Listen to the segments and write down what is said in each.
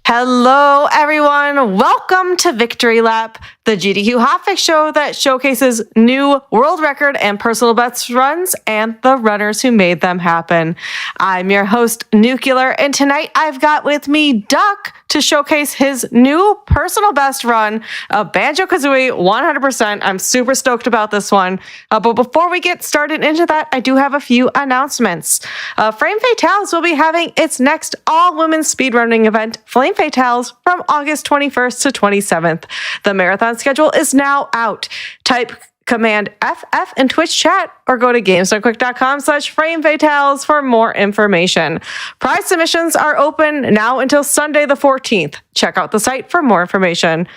Hello, everyone. Welcome to Victory Lap, the GDQ hotfix show that showcases new world record and personal best runs and the runners who made them happen. I'm your host, Nuclear, and tonight I've got with me Duck to showcase his new personal best run of Banjo-Kazooie 100%. I'm super stoked about this one. But before we get started into that, I do have a few announcements. Flame Fatales will be having its next all-women's speedrunning event, Flame Fatales, from August 21st to 27th. The marathon schedule is now out. Type command FF in Twitch chat or go to Gamesdonequick.com/framefatales for more information. Prize submissions are open now until Sunday the 14th. Check out the site for more information.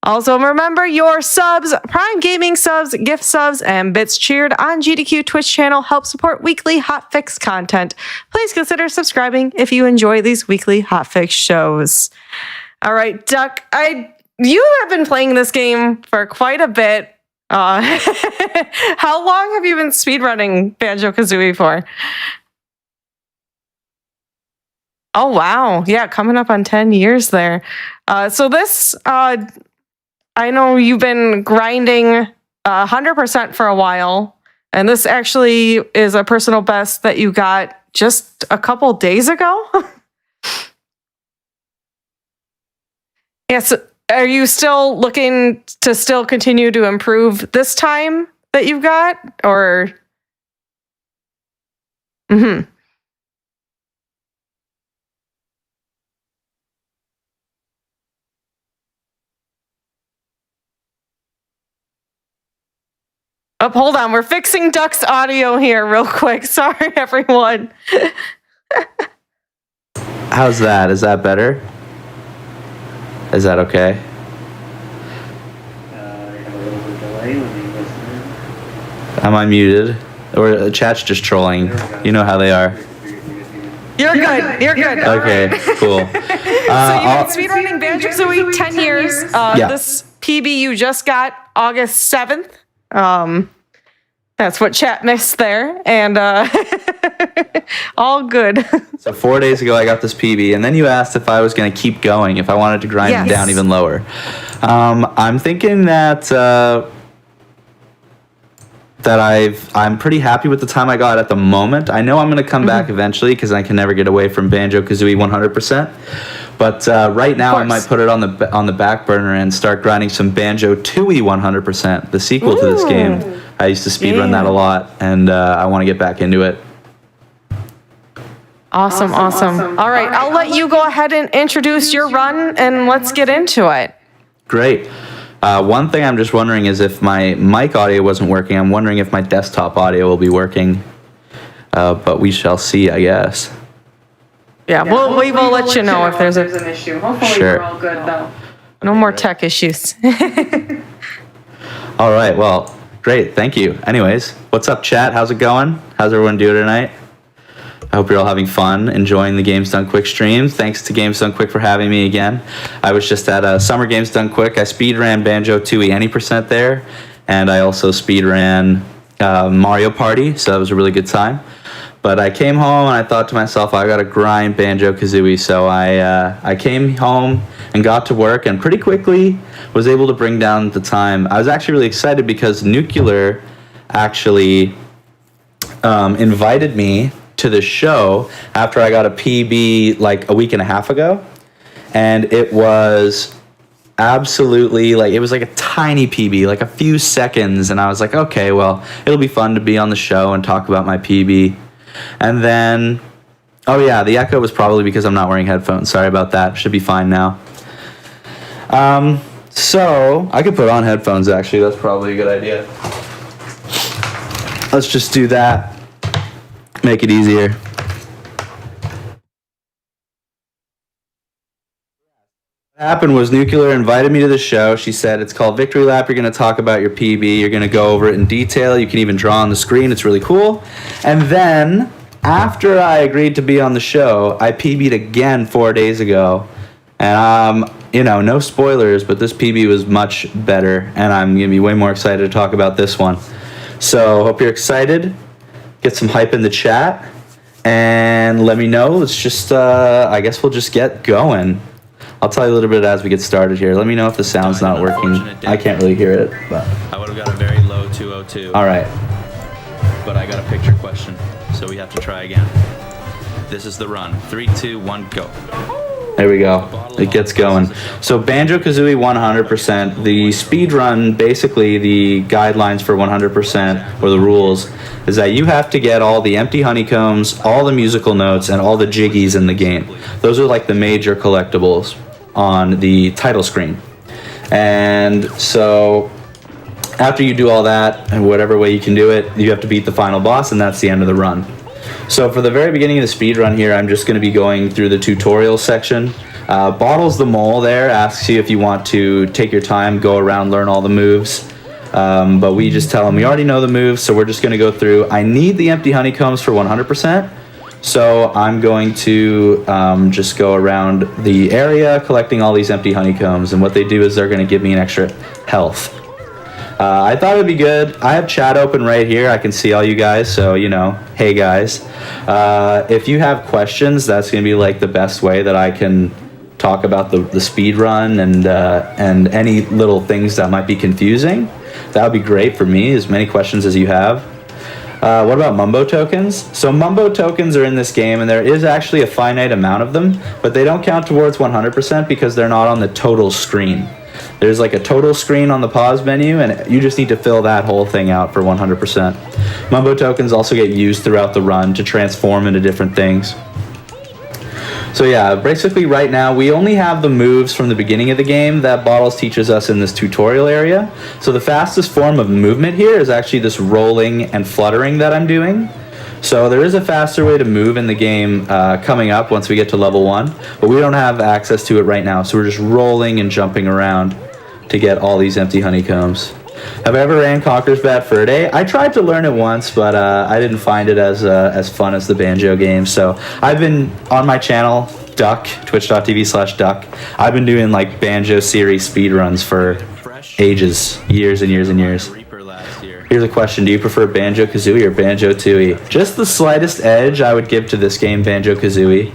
Also, remember your subs, Prime Gaming subs, gift subs, and bits cheered on GDQ Twitch channel help support weekly hotfix content. Please consider subscribing if you enjoy these weekly hotfix shows. All right, Duck, you have been playing this game for quite a bit. How long have you been speedrunning Banjo-Kazooie for? Oh, wow. Yeah, coming up on 10 years there. So this, I know you've been grinding 100% for a while, and this actually is a personal best that you got just a couple days ago? Yes. Are you still looking to still continue to improve this time that you've got, or? Mm-hmm. Oh, hold on. We're fixing Duck's audio here real quick. Sorry, everyone. How's that? Is that better? Is that okay? Am I muted? Or the chat's just trolling? You know how they are. You're good. You're good. Okay, cool. So you've been speedrunning Banjo-Kazooie 10 years. Yeah. This PB you just got August 7th. That's what chat missed there. And all good. So 4 days ago I got this PB, and then you asked if I was going to keep going, if I wanted to grind them down even lower. I'm thinking that I'm pretty happy with the time I got at the moment. I know I'm going to come back eventually because I can never get away from Banjo-Kazooie 100%. But right now I might put it on the back burner and start grinding some Banjo-Tooie 100%, the sequel to this game. I used to speedrun that a lot, and I want to get back into it. Awesome. All right, I'll let you go ahead and introduce your run, and let's get into it. Great. One thing I'm just wondering is if my mic audio wasn't working. I'm wondering if my desktop audio will be working. But we shall see, I guess. Yeah, we will let you know if there's an issue. Hopefully we're all good, though. No more tech issues. All right, well, great. Thank you. Anyways, what's up, chat? How's it going? How's everyone doing tonight? I hope you're all having fun, enjoying the Gamesdonequick stream. Thanks to Gamesdonequick for having me again. I was just at Summer Gamesdonequick. I speedran Banjo-Tooie any percent there, and I also speedran Mario Party, so that was a really good time. But I came home and I thought to myself, I gotta grind Banjo-Kazooie. So I came home and got to work and pretty quickly was able to bring down the time. I was actually really excited because Nuclear actually invited me to the show after I got a PB like a week and a half ago. And it was absolutely it was like a tiny PB, like a few seconds. And I was like, okay, well, it'll be fun to be on the show and talk about my PB. And then, oh yeah, the echo was probably because I'm not wearing headphones. Sorry about that. Should be fine now. So I could put on headphones, actually. That's probably a good idea. Let's just do that. Make it easier. What happened was Nuclear invited me to the show. She said, it's called Victory Lap. You're going to talk about your PB. You're going to go over it in detail. You can even draw on the screen. It's really cool. And then after I agreed to be on the show, I PB'd again 4 days ago. And no spoilers, but this PB was much better. And I'm going to be way more excited to talk about this one. So hope you're excited. Get some hype in the chat. And let me know. Let's just, I guess we'll just get going. I'll tell you a little bit as we get started here. Let me know if the sound's not working. I can't really hear it, but I would have got a very low 202. all right. But I got a picture question, so we have to try again. This is the run. 3, 2, 1, go. There we go. It gets going. So Banjo-Kazooie 100%. The speed run, basically the guidelines for 100% or the rules, is that you have to get all the empty honeycombs, all the musical notes, and all the jiggies in the game. Those are like the major collectibles on the title screen. And so after you do all that, and whatever way you can do it, you have to beat the final boss, and that's the end of the run. So for the very beginning of the speed run here, I'm just going to be going through the tutorial section. Bottles the Mole there asks you if you want to take your time, go around, learn all the moves. But we just tell them we already know the moves, so we're just going to go through. I need the empty honeycombs for 100%, so I'm going to just go around the area collecting all these empty honeycombs, and what they do is they're going to give me an extra health. I thought it'd be good. I have chat open right here. I can see all you guys, so hey guys. If you have questions, that's gonna be like the best way that I can talk about the speed run and any little things that might be confusing. That would be great for me. As many questions as you have. What about Mumbo tokens? So Mumbo tokens are in this game, and there is actually a finite amount of them, but they don't count towards 100% because they're not on the total screen. There's like a total screen on the pause menu, and you just need to fill that whole thing out for 100%. Mumbo tokens also get used throughout the run to transform into different things. So yeah, basically right now we only have the moves from the beginning of the game that Bottles teaches us in this tutorial area. So the fastest form of movement here is actually this rolling and fluttering that I'm doing. So there is a faster way to move in the game coming up once we get to level 1, but we don't have access to it right now, so we're just rolling and jumping around to get all these empty honeycombs. Have I ever ran Conker's Bad Fur Day? I tried to learn it once, but I didn't find it as fun as the Banjo game, so I've been on my channel, Duck, twitch.tv/Duck, I've been doing like Banjo series speedruns for ages, years and years and years. Here's a question. Do you prefer Banjo-Kazooie or Banjo-Tooie? Just the slightest edge I would give to this game, Banjo-Kazooie.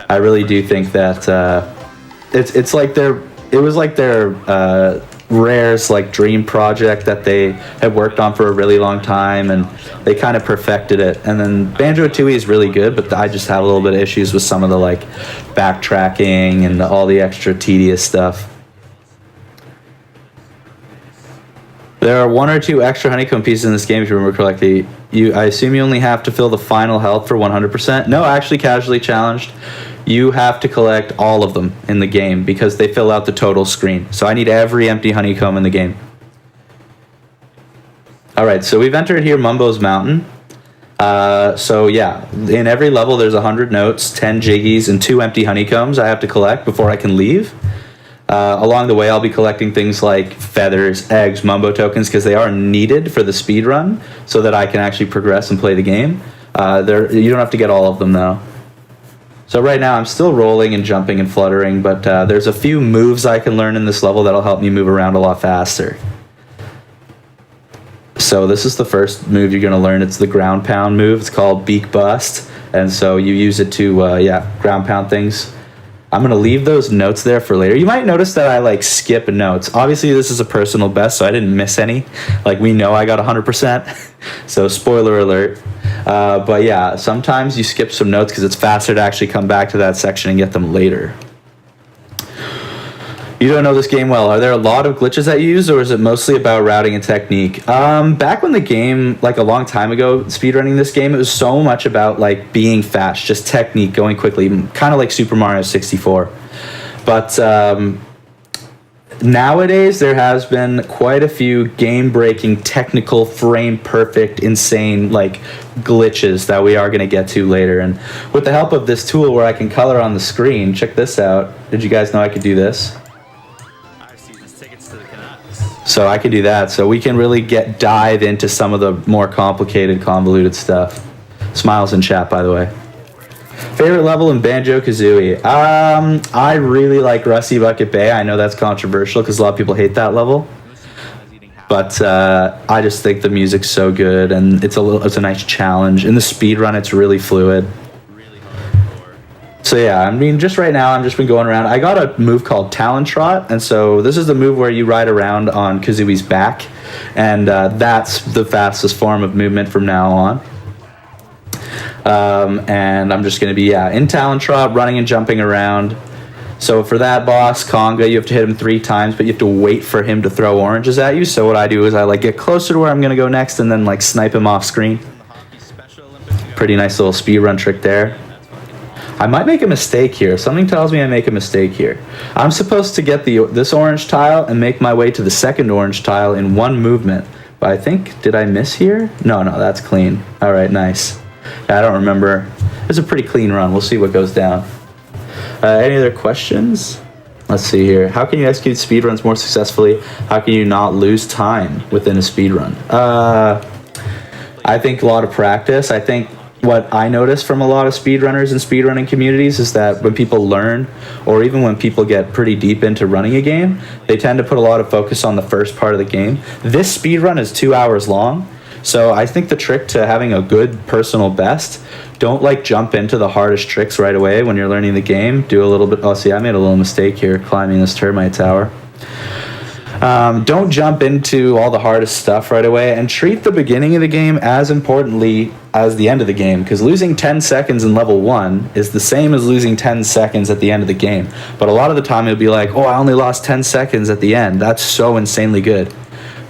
I really do think that it's like it was like their Rare's like dream project that they had worked on for a really long time, and they kind of perfected it. And then Banjo-Tooie is really good, but I just have a little bit of issues with some of the like backtracking and all the extra tedious stuff. There are 1 or 2 extra honeycomb pieces in this game, if you remember correctly. I assume you only have to fill the final health for 100%. No, actually, casually challenged. You have to collect all of them in the game because they fill out the total screen. So I need every empty honeycomb in the game. All right, so we've entered here Mumbo's Mountain. So yeah, in every level there's 100 notes, 10 jiggies, and 2 empty honeycombs I have to collect before I can leave. Along the way, I'll be collecting things like feathers, eggs, Mumbo tokens, because they are needed for the speed run so that I can actually progress and play the game. You don't have to get all of them, though. So right now, I'm still rolling and jumping and fluttering, but there's a few moves I can learn in this level that'll help me move around a lot faster. So this is the first move you're going to learn. It's the ground pound move. It's called Beak Bust, and so you use it to, ground pound things. I'm going to leave those notes there for later. You might notice that I like skip notes. Obviously, this is a personal best, so I didn't miss any. Like, we know I got 100%, so spoiler alert. But yeah, sometimes you skip some notes because it's faster to actually come back to that section and get them later. You don't know this game well. Are there a lot of glitches that you use, or is it mostly about routing and technique? Back when the game, like a long time ago, speedrunning this game, it was so much about like being fast, just technique, going quickly, kind of like Super Mario 64. But nowadays, there has been quite a few game-breaking, technical, frame-perfect, insane like glitches that we are going to get to later. And with the help of this tool where I can color on the screen, check this out. Did you guys know I could do this? So I can do that. So we can really dive into some of the more complicated, convoluted stuff. Smiles in chat, by the way. Favorite level in Banjo-Kazooie? I really like Rusty Bucket Bay. I know that's controversial because a lot of people hate that level. But I just think the music's so good, and it's a nice challenge. In the speed run, it's really fluid. So yeah, I mean, just right now, I've just been going around. I got a move called Talon Trot, and so this is the move where you ride around on Kazui's back, and that's the fastest form of movement from now on. And I'm just going to be, in Talon Trot, running and jumping around. So for that boss, Conga, you have to hit him 3 times, but you have to wait for him to throw oranges at you. So what I do is I like get closer to where I'm going to go next and then like snipe him off screen. Pretty nice little speedrun trick there. I might make a mistake here. Something tells me I make a mistake here. I'm supposed to get this orange tile and make my way to the second orange tile in one movement. But I think, did I miss here? No, that's clean. All right, nice. I don't remember. It's a pretty clean run. We'll see what goes down. Any other questions? Let's see here. How can you execute speedruns more successfully? How can you not lose time within a speedrun? I think a lot of practice. I think what I notice from a lot of speedrunners and speedrunning communities is that when people learn, or even when people get pretty deep into running a game, they tend to put a lot of focus on the first part of the game. This speedrun is 2 hours long. So I think the trick to having a good personal best, don't like jump into the hardest tricks right away when you're learning the game. Do a little bit. Oh, see, I made a little mistake here climbing this termite tower. Don't jump into all the hardest stuff right away, and treat the beginning of the game as importantly as the end of the game, because losing 10 seconds in level 1 is the same as losing 10 seconds at the end of the game. But a lot of the time it'll be like, oh, I only lost 10 seconds at the end. That's so insanely good.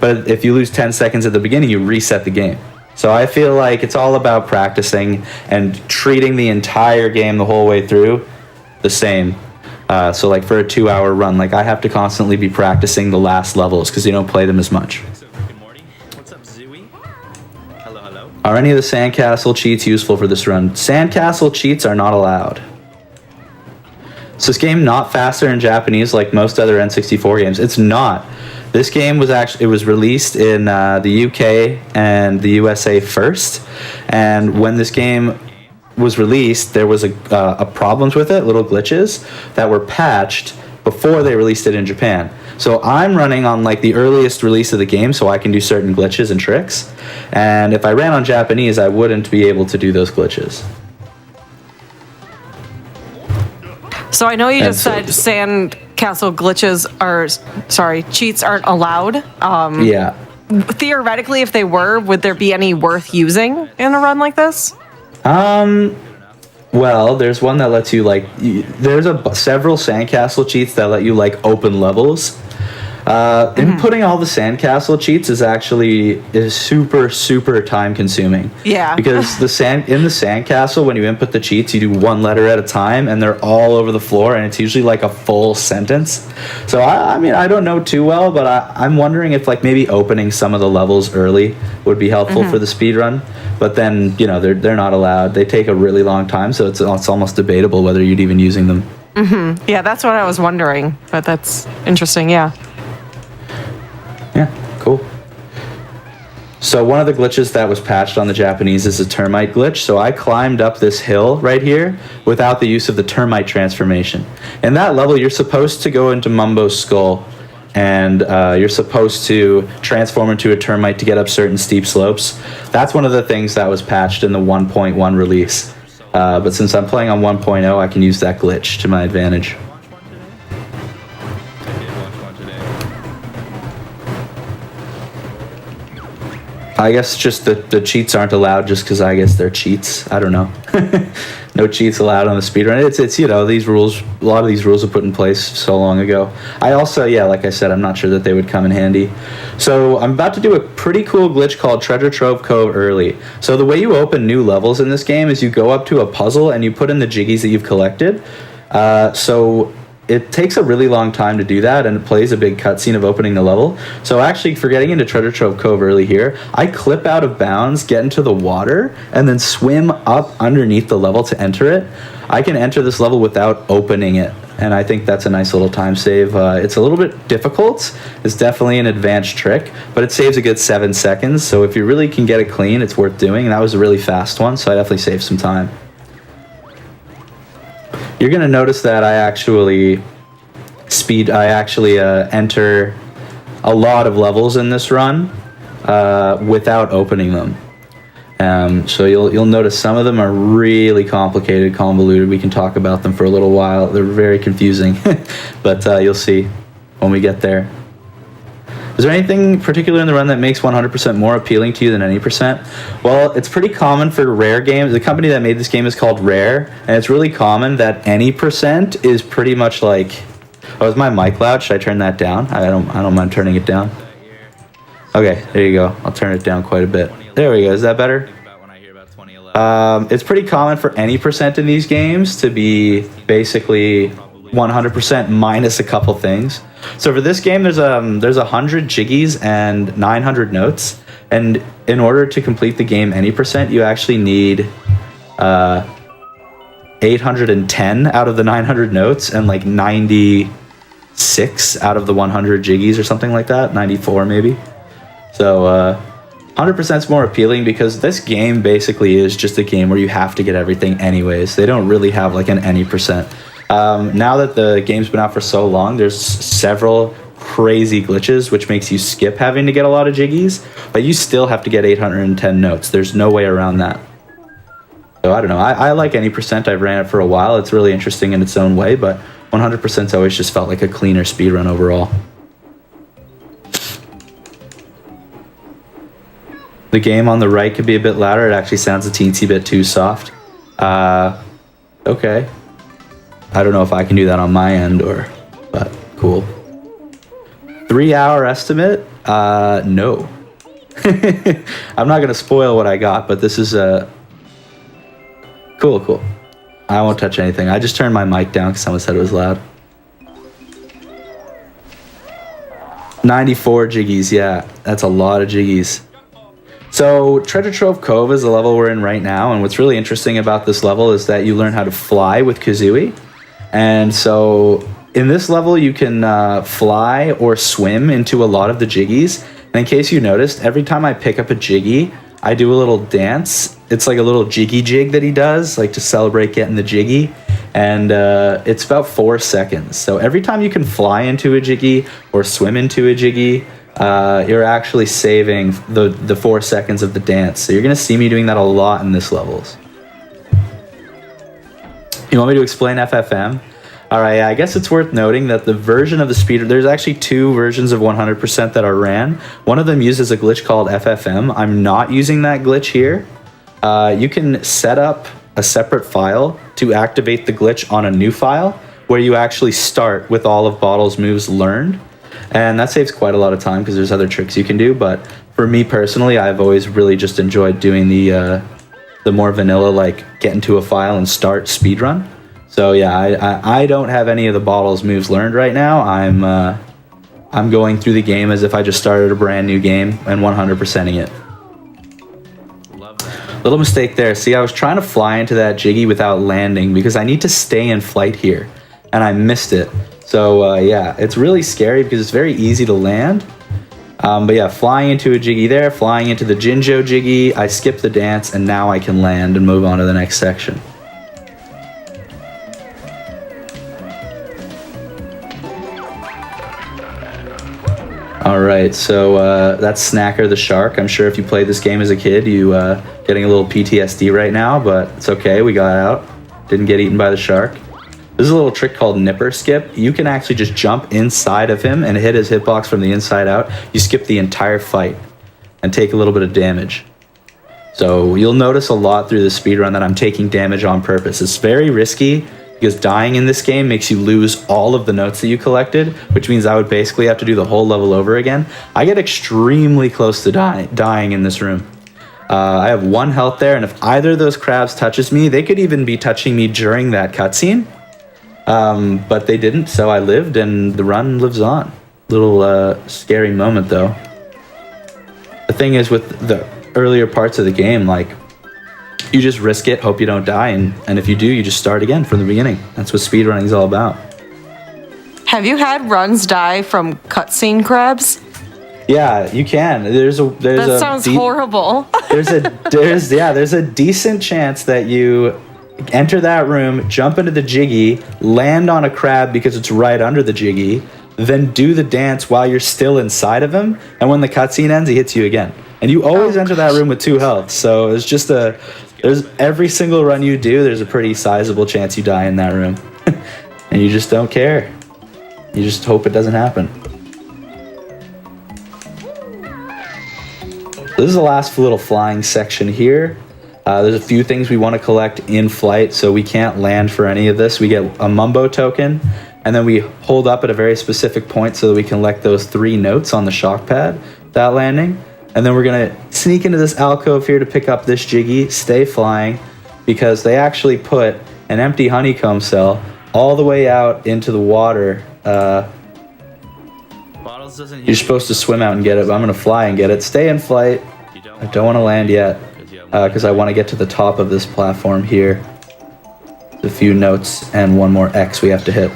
But if you lose 10 seconds at the beginning, you reset the game. So I feel like it's all about practicing and treating the entire game the whole way through the same. So like for a 2-hour run, like I have to constantly be practicing the last levels because you don't play them as much. What's up, Zooey? Hello. Are any of the sandcastle cheats useful for this run? Sandcastle cheats are not allowed. Is this game not faster in Japanese like most other N64 games? It's not. This game was released in the UK and the USA first, and when this game was released, there was a problems with it, little glitches that were patched before they released it in Japan. So I'm running on like the earliest release of the game, so I can do certain glitches and tricks. And if I ran on Japanese, I wouldn't be able to do those glitches. So I know you just said sandcastle cheats aren't allowed. Yeah. Theoretically, if they were, would there be any worth using in a run like this? Well, there's one that lets you there's several sandcastle cheats that let you like open levels. Inputting all the sandcastle cheats is super time consuming. Yeah. Because in the sandcastle, when you input the cheats, you do one letter at a time, and they're all over the floor, and it's usually like a full sentence. So I mean, I don't know too well, but I'm wondering if like maybe opening some of the levels early would be helpful for the speedrun. But then, they're not allowed. They take a really long time, so it's almost debatable whether you'd even using them. Yeah, that's what I was wondering, but that's interesting, yeah. Yeah, cool. So one of the glitches that was patched on the Japanese is a termite glitch. So I climbed up this hill right here without the use of the termite transformation. In that level, you're supposed to go into Mumbo's skull, and you're supposed to transform into a termite to get up certain steep slopes. That's one of the things that was patched in the 1.1 release. But since I'm playing on 1.0, I can use that glitch to my advantage. I guess just the cheats aren't allowed just because I guess they're cheats. I don't know. No cheats allowed on the speedrun. It's these rules, a lot of these rules were put in place so long ago. I also, like I said, I'm not sure that they would come in handy. So I'm about to do a pretty cool glitch called Treasure Trove Cove early. So the way you open new levels in this game is you go up to a puzzle and you put in the jiggies that you've collected. So it takes a really long time to do that, and it plays a big cutscene of opening the level. So actually, for getting into Treasure Trove Cove early here, I clip out of bounds, get into the water, and then swim up underneath the level to enter it. I can enter this level without opening it, and I think that's a nice little time save. It's a little bit difficult. It's definitely an advanced trick, but it saves a good 7 seconds, so if you really can get it clean, it's worth doing, and that was a really fast one, so I definitely saved some time. You're going to notice that I actually enter a lot of levels in this run without opening them. So you'll notice some of them are really complicated, convoluted. We can talk about them for a little while. They're very confusing, but you'll see when we get there. Is there anything particular in the run that makes 100% more appealing to you than any percent? Well, it's pretty common for Rare games. The company that made this game is called Rare, and it's really common that any percent is pretty much like... Oh, is my mic loud? Should I turn that down? I don't mind turning it down. Okay, there you go. I'll turn it down quite a bit. There we go. Is that better? It's pretty common for any percent in these games to be basically 100% minus a couple things. So for this game, there's 100 jiggies and 900 notes, and in order to complete the game any percent, you actually need 810 out of the 900 notes and like 96 out of the 100 jiggies or something like that, 94 maybe. So 100% is more appealing because this game basically is just a game where you have to get everything anyways. They don't really have like an any percent. Now that the game's been out for so long, there's several crazy glitches, which makes you skip having to get a lot of jiggies, but you still have to get 810 notes. There's no way around that. So I don't know. I like any percent. I've ran it for a while. It's really interesting in its own way, but 100%'s always just felt like a cleaner speedrun overall. The game on the right could be a bit louder. It actually sounds a teensy bit too soft. Okay. I don't know if I can do that on my end but cool. 3-hour estimate? No. I'm not going to spoil what I got, but this is cool. I won't touch anything. I just turned my mic down because someone said it was loud. 94 jiggies, yeah. That's a lot of jiggies. So Treasure Trove Cove is the level we're in right now, and what's really interesting about this level is that you learn how to fly with Kazooie. And so in this level, you can fly or swim into a lot of the jiggies. And in case you noticed, every time I pick up a jiggy, I do a little dance. It's like a little jiggy jig that he does, like to celebrate getting the jiggy. And it's about 4 seconds. So every time you can fly into a jiggy or swim into a jiggy, you're actually saving the 4 seconds of the dance. So you're going to see me doing that a lot in this levels. You want me to explain FFM? All right, I guess it's worth noting that the version of the speeder, there's actually 2 versions of 100% that are ran. One of them uses a glitch called FFM. I'm not using that glitch here. You can set up a separate file to activate the glitch on a new file where you actually start with all of Bottle's moves learned. And that saves quite a lot of time because there's other tricks you can do. But for me personally, I've always really just enjoyed doing the more vanilla, like get into a file and start speedrun. So yeah, I don't have any of the Bottle's moves learned right now. I'm going through the game as if I just started a brand new game and 100%ing it. Love that. Little mistake there. See, I was trying to fly into that jiggy without landing because I need to stay in flight here, and I missed it. So yeah, it's really scary because it's very easy to land. But yeah, flying into a jiggy there, flying into the Jinjo jiggy, I skipped the dance, and now I can land and move on to the next section. Alright, so that's Snacker the Shark. I'm sure if you played this game as a kid, you getting a little PTSD right now, but it's okay, we got out. Didn't get eaten by the shark. This is a little trick called Nipper Skip. You can actually just jump inside of him and hit his hitbox from the inside out. You skip the entire fight and take a little bit of damage. So you'll notice a lot through the speedrun that I'm taking damage on purpose. It's very risky because dying in this game makes you lose all of the notes that you collected, which means I would basically have to do the whole level over again. I get extremely close to dying in this room. I have 1 health there, and if either of those crabs touches me, they could even be touching me during that cutscene. But they didn't, so I lived, and the run lives on. Little scary moment, though. The thing is, with the earlier parts of the game, like, you just risk it, hope you don't die, and if you do, you just start again from the beginning. That's what speedrunning is all about. Have you had runs die from cutscene crabs? Yeah, you can. That sounds horrible. there's a decent chance that you enter that room, jump into the jiggy, land on a crab because it's right under the jiggy, then do the dance while you're still inside of him, and when the cutscene ends, he hits you again. And you always enter that room with 2 health. So it's just there's every single run you do, there's a pretty sizable chance you die in that room. And you just don't care. You just hope it doesn't happen. So this is the last little flying section here. There's a few things we want to collect in flight, so we can't land for any of this. We get a Mumbo token, and then we hold up at a very specific point so that we can collect those 3 notes on the shock pad without landing. And then we're going to sneak into this alcove here to pick up this Jiggy, stay flying, because they actually put an empty honeycomb cell all the way out into the water. You're supposed to swim out and get it, but I'm going to fly and get it. Stay in flight. I don't want to land yet because I want to get to the top of this platform here. There's a few notes and 1 more X we have to hit.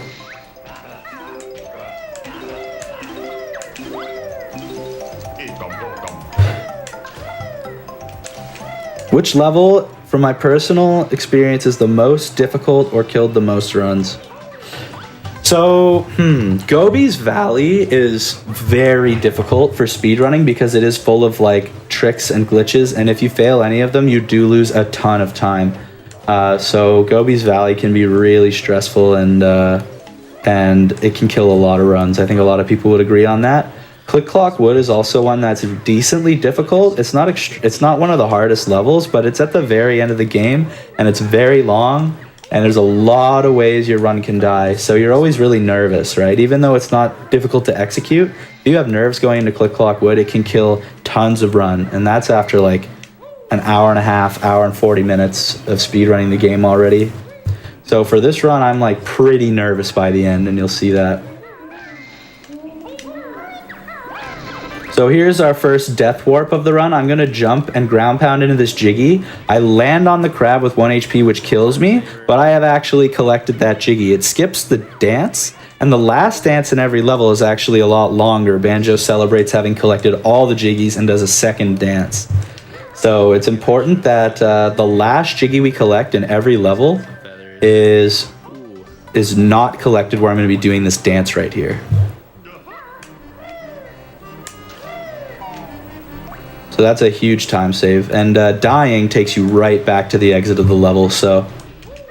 Which level, from my personal experience, is the most difficult or killed the most runs? So, Gobi's Valley is very difficult for speedrunning because it is full of like tricks and glitches, and if you fail any of them, you do lose a ton of time. So Gobi's Valley can be really stressful, and it can kill a lot of runs. I think a lot of people would agree on that. Click Clock Wood is also one that's decently difficult. It's not one of the hardest levels, but it's at the very end of the game, and it's very long. And there's a lot of ways your run can die, so you're always really nervous, right? Even though it's not difficult to execute, if you have nerves going into Click Clock Wood, it can kill tons of run, and that's after like an hour and a half, hour and 40 minutes of speedrunning the game already. So for this run, I'm like pretty nervous by the end, and you'll see that. So here's our first death warp of the run. I'm going to jump and ground pound into this Jiggy. I land on the crab with 1 HP, which kills me, but I have actually collected that Jiggy. It skips the dance, and the last dance in every level is actually a lot longer. Banjo celebrates having collected all the Jiggies and does a second dance. So it's important that the last Jiggy we collect in every level is not collected where I'm going to be doing this dance right here. So that's a huge time save, and dying takes you right back to the exit of the level, so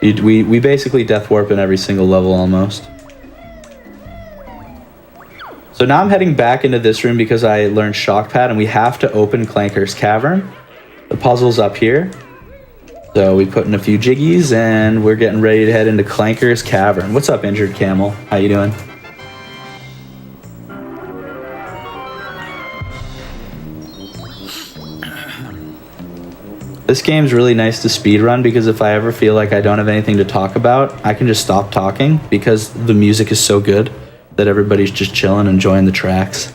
we basically death warp in every single level almost. So now I'm heading back into this room because I learned Shock Pad, and we have to open Clanker's Cavern. The puzzle's up here. So we put in a few Jiggies, and we're getting ready to head into Clanker's Cavern. What's up, Injured Camel? How you doing? This game's really nice to speedrun because if I ever feel like I don't have anything to talk about, I can just stop talking because the music is so good that everybody's just chilling, enjoying the tracks.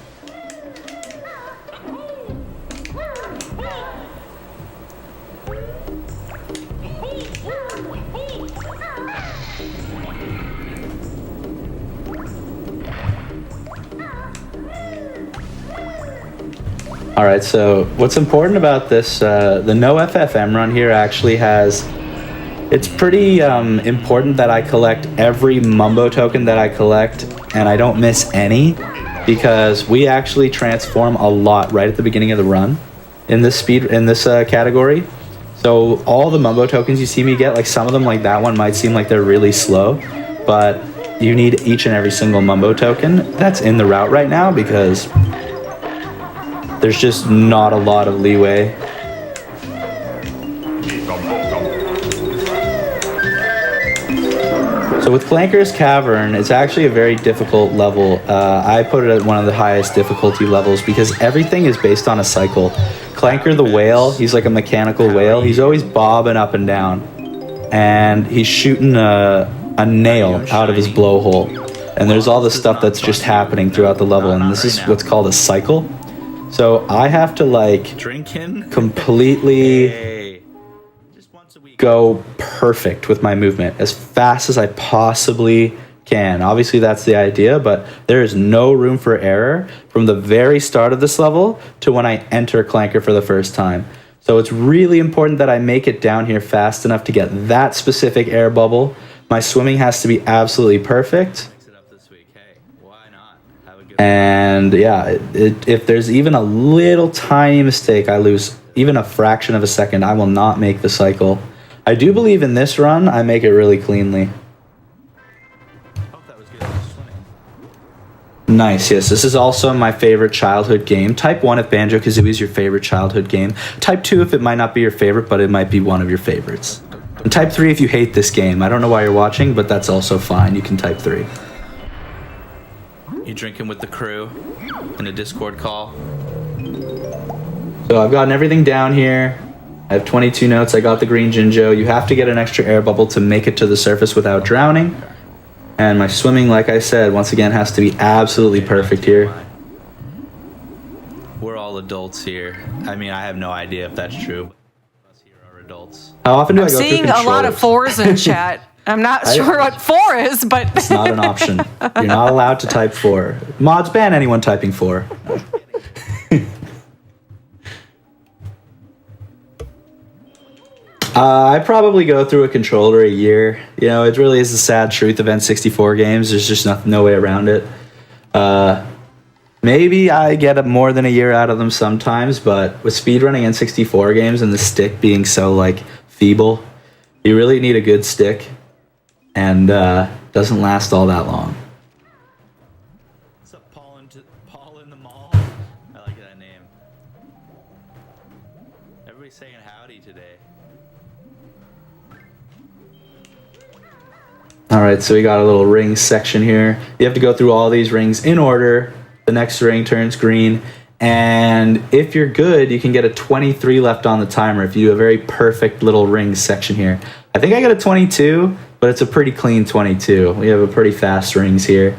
Alright, so what's important about this, the no FFM run here actually has, it's pretty important that I collect every Mumbo token that I collect, and I don't miss any, because we actually transform a lot right at the beginning of the run in this category. So all the Mumbo tokens you see me get, like some of them, like that one, might seem like they're really slow, but you need each and every single Mumbo token that's in the route right now because there's just not a lot of leeway. So with Clanker's Cavern, it's actually a very difficult level. I put it at one of the highest difficulty levels because everything is based on a cycle. Clanker the whale, he's like a mechanical whale. He's always bobbing up and down. And he's shooting a nail out of his blowhole. And there's all this stuff that's just happening throughout the level. And this is what's called a cycle. So I have to like completely go perfect with my movement as fast as I possibly can. Obviously that's the idea, but there is no room for error from the very start of this level to when I enter Clanker for the first time. So it's really important that I make it down here fast enough to get that specific air bubble. My swimming has to be absolutely perfect. And yeah, if there's even a little tiny mistake, I lose even a fraction of a second, I will not make the cycle. I do believe in this run, I make it really cleanly. Nice, yes. This is also my favorite childhood game. Type 1 if Banjo-Kazooie is your favorite childhood game. Type 2 if it might not be your favorite, but it might be one of your favorites. And type 3 if you hate this game. I don't know why you're watching, but that's also fine. You can type 3. You drinking with the crew in a Discord call? So I've gotten everything down here. I have 22 notes. I got the green Jinjo. You have to get an extra air bubble to make it to the surface without drowning. And my swimming, like I said, once again, has to be absolutely perfect here. We're all adults here. I mean, I have no idea if that's true. Us here are adults. How often do I go Seeing through a lot of controllers? 4s in chat. I'm not sure what 4 is, but It's not an option. You're not allowed to type 4. Mods ban anyone typing 4. I probably go through a controller a year. You know, it really is the sad truth of N64 games. There's just no way around it. Maybe I get more than a year out of them sometimes, but with speedrunning N64 games and the stick being so, like, feeble, you really need a good stick, and doesn't last all that long. What's up, Paul in the mall? I like that name. Everybody's saying howdy today. Alright, so we got a little ring section here. You have to go through all these rings in order. The next ring turns green. And if you're good, you can get a 23 left on the timer if you do a very perfect little ring section here. I think I got a 22, but it's a pretty clean 22. We have a pretty fast rings here.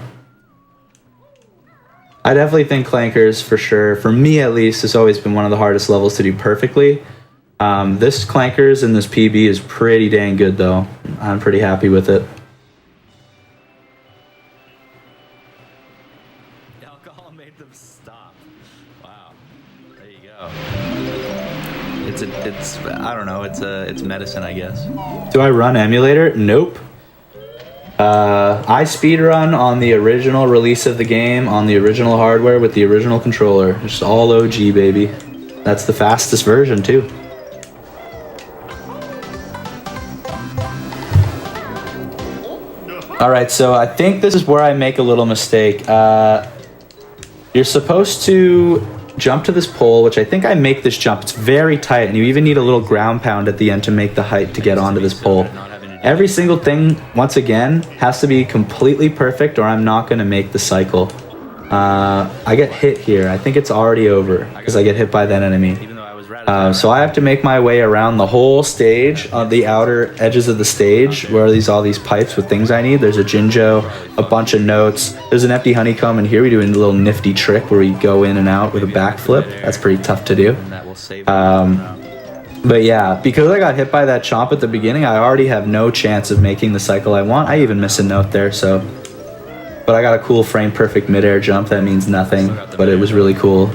I definitely think Clankers, for sure, for me at least, has always been one of the hardest levels to do perfectly. This Clankers and this PB is pretty dang good, though. I'm pretty happy with it. Alcohol made them stop. Wow. There you go. It's I don't know, it's medicine, I guess. Do I run emulator? Nope. I speedrun on the original release of the game, on the original hardware with the original controller. Just all OG, baby. That's the fastest version, too. Alright, so I think this is where I make a little mistake. You're supposed to jump to this pole, which I think I make this jump. It's very tight, and you even need a little ground pound at the end to make the height to get onto this pole. Every single thing, once again, has to be completely perfect or I'm not going to make the cycle. I get hit here. I think it's already over because I get hit by that enemy. So I have to make my way around the whole stage, on the outer edges of the stage, where are all these pipes with things I need. There's a Jinjo, a bunch of notes. There's an empty honeycomb, and here we do a little nifty trick where we go in and out with a backflip. That's pretty tough to do. But yeah, because I got hit by that chomp at the beginning, I already have no chance of making the cycle I want. I even miss a note there, so... But I got a cool frame-perfect mid-air jump. That means nothing, but it was really cool.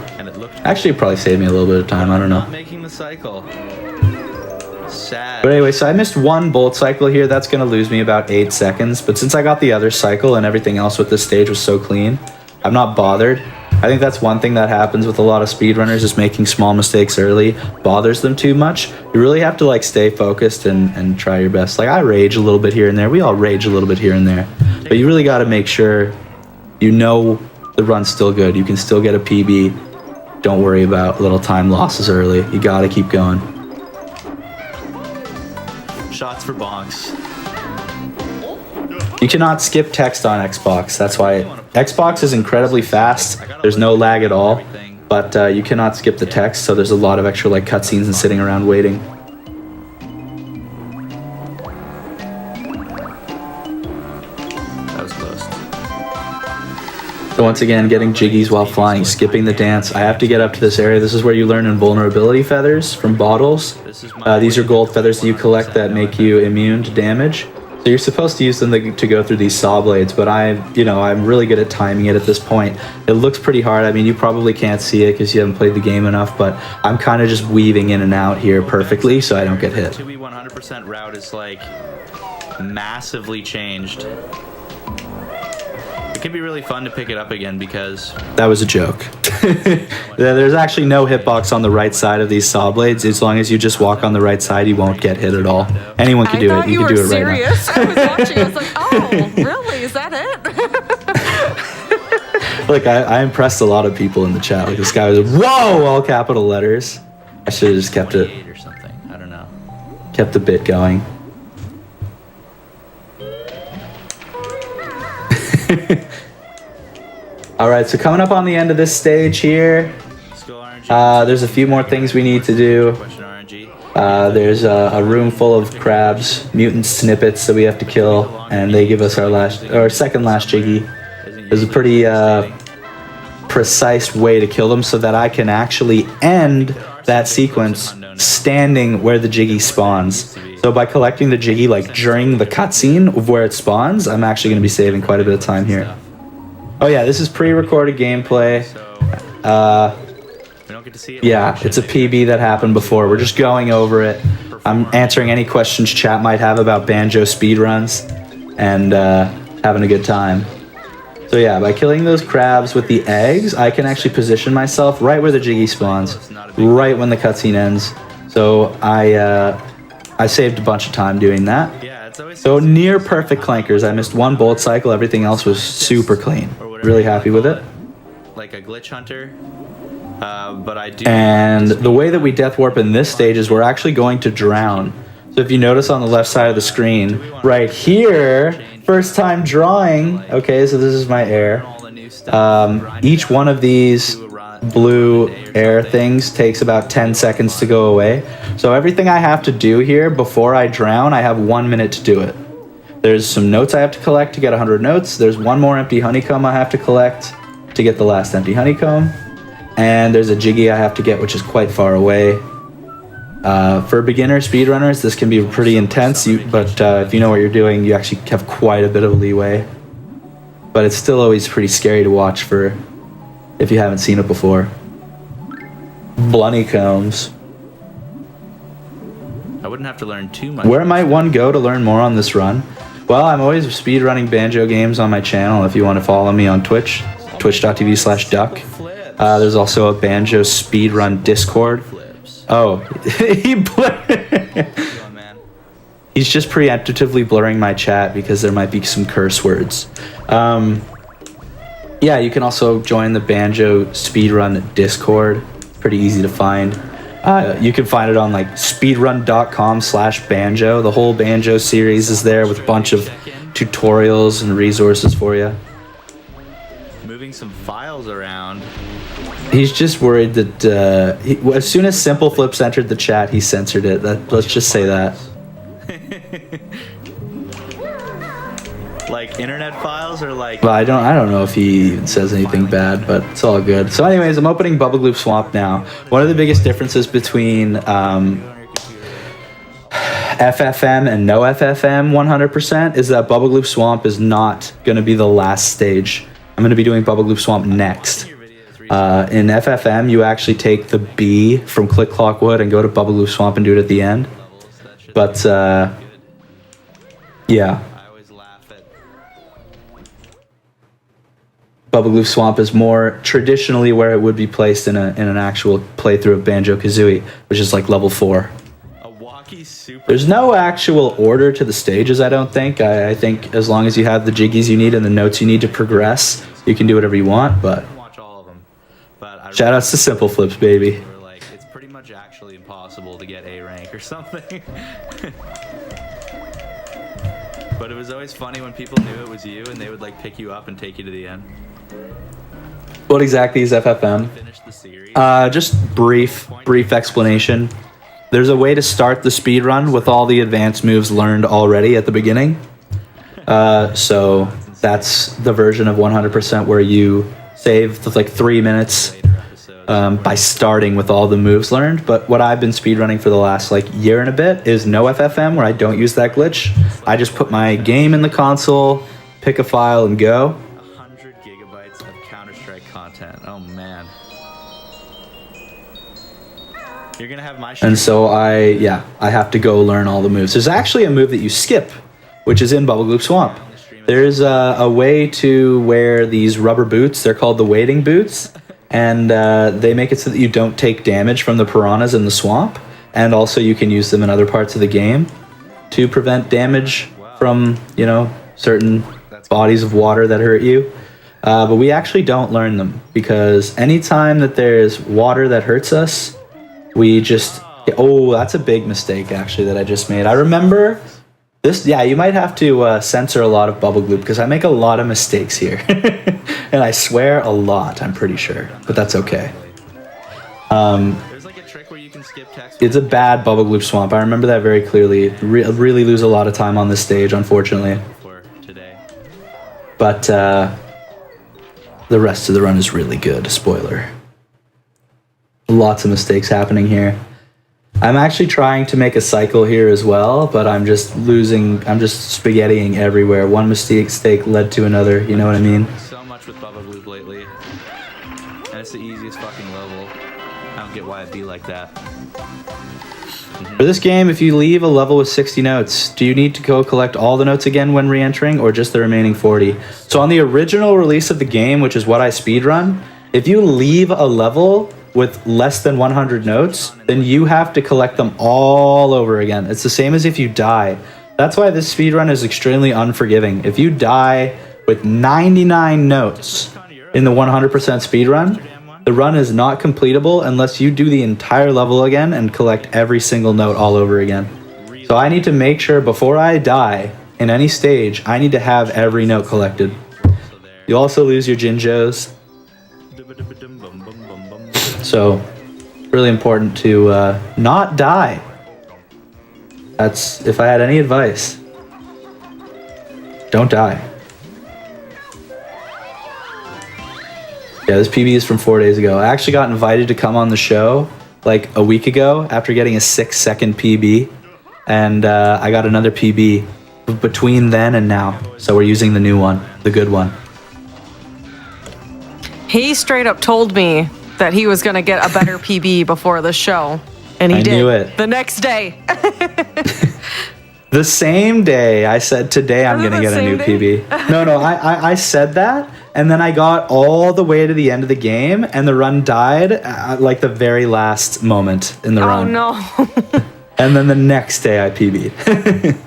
Actually, it probably saved me a little bit of time. I don't know. Not making the cycle. Sad. But anyway, so I missed one bolt cycle here. That's going to lose me about 8 seconds. But since I got the other cycle and everything else with this stage was so clean, I'm not bothered. I think that's one thing that happens with a lot of speedrunners is making small mistakes early bothers them too much. You really have to like stay focused and try your best. Like I rage a little bit here and there. We all rage a little bit here and there. But you really got to make sure you know the run's still good. You can still get a PB. Don't worry about little time losses early. You got to keep going. Shots for bonks. You cannot skip text on Xbox. That's why Xbox is incredibly fast. There's no lag at all, but you cannot skip the text. So there's a lot of extra like cutscenes and sitting around waiting. That was close. So once again, getting jiggies while flying, skipping the dance. I have to get up to this area. This is where you learn invulnerability feathers from bottles. These are gold feathers that you collect that make you immune to damage. So you're supposed to use them to go through these saw blades, but I'm really good at timing it at this point. It looks pretty hard. I mean, you probably can't see it because you haven't played the game enough, but I'm kind of just weaving in and out here perfectly so I don't get hit. 2v 100% route is like massively changed. could be really fun to pick it up again because That was a joke. There's actually no hitbox on the right side of these saw blades. As long as you just walk on the right side, you won't get hit at all. Anyone can I do thought it. You you can were do it right now. serious. I was watching. I was like, oh, really? Is that it? Look, I impressed a lot of people in the chat. Like this guy was, whoa, all capital letters. I should have just kept it, 28 or something. I don't know. kept the bit going. All right, so coming up on the end of this stage here, Let's go RNG. there's a few more things we need to do. Question RNG. There's a room full of crabs, mutant snippets that we have to kill, and they give us our second last jiggy. There's a pretty precise way to kill them so that I can actually end that sequence standing where the jiggy spawns. So by collecting the jiggy like during the cutscene of where it spawns, I'm actually going to be saving quite a bit of time here. Oh yeah, this is pre-recorded gameplay. We don't get to see it. Yeah, it's a PB that happened before. We're just going over it. I'm answering any questions chat might have about banjo speedruns and having a good time. So yeah, by killing those crabs with the eggs, I can actually position myself right where the jiggy spawns, right when the cutscene ends. So I saved a bunch of time doing that. Yeah, it's always So near perfect clankers. I missed one bolt cycle. Everything else was super clean. Really happy with it. like a glitch hunter. But I do. And the way that we death warp in this stage is we're actually going to drown. So if you notice on the left side of the screen, right here, first time drawing. Okay, so this is my air. Each one of these blue air things takes about 10 seconds to go away. So everything I have to do here before I drown, I have 1 minute to do it. There's some notes I have to collect to get 100 notes. There's one more empty honeycomb I have to collect to get the last empty honeycomb. And there's a jiggy I have to get, which is quite far away. For beginner speedrunners, this can be pretty intense, but if you know what you're doing, you actually have quite a bit of leeway. But it's still always pretty scary to watch for if you haven't seen it before. Blunnycombs. I wouldn't have to learn too much. Where might one go to learn more on this run? Well, I'm always speedrunning banjo games on my channel. If you want to follow me on Twitch, twitch.tv/duck. There's also a banjo speedrun Discord. Oh, he's just preemptively blurring my chat because there might be some curse words. Yeah, you can also join the banjo speedrun Discord. Pretty easy to find. You can find it on like speedrun.com/banjo. The whole banjo series is there with a bunch of tutorials and resources for you. Moving some files around. He's just worried that as soon as Simple Flips entered the chat, he censored it. Let's just say that. Like internet files or like. But I don't know if he even says anything bad, but it's all good. So anyways, I'm opening Bubble Gloop Swamp now. One of the biggest differences between FFM and no FFM 100% is that Bubble Gloop Swamp is not going to be the last stage. I'm going to be doing Bubble Gloop Swamp next. In FFM, you actually take the B from Click Clock Wood and go to Bubble Gloop Swamp and do it at the end. But, yeah. Bubble Gloop Swamp is more traditionally where it would be placed in an actual playthrough of Banjo-Kazooie, which is like level 4. There's no actual order to the stages, I don't think. I think as long as you have the jiggies you need and the notes you need to progress, you can do whatever you want, but... Shoutouts to Simple Flips, baby. Like, it's pretty much actually impossible to get A rank or something. But it was always funny when people knew it was you and they would like pick you up and take you to the end. What exactly is FFM? Finish the series. Just brief explanation. There's a way to start the speedrun with all the advanced moves learned already at the beginning. So that's the version of 100% where you save like 3 minutes by starting with all the moves learned. But what I've been speedrunning for the last like year and a bit is no FFM, where I don't use that glitch. I just put my game in the console, pick a file, and go. 100 gigabytes of Counter-Strike content. Oh man. You're gonna have my. And so I have to go learn all the moves. There's actually a move that you skip, which is in Bubble Gloop Swamp. There's a way to wear these rubber boots. They're called the wading boots. And they make it so that you don't take damage from the piranhas in the swamp. And also you can use them in other parts of the game to prevent damage from, you know, certain bodies of water that hurt you. But we actually don't learn them because anytime that there's water that hurts us, we just... Oh, that's a big mistake, actually, that I just made. I remember... This, yeah, you might have to censor a lot of bubble glue because I make a lot of mistakes here. And I swear a lot, I'm pretty sure. But that's okay. There's like a trick where you can skip text. It's a bad bubble glue swamp. I remember that very clearly. Really lose a lot of time on this stage, unfortunately. For today. But the rest of the run is really good. Spoiler. Lots of mistakes happening here. I'm actually trying to make a cycle here as well, but I'm just spaghettiing everywhere. One mistake led to another, you know what I mean? So much with Bubba Blue lately. And it's the easiest fucking level. I don't get why it'd be like that. For this game, if you leave a level with 60 notes, do you need to go collect all the notes again when re-entering, or just the remaining 40? So on the original release of the game, which is what I speedrun, if you leave a level with less than 100 notes, then you have to collect them all over again. It's the same as if you die. That's why this speedrun is extremely unforgiving. If you die with 99 notes in the 100% speedrun, the run is not completable unless you do the entire level again and collect every single note all over again. So I need to make sure before I die in any stage, I need to have every note collected. You also lose your Jinjos. So, really important to not die. That's, if I had any advice, don't die. Yeah, this PB is from 4 days ago. I actually got invited to come on the show like a week ago after getting a 6-second PB. And I got another PB between then and now. So we're using the new one, the good one. He straight up told me that he was going to get a better PB before the show. And he did. I knew it. The next day. The same day I said, today I'm going to get a new PB. No, I said that. And then I got all the way to the end of the game. And the run died at like the very last moment in the run. Oh, no. And then the next day I PB'd.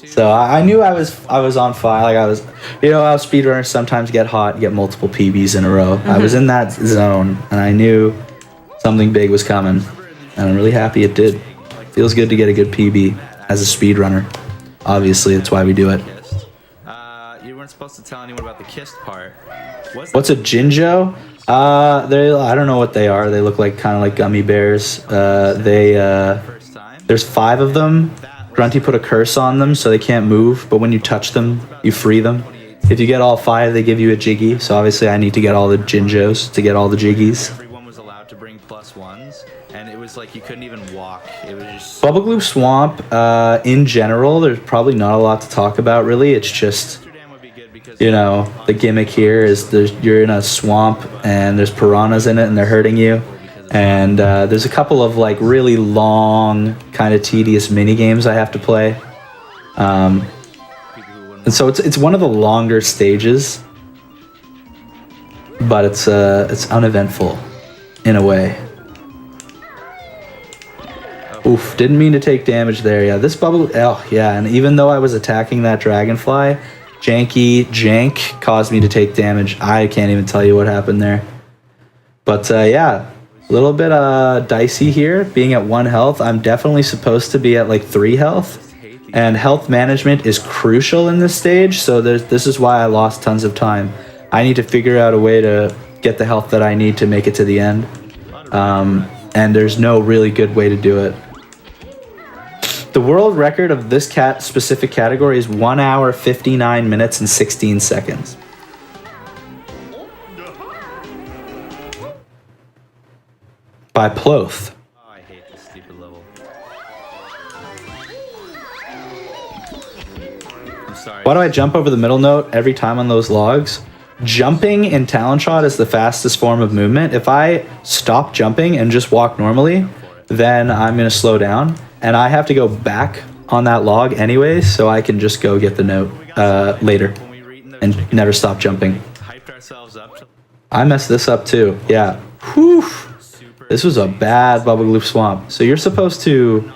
So I knew I was on fire. Like I was, you know how speedrunners sometimes get hot, get multiple PBs in a row. I was in that zone, and I knew something big was coming, and I'm really happy it did. Feels good to get a good PB as a speedrunner. Obviously, that's why we do it. You weren't supposed to tell anyone about the kissed part. What's a Jinjo? I don't know what they are. They look like kind of like gummy bears. There's 5 of them. Grunty put a curse on them so they can't move, but when you touch them, you free them. If you get all 5, they give you a Jiggy, so obviously I need to get all the Jinjos to get all the Jiggies. Everyone was allowed to bring +1s, and it was like you couldn't even walk. It was just... Bubble Glue Swamp, in general, there's probably not a lot to talk about, really. It's just, you know, the gimmick here is you're in a swamp, and there's piranhas in it, and they're hurting you. And there's a couple of like really long, kind of tedious mini games I have to play, and so it's one of the longer stages, but it's uneventful in a way. Oof! Didn't mean to take damage there. Yeah, this bubble. Oh yeah, and even though I was attacking that dragonfly, jank caused me to take damage. I can't even tell you what happened there, but yeah. A little bit dicey here, being at 1 health. I'm definitely supposed to be at like 3 health. And health management is crucial in this stage, so this is why I lost tons of time. I need to figure out a way to get the health that I need to make it to the end. And there's no really good way to do it. The world record of this specific category is 1 hour, 59 minutes, and 16 seconds. By Ploth. Oh, I hate this stupid level. I'm sorry. Why do I jump over the middle note every time on those logs? Jumping in Talon Shot is the fastest form of movement. If I stop jumping and just walk normally, then I'm going to slow down. And I have to go back on that log anyways, so I can just go get the note. later and never stop jumping. I messed this up too. Yeah. Whew. This was a bad bubble gloop swamp. So you're supposed to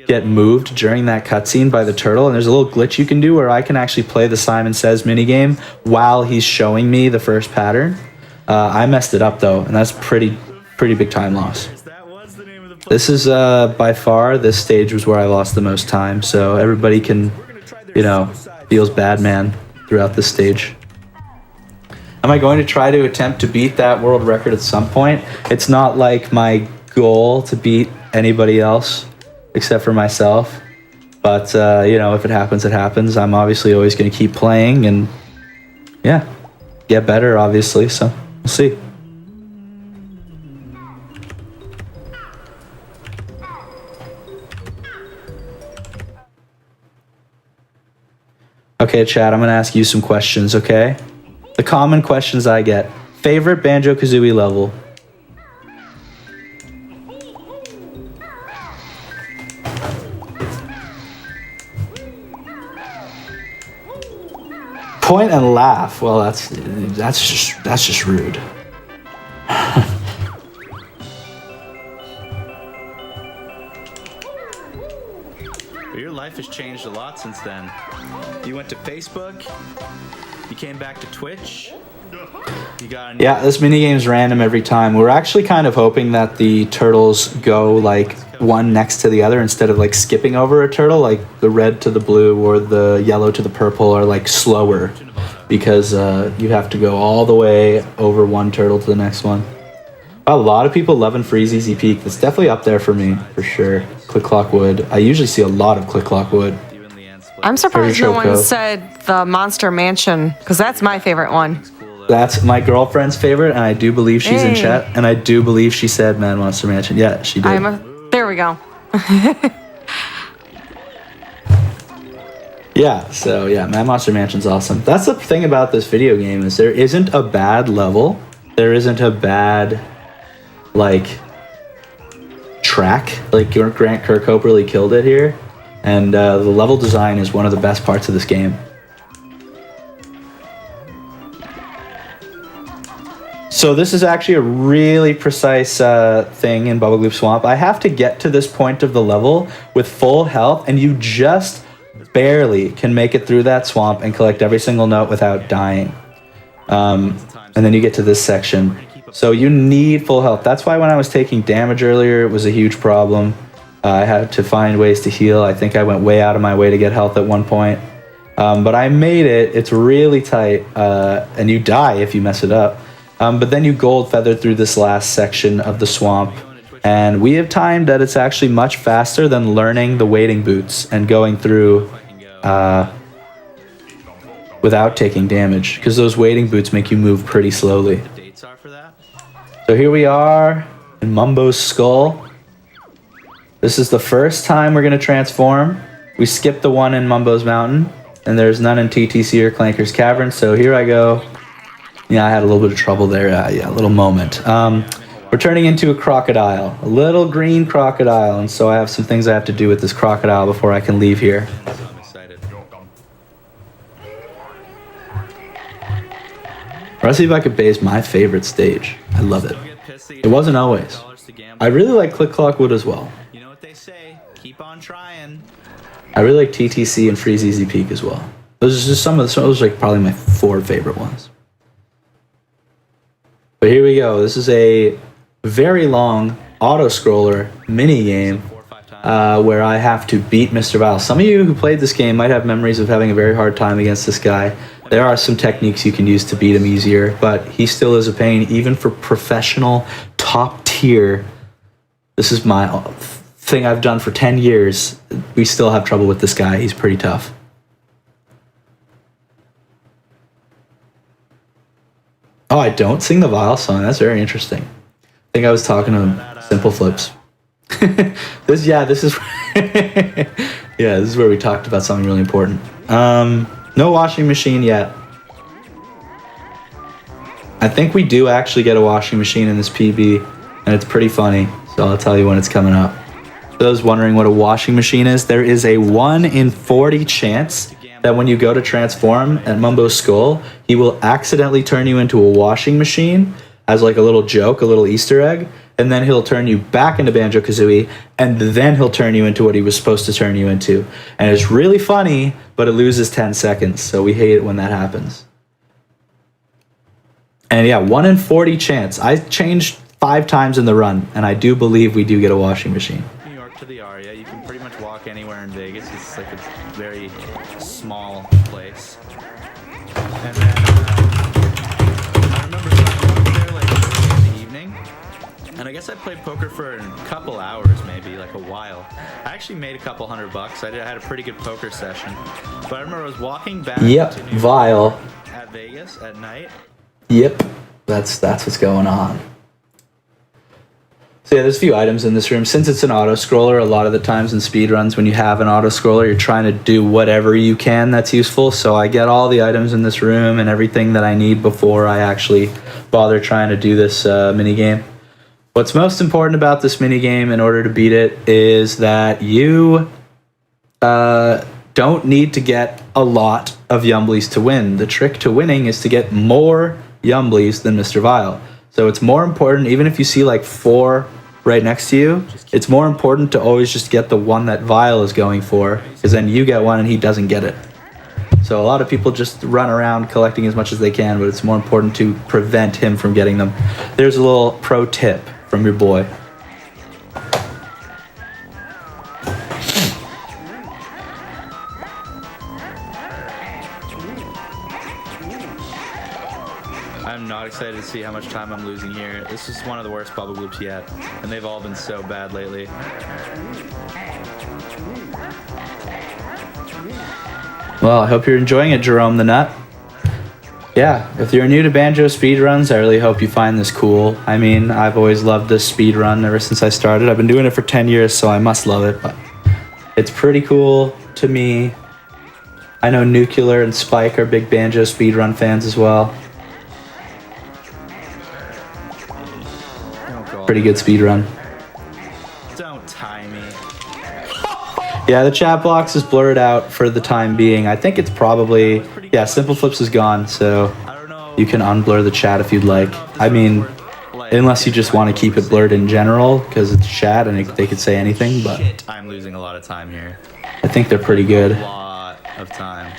get moved during that cutscene by the turtle, and there's a little glitch you can do where I can actually play the Simon Says minigame while he's showing me the first pattern. I messed it up though, and that's pretty big time loss. This is by far, this stage was where I lost the most time, so everybody can, feels bad man throughout this stage. Am I going to try to attempt to beat that world record at some point? It's not like my goal to beat anybody else except for myself. But, if it happens, it happens. I'm obviously always going to keep playing and, get better, obviously. So, we'll see. Okay, chat, I'm going to ask you some questions, okay? The common questions I get. Favorite Banjo-Kazooie level? Point and laugh. Well, that's just rude. Your life has changed a lot since then. You went to Facebook. You came back to Twitch. You got this minigame's random every time. We're actually kind of hoping that the turtles go like one next to the other instead of like skipping over a turtle, like the red to the blue or the yellow to the purple are like slower because you have to go all the way over one turtle to the next one. A lot of people loving Freeze Easy Peak. That's definitely up there for me, for sure. Click Clock Wood. I usually see a lot of Click Clock Wood. I'm surprised no one said the Monster Mansion, because that's my favorite one. That's my girlfriend's favorite, and I do believe she's in chat, and I do believe she said Mad Monster Mansion. Yeah, she did. There we go. Mad Monster Mansion's awesome. That's the thing about this video game is there isn't a bad level. There isn't a bad, track. Grant Kirkhope really killed it here. And the level design is one of the best parts of this game. So this is actually a really precise thing in Bubble Gloop Swamp. I have to get to this point of the level with full health, and you just barely can make it through that swamp and collect every single note without dying. And then you get to this section. So you need full health. That's why when I was taking damage earlier, it was a huge problem. I had to find ways to heal. I think I went way out of my way to get health at one point. But I made it. It's really tight. And you die if you mess it up. But then you gold feather through this last section of the swamp. And we have timed that it's actually much faster than learning the wading boots and going through without taking damage. Because those wading boots make you move pretty slowly. So here we are in Mumbo's skull. This is the first time we're going to transform. We skipped the one in Mumbo's Mountain, and there's none in TTC or Clanker's Cavern, so here I go. Yeah, I had a little bit of trouble there. A little moment. We're turning into a crocodile, a little green crocodile, and so I have some things I have to do with this crocodile before I can leave here. I'm excited. Let's see if I could base my favorite stage. I love it. It wasn't always. I really like Click Clock Wood as well. You know what they say, keep on trying. I really like TTC and Freeze Easy Peak as well. Those are just those are like probably my 4 favorite ones. But here we go. This is a very long auto-scroller mini-game where I have to beat Mr. Vile. Some of you who played this game might have memories of having a very hard time against this guy. There are some techniques you can use to beat him easier, but he still is a pain, even for professional, top tier. This is my thing I've done for 10 years. We still have trouble with this guy. He's pretty tough. Oh, I don't sing the Vile song. That's very interesting. I think I was talking to Simple Flips. This is this is where we talked about something really important. No washing machine yet. I think we do actually get a washing machine in this PB, and it's pretty funny, so I'll tell you when it's coming up. For those wondering what a washing machine is, there is a 1 in 40 chance that when you go to transform at Mumbo's skull, he will accidentally turn you into a washing machine as like a little joke, a little Easter egg, and then he'll turn you back into Banjo-Kazooie, and then he'll turn you into what he was supposed to turn you into. And it's really funny, but it loses 10 seconds, so we hate it when that happens. And yeah, 1 in 40 chance. I changed 5 times in the run, and I do believe we do get a washing machine. New York to the Aria, you can pretty much walk anywhere in Vegas. It's like a very small place. And then I remember going there like in the evening, and I guess I played poker for a couple hours, maybe like a while. I actually made a couple $100. I had a pretty good poker session. But I remember I was walking back to New York Vile. at Vegas at night. Yep, that's what's going on. So yeah, there's a few items in this room. Since it's an auto-scroller, a lot of the times in speedruns, when you have an auto-scroller, you're trying to do whatever you can that's useful. So I get all the items in this room and everything that I need before I actually bother trying to do this minigame. What's most important about this minigame in order to beat it is that you don't need to get a lot of Yumblies to win. The trick to winning is to get more Yumblies than Mr. Vile. So it's more important, even if you see like 4 right next to you, it's more important to always just get the one that Vile is going for, because then you get one and he doesn't get it. So a lot of people just run around collecting as much as they can, but it's more important to prevent him from getting them. There's a little pro tip from your boy. I'm not excited to see how much time I'm losing here. This is one of the worst bubble loops yet, and they've all been so bad lately. Well, I hope you're enjoying it, Jerome the Nut. Yeah, if you're new to Banjo speedruns, I really hope you find this cool. I mean, I've always loved this speedrun ever since I started. I've been doing it for 10 years, so I must love it, but it's pretty cool to me. I know Nuclear and Spike are big Banjo speedrun fans as well. Pretty good speedrun. Don't tie me. Yeah, the chat box is blurred out for the time being. I think it's probably... Yeah, Simple Flips is gone, so you can unblur the chat if you'd like. I mean, unless you just want to keep it blurred in general, because it's chat and they could say anything, but... I'm losing a lot of time here. I think they're pretty good. A lot of time.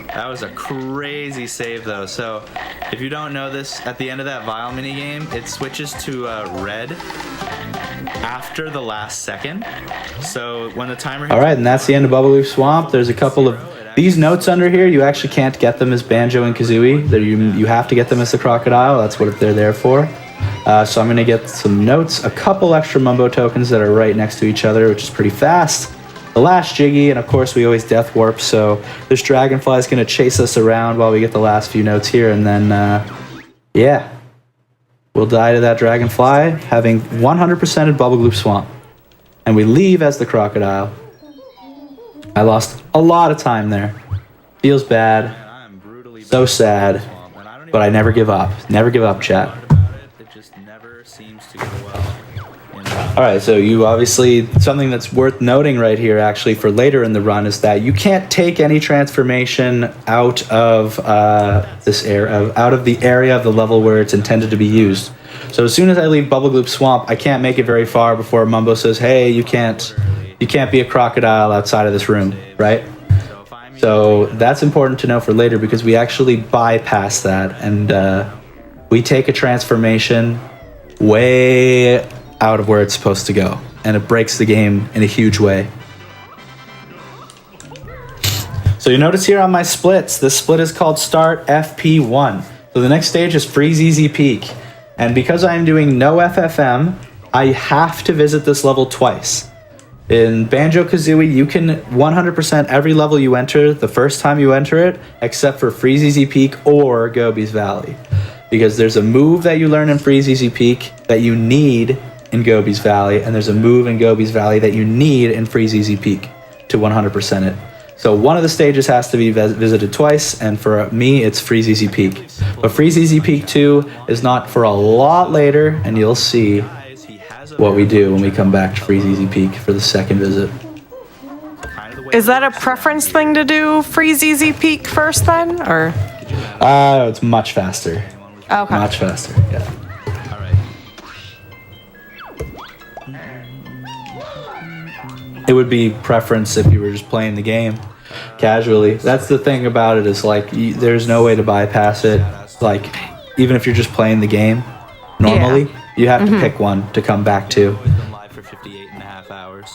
That was a crazy save, though. So, if you don't know this, at the end of that Vile minigame, it switches to red after the last second. So, when the timer... Alright, and that's the end of Bubble Loop Swamp. There's a couple of... These notes under here, you actually can't get them as Banjo and Kazooie. You have to get them as the crocodile. That's what they're there for. So I'm going to get some notes, a couple extra Mumbo tokens that are right next to each other, which is pretty fast. The last Jiggy, and of course we always death warp, so this dragonfly is going to chase us around while we get the last few notes here, and then, yeah. We'll die to that dragonfly, having 100%ed Bubble Loop Swamp. And we leave as the crocodile. I lost a lot of time there. Feels bad. So sad. But I never give up. Never give up, chat. It just never seems to go well. Alright, so you obviously, something that's worth noting right here actually for later in the run is that you can't take any transformation out of this area, out of the area of the level where it's intended to be used. So as soon as I leave Bubble Loop Swamp, I can't make it very far before Mumbo says, hey, you can't be a crocodile outside of this room, right? So that's important to know for later because we actually bypass that and we take a transformation way out of where it's supposed to go, and it breaks the game in a huge way. So you notice here on my splits, this split is called Start FP1. So the next stage is Freeze Easy Peak, and because I'm doing no FFM, I have to visit this level twice. In Banjo-Kazooie, you can 100% every level you enter the first time you enter it, except for Freeze Easy Peak or Gobi's Valley. Because there's a move that you learn in Freeze Easy Peak that you need in Gobi's Valley, and there's a move in Gobi's Valley that you need in Freeze Easy Peak to 100% it. So one of the stages has to be visited twice, and for me, it's Freeze Easy Peak. But Freeze Easy Peak 2 is not for a lot later, and you'll see what we do when we come back to Freeze Easy Peak for the second visit. Is that a preference thing to do freeze easy peak first then, or? It's much faster. Okay. Much faster, yeah. All right. It would be preference if you were just playing the game casually. That's the thing about it, is like there's no way to bypass it. Like even if you're just playing the game normally, you have to pick one to come back to. We've been live for 58 and a half hours.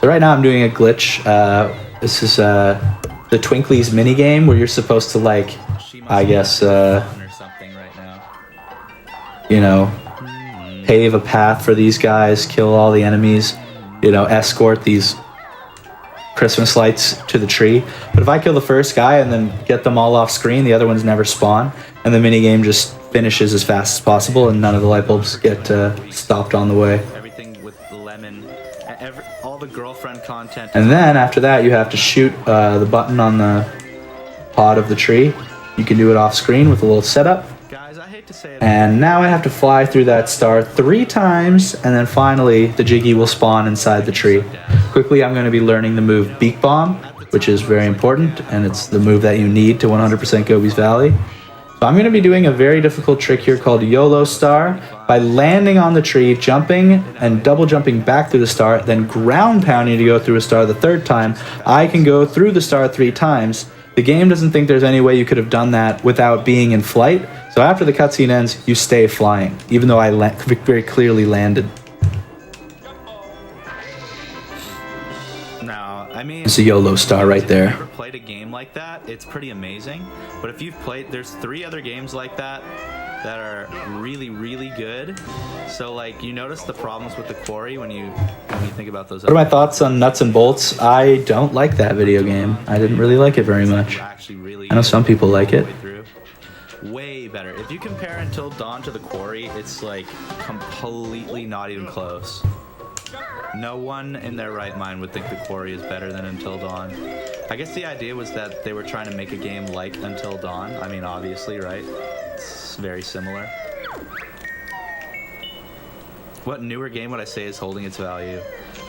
So right now I'm doing a glitch. This is the Twinklies mini game where you're supposed to, like, I guess, Or something right now. you know, pave a path for these guys, kill all the enemies, you know, escort these Christmas lights to the tree. But if I kill the first guy and then get them all off screen, the other ones never spawn, and the mini game just finishes as fast as possible, and none of the light bulbs get stopped on the way. Everything with lemon, all the girlfriend content. And then after that, you have to shoot the button on the pod of the tree. You can do it off screen with a little setup. Guys, I hate to say it. And now I have to fly through that star 3 times, and then finally the Jiggy will spawn inside the tree. Quickly, I'm going to be learning the move Beak Bomb, which is very important, and it's the move that you need to 100% Gobi's Valley. So I'm going to be doing a very difficult trick here called YOLO Star. By landing on the tree, jumping and double jumping back through the star, then ground pounding to go through a star the 3rd time, I can go through the star 3 times. The game doesn't think there's any way you could have done that without being in flight. So after the cutscene ends, you stay flying, even though I very clearly landed. Now, I mean, It's a YOLO Star right there. If you've ever played a game like that, it's pretty amazing. But if you've played, there's 3 other games like that that are really, really good. So, like, you notice the problems with the quarry when you think about those. What are my thoughts on Nuts and Bolts? I don't like that video game. I didn't really like it very much. Actually, really. I know some people like it. Way better. If you compare Until Dawn to the Quarry, it's like completely not even close. No one in their right mind would think the Quarry is better than Until Dawn. I guess the idea was that they were trying to make a game like Until Dawn. I mean, obviously, right? It's very similar. What newer game would I say is holding its value?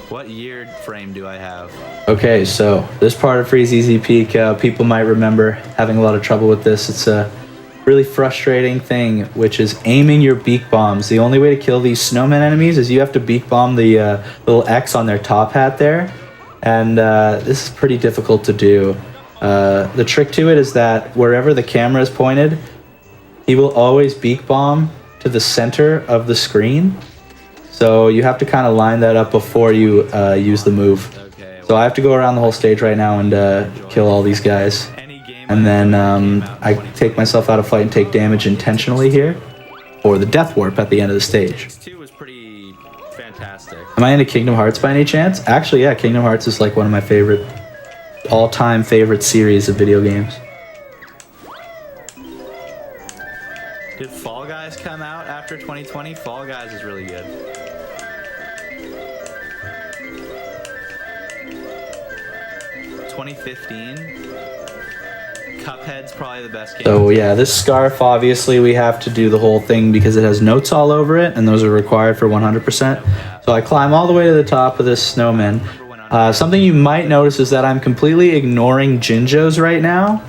What year frame do I have? Okay, so this part of Freeze Easy Peak, people might remember having a lot of trouble with this. It's a really frustrating thing, which is aiming your beak bombs. The only way to kill these snowman enemies is you have to beak bomb the little X on their top hat there, and this is pretty difficult to do. The trick to it is that wherever the camera is pointed, he will always beak bomb to the center of the screen. So you have to kind of line that up before you use the move. Okay. So I have to go around the whole stage right now and kill all these guys. And then I take myself out of flight and take damage intentionally here, or the death warp at the end of the stage. X2 was pretty fantastic. Am I into Kingdom Hearts by any chance? Actually, yeah, Kingdom Hearts is like one of my all-time favorite series of video games. Did Fall Guys come out after 2020? Fall Guys is really good. (2015). Cuphead's probably the best game. So yeah, this scarf, obviously we have to do the whole thing because it has notes all over it, and those are required for 100%. So I climb all the way to the top of this snowman. Something you might notice is that I'm completely ignoring Jinjos right now.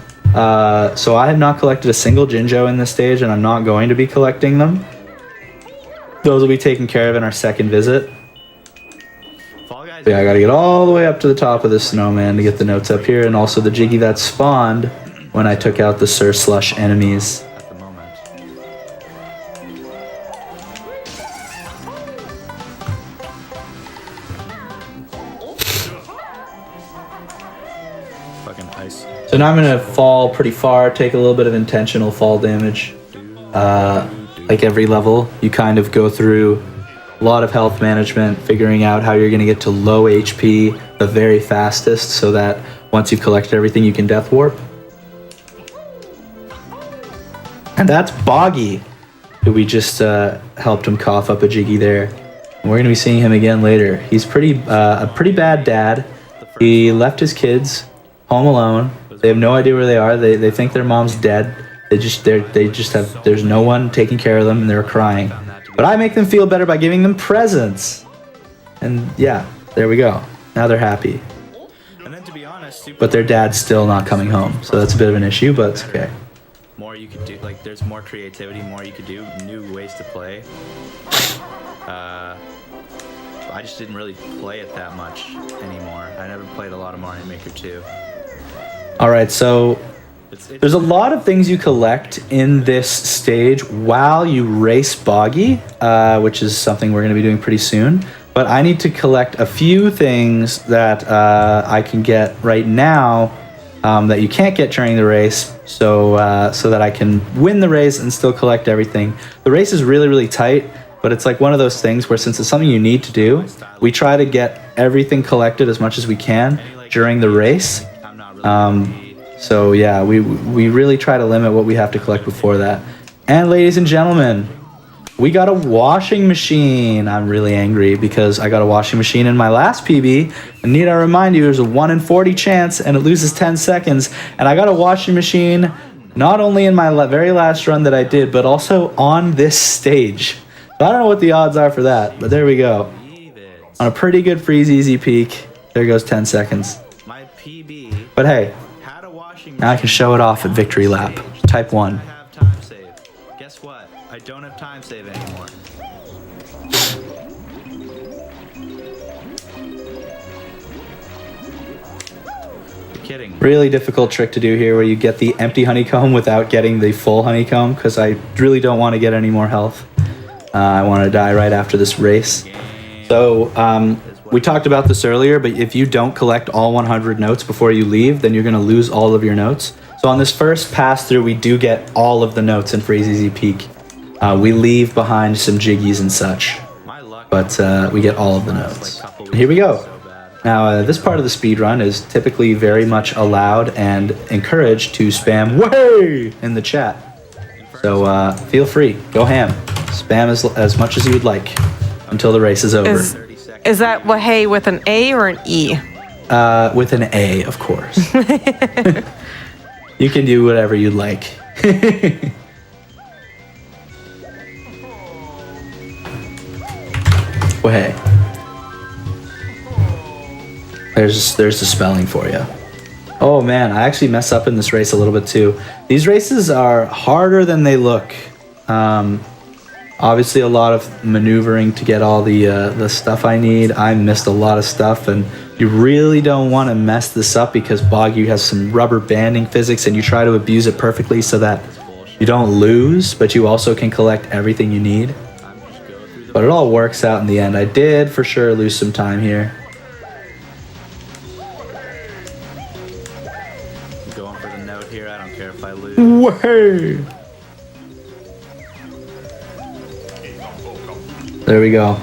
So I have not collected a single Jinjo in this stage, and I'm not going to be collecting them. Those will be taken care of in our second visit. Yeah, I gotta get all the way up to the top of this snowman to get the notes up here, and also the Jiggy that spawned when I took out the Sir Slush enemies. At the moment. Fucking ice. So now I'm gonna fall pretty far, take a little bit of intentional fall damage. Like every level, you kind of go through a lot of health management, figuring out how you're gonna get to low HP the very fastest, so that once you've collected everything, you can death warp. And that's Boggy, who we just helped him cough up a Jiggy there. And we're gonna be seeing him again later. He's a pretty bad dad. He left his kids home alone. They have no idea where they are. They think their mom's dead. There's no one taking care of them, and they're crying. But I make them feel better by giving them presents. And yeah, there we go. Now they're happy. And then to be but their dad's still not coming home. So that's a bit of an issue, but it's okay. More you could do, like there's more creativity, more you could do, new ways to play. I just didn't really play it that much anymore. I never played a lot of Mario Maker 2. All right, so there's a lot of things you collect in this stage while you race Boggy, which is something we're going to be doing pretty soon. But I need to collect a few things that I can get right now that you can't get during the race, so that I can win the race and still collect everything. The race is really, really tight, but it's like one of those things where since it's something you need to do, we try to get everything collected as much as we can during the race. So yeah, we really try to limit what we have to collect before that. And ladies and gentlemen, we got a washing machine. I'm really angry because I got a washing machine in my last PB. And need I remind you, there's a 1 in 40 chance and it loses 10 seconds. And I got a washing machine not only in my very last run that I did, but also on this stage. I don't know what the odds are for that, but there we go. On a pretty good freeze easy peak, there goes 10 seconds. But hey, now I can show it off at Victory Lap. Type 1. Guess what? I don't have time save anymore. You're kidding. Really difficult trick to do here where you get the empty honeycomb without getting the full honeycomb because I really don't want to get any more health. I want to die right after this race. So we talked about this earlier, but if you don't collect all 100 notes before you leave, then you're going to lose all of your notes. So on this first pass through, we do get all of the notes in Freeze Easy Peak. We leave behind some jiggies and such, but we get all of the notes. And here we go. Now, this part of the speed run is typically very much allowed and encouraged to spam "Way" in the chat. So feel free, go ham. Spam as much as you would like until the race is over. Is that Wahey with an A or an E? With an A, of course. You can do whatever you'd like. Wahey. There's the spelling for you. Oh man, I actually mess up in this race a little bit too. These races are harder than they look. Obviously a lot of maneuvering to get all the stuff I need. I missed a lot of stuff, and you really don't want to mess this up because Boggy has some rubber banding physics, and you try to abuse it perfectly so that you don't lose, but you also can collect everything you need. But it all works out in the end. I did for sure lose some time here. I'm going for the note here. I don't care if I lose. Way. There we go.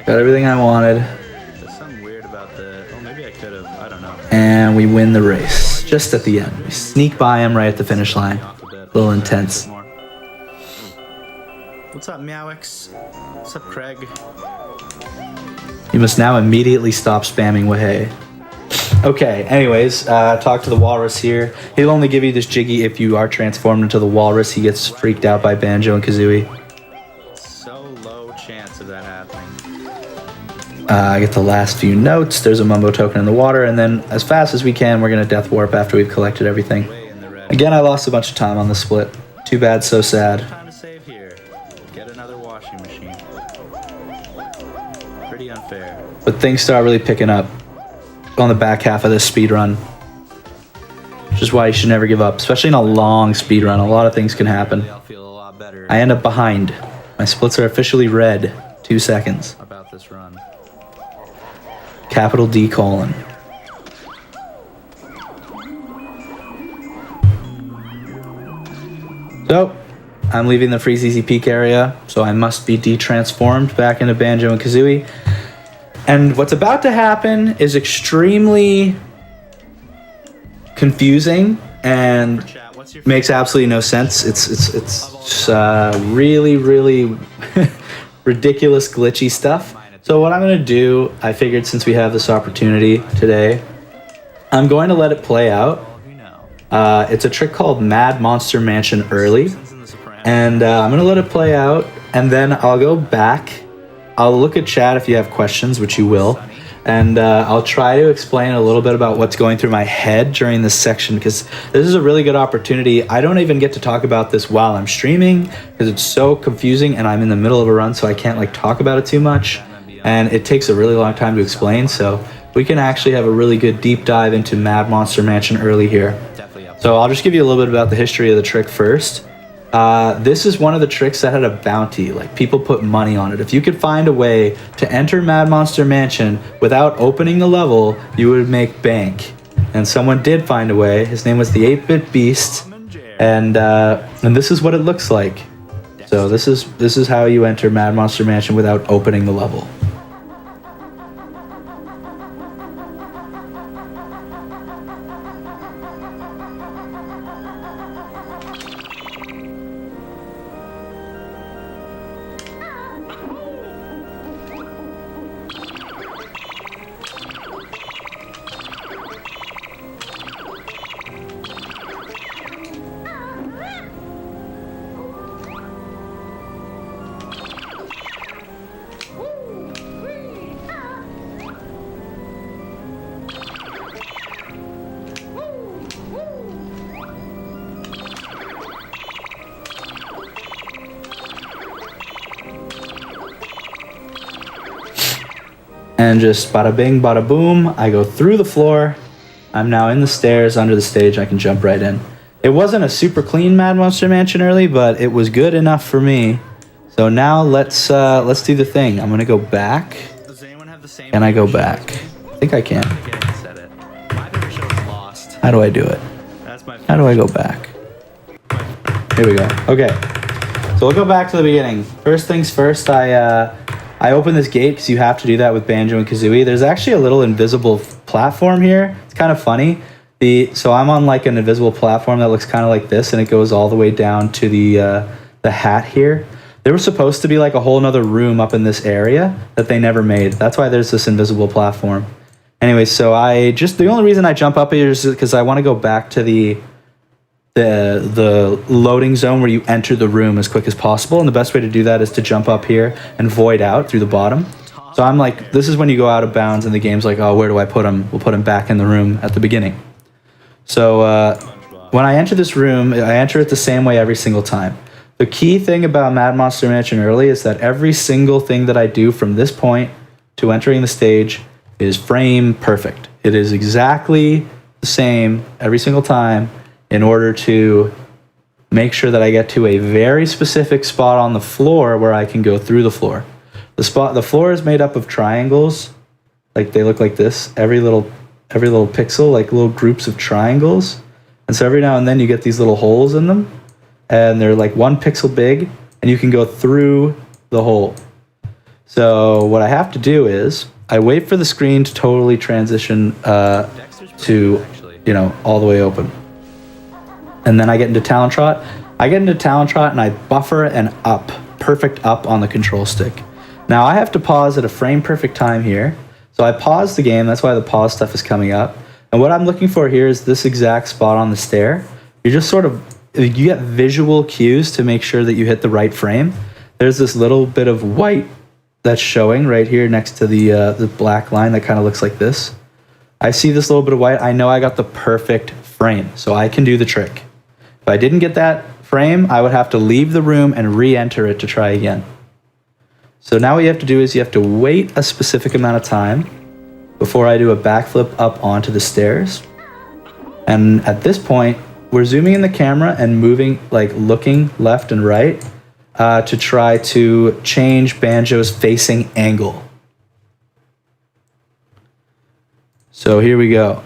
Got everything I wanted. There's something weird about the... Oh, maybe I could have. I don't know. And we win the race. Just at the end. We sneak by him right at the finish line. A little intense. What's up, Meowix? What's up, Craig? You must now immediately stop spamming Wahey. Okay, anyways, talk to the walrus here. He'll only give you this jiggy if you are transformed into the walrus. He gets freaked out by Banjo and Kazooie. Chance of that happening. I get the last few notes. There's a Mumbo token in the water, and then as fast as we can, we're gonna death warp after we've collected everything. Again, I lost a bunch of time on the split. Too bad, so sad. Time to save here. Get another washing machine. Pretty unfair. But things start really picking up on the back half of this speed run, which is why you should never give up, especially in a long speed run. A lot of things can happen. I end up behind. My splits are officially red. 2 seconds. About this run. Capital D colon. So, I'm leaving the Freeze Easy Peak area, so I must be de-transformed back into Banjo and Kazooie. And what's about to happen is extremely confusing and makes absolutely no sense. It's really, really ridiculous, glitchy stuff. So what I'm going to do, I figured since we have this opportunity today, I'm going to let it play out. It's a trick called Mad Monster Mansion Early. And I'm going to let it play out, and then I'll go back. I'll look at chat if you have questions, which you will. And I'll try to explain a little bit about what's going through my head during this section, because this is a really good opportunity. I don't even get to talk about this while I'm streaming because it's so confusing and I'm in the middle of a run, so I can't like talk about it too much. And it takes a really long time to explain, so we can actually have a really good deep dive into Mad Monster Mansion early here. So I'll just give you a little bit about the history of the trick first. This is one of the tricks that had a bounty, like people put money on it. If you could find a way to enter Mad Monster Mansion without opening the level, you would make bank. And someone did find a way. His name was the 8-Bit Beast, and this is what it looks like. So this is how you enter Mad Monster Mansion without opening the level. And just bada bing, bada boom, I go through the floor. I'm now in the stairs, under the stage, I can jump right in. It wasn't a super clean Mad Monster Mansion early, but it was good enough for me. So now let's do the thing. I'm gonna go back. Does anyone have the same? Can I go back? I think I can. Okay, I said it. My favorite show is Lost. How do I do it? That's my favorite. How do I go back? Here we go. Okay. So we'll go back to the beginning. First things first, I open this gate because you have to do that with Banjo and Kazooie. There's actually a little invisible platform here. It's kind of funny. So I'm on like an invisible platform that looks kind of like this, and it goes all the way down to the hat here. There was supposed to be like a whole nother room up in this area that they never made. That's why there's this invisible platform. Anyway, so the only reason I jump up here is because I want to go back to the loading zone where you enter the room as quick as possible, and the best way to do that is to jump up here and void out through the bottom. So I'm like, this is when you go out of bounds and the game's like, oh, where do I put him? We'll put him back in the room at the beginning. So when I enter this room, I enter it the same way every single time. The key thing about Mad Monster Mansion early is that every single thing that I do from this point to entering the stage is frame perfect. It is exactly the same every single time, in order to make sure that I get to a very specific spot on the floor where I can go through the floor. The floor is made up of triangles, like they look like this. Every little pixel, like little groups of triangles. And so every now and then you get these little holes in them, and they're like 1 pixel big, and you can go through the hole. So what I have to do is I wait for the screen to totally transition to, all the way open. And then I get into Talon Trot. And I buffer and up, perfect up on the control stick. Now I have to pause at a frame perfect time here. So I pause the game, that's why the pause stuff is coming up. And what I'm looking for here is this exact spot on the stair. You just you get visual cues to make sure that you hit the right frame. There's this little bit of white that's showing right here next to the black line that kind of looks like this. I see this little bit of white, I know I got the perfect frame, so I can do the trick. If I didn't get that frame, I would have to leave the room and re-enter it to try again. So now what you have to do is you have to wait a specific amount of time before I do a backflip up onto the stairs. And at this point, we're zooming in the camera and moving, like looking left and right to try to change Banjo's facing angle. So here we go.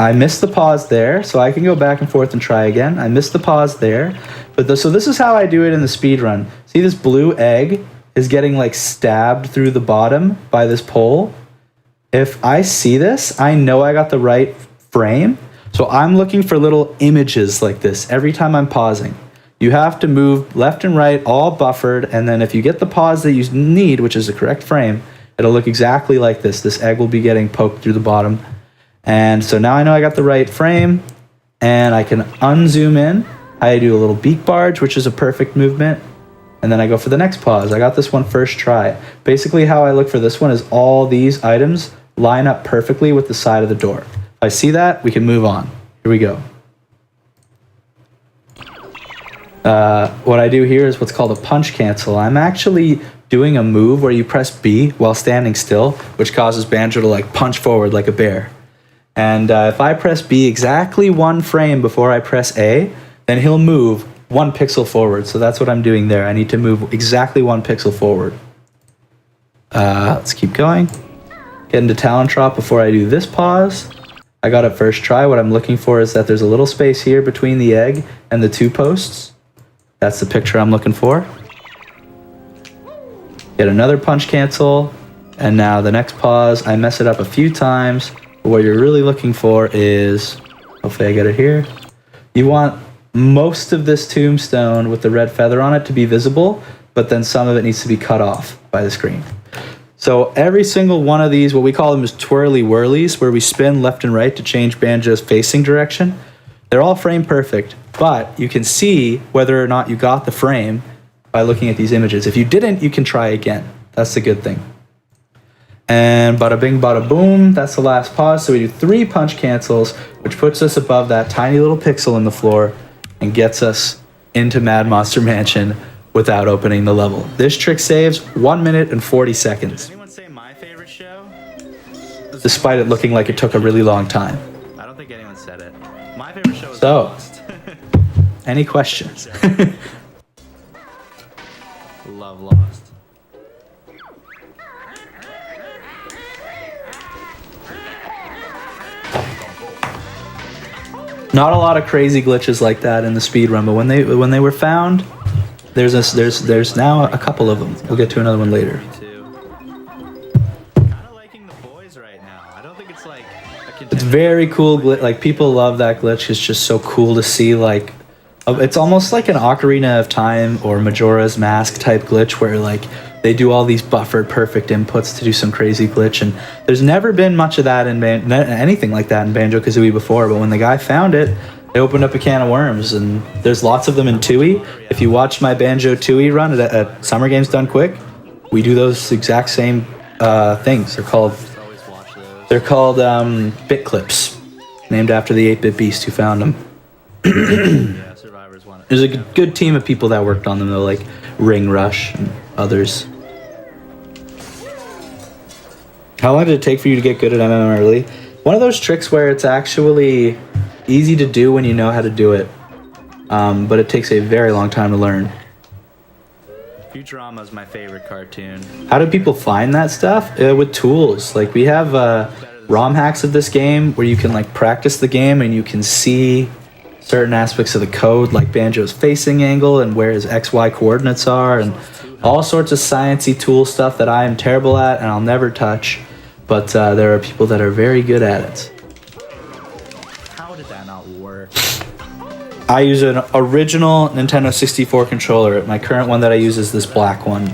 I missed the pause there, so I can go back and forth and try again. I missed the pause there. So this is how I do it in the speed run. See, this blue egg is getting like stabbed through the bottom by this pole. If I see this, I know I got the right frame. So I'm looking for little images like this every time I'm pausing. You have to move left and right, all buffered, and then if you get the pause that you need, which is the correct frame, it'll look exactly like this. This egg will be getting poked through the bottom. And so now I know I got the right frame, and I can unzoom in. I do a little beak barge, which is a perfect movement. and then I go for the next pause. I got this one first try. Basically how I look for this one is all these items line up perfectly with the side of the door. If I see that, we can move on. Here we go. What I do here is what's called a punch cancel. I'm actually doing a move where you press B while standing still, which causes Banjo to like punch forward like a bear. And if I press B exactly 1 frame before I press A, then he'll move 1 pixel forward. So that's what I'm doing there. I need to move exactly 1 pixel forward. Let's keep going. Get into Talon Trot before I do this pause. I got it first try. What I'm looking for is that there's a little space here between the egg and the 2 posts. That's the picture I'm looking for. Get another punch cancel. And now the next pause, I mess it up a few times. But what you're really looking for is, hopefully I get it here. You want most of this tombstone with the red feather on it to be visible, but then some of it needs to be cut off by the screen. So every single one of these, what we call them is twirly whirlies, where we spin left and right to change Banjo's facing direction. They're all frame perfect, but you can see whether or not you got the frame by looking at these images. If you didn't, you can try again. That's the good thing. And bada bing, bada boom, that's the last pause. So we do 3 punch cancels, which puts us above that tiny little pixel in the floor and gets us into Mad Monster Mansion without opening the level. This trick saves 1 minute and 40 seconds. Does anyone say my favorite show? Despite it looking like it took a really long time. I don't think anyone said it. My favorite show is So, Lost. any questions? Love Lost. Not a lot of crazy glitches like that in the speedrun, but when they were found, there's now a couple of them. We'll get to another one later. Me too. Kind of liking the boys right now. I don't think it's like a It's very cool. Like people love that glitch. It's just so cool to see. Like, it's almost like an Ocarina of Time or Majora's Mask type glitch where like they do all these buffered perfect inputs to do some crazy glitch. And there's never been much of that in anything like that in Banjo-Kazooie before. But when the guy found it, they opened up a can of worms. And there's lots of them in Tooie. If you watch my Banjo Tooie run at Summer Games Done Quick, we do those exact same things. They're called bit clips, named after the 8-bit beast who found them. Yeah, Survivors won it. There's a good team of people that worked on them though, like Ring Rush and others. How long did it take for you to get good at MMM early? One of those tricks where it's actually easy to do when you know how to do it, but it takes a very long time to learn. Futurama is my favorite cartoon. How do people find that stuff? With tools. Like we have ROM hacks of this game where you can like practice the game and you can see certain aspects of the code, like Banjo's facing angle and where his XY coordinates are, and all sorts of sciencey tool stuff that I am terrible at and I'll never touch. But there are people that are very good at it. How did that not work? I use an original Nintendo 64 controller. My current one that I use is this black one.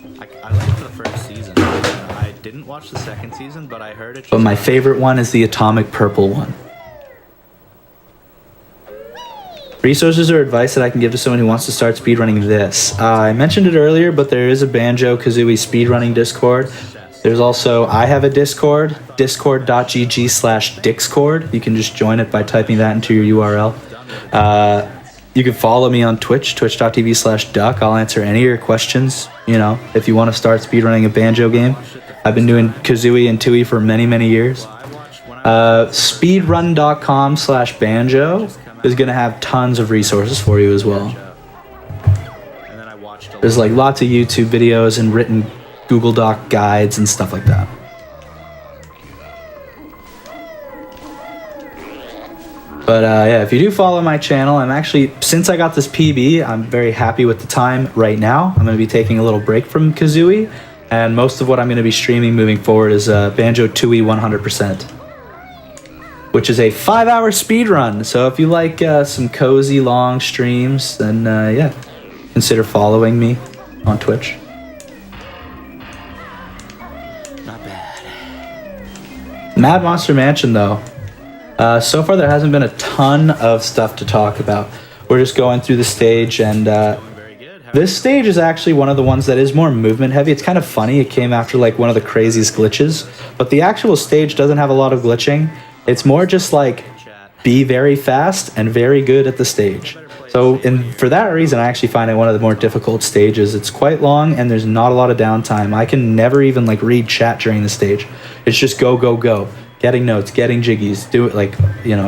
I liked the first season. I didn't watch the second season, but I heard it. But my favorite one is the atomic purple one. Resources or advice that I can give to someone who wants to start speedrunning this. I mentioned it earlier, but there is a Banjo-Kazooie speedrunning Discord. There's also, I have a Discord, discord.gg/Dixcord. You can just join it by typing that into your URL. You can follow me on Twitch, twitch.tv/duck. I'll answer any of your questions, you know, if you want to start speedrunning a Banjo game. I've been doing Kazooie and Tooie for many, many years. Speedrun.com/banjo is going to have tons of resources for you as well. There's like lots of YouTube videos and written Google Doc guides and stuff like that. But yeah, if you do follow my channel, I'm actually, since I got this PB, I'm very happy with the time right now. I'm going to be taking a little break from Kazooie, and most of what I'm going to be streaming moving forward is Banjo Tooie 100%, which is a 5-hour speed run. So if you like some cozy long streams, then yeah, consider following me on Twitch. Not bad. Mad Monster Mansion, though. So far, there hasn't been a ton of stuff to talk about. We're just going through the stage, and Very good. This stage is actually one of the ones that is more movement heavy. It's kind of funny. It came after like one of the craziest glitches, but the actual stage doesn't have a lot of glitching. It's more just like be very fast and very good at the stage. So for that reason, I actually find it one of the more difficult stages. It's quite long and there's not a lot of downtime. I can never even like read chat during the stage. It's just go, go, go. Getting notes, getting jiggies,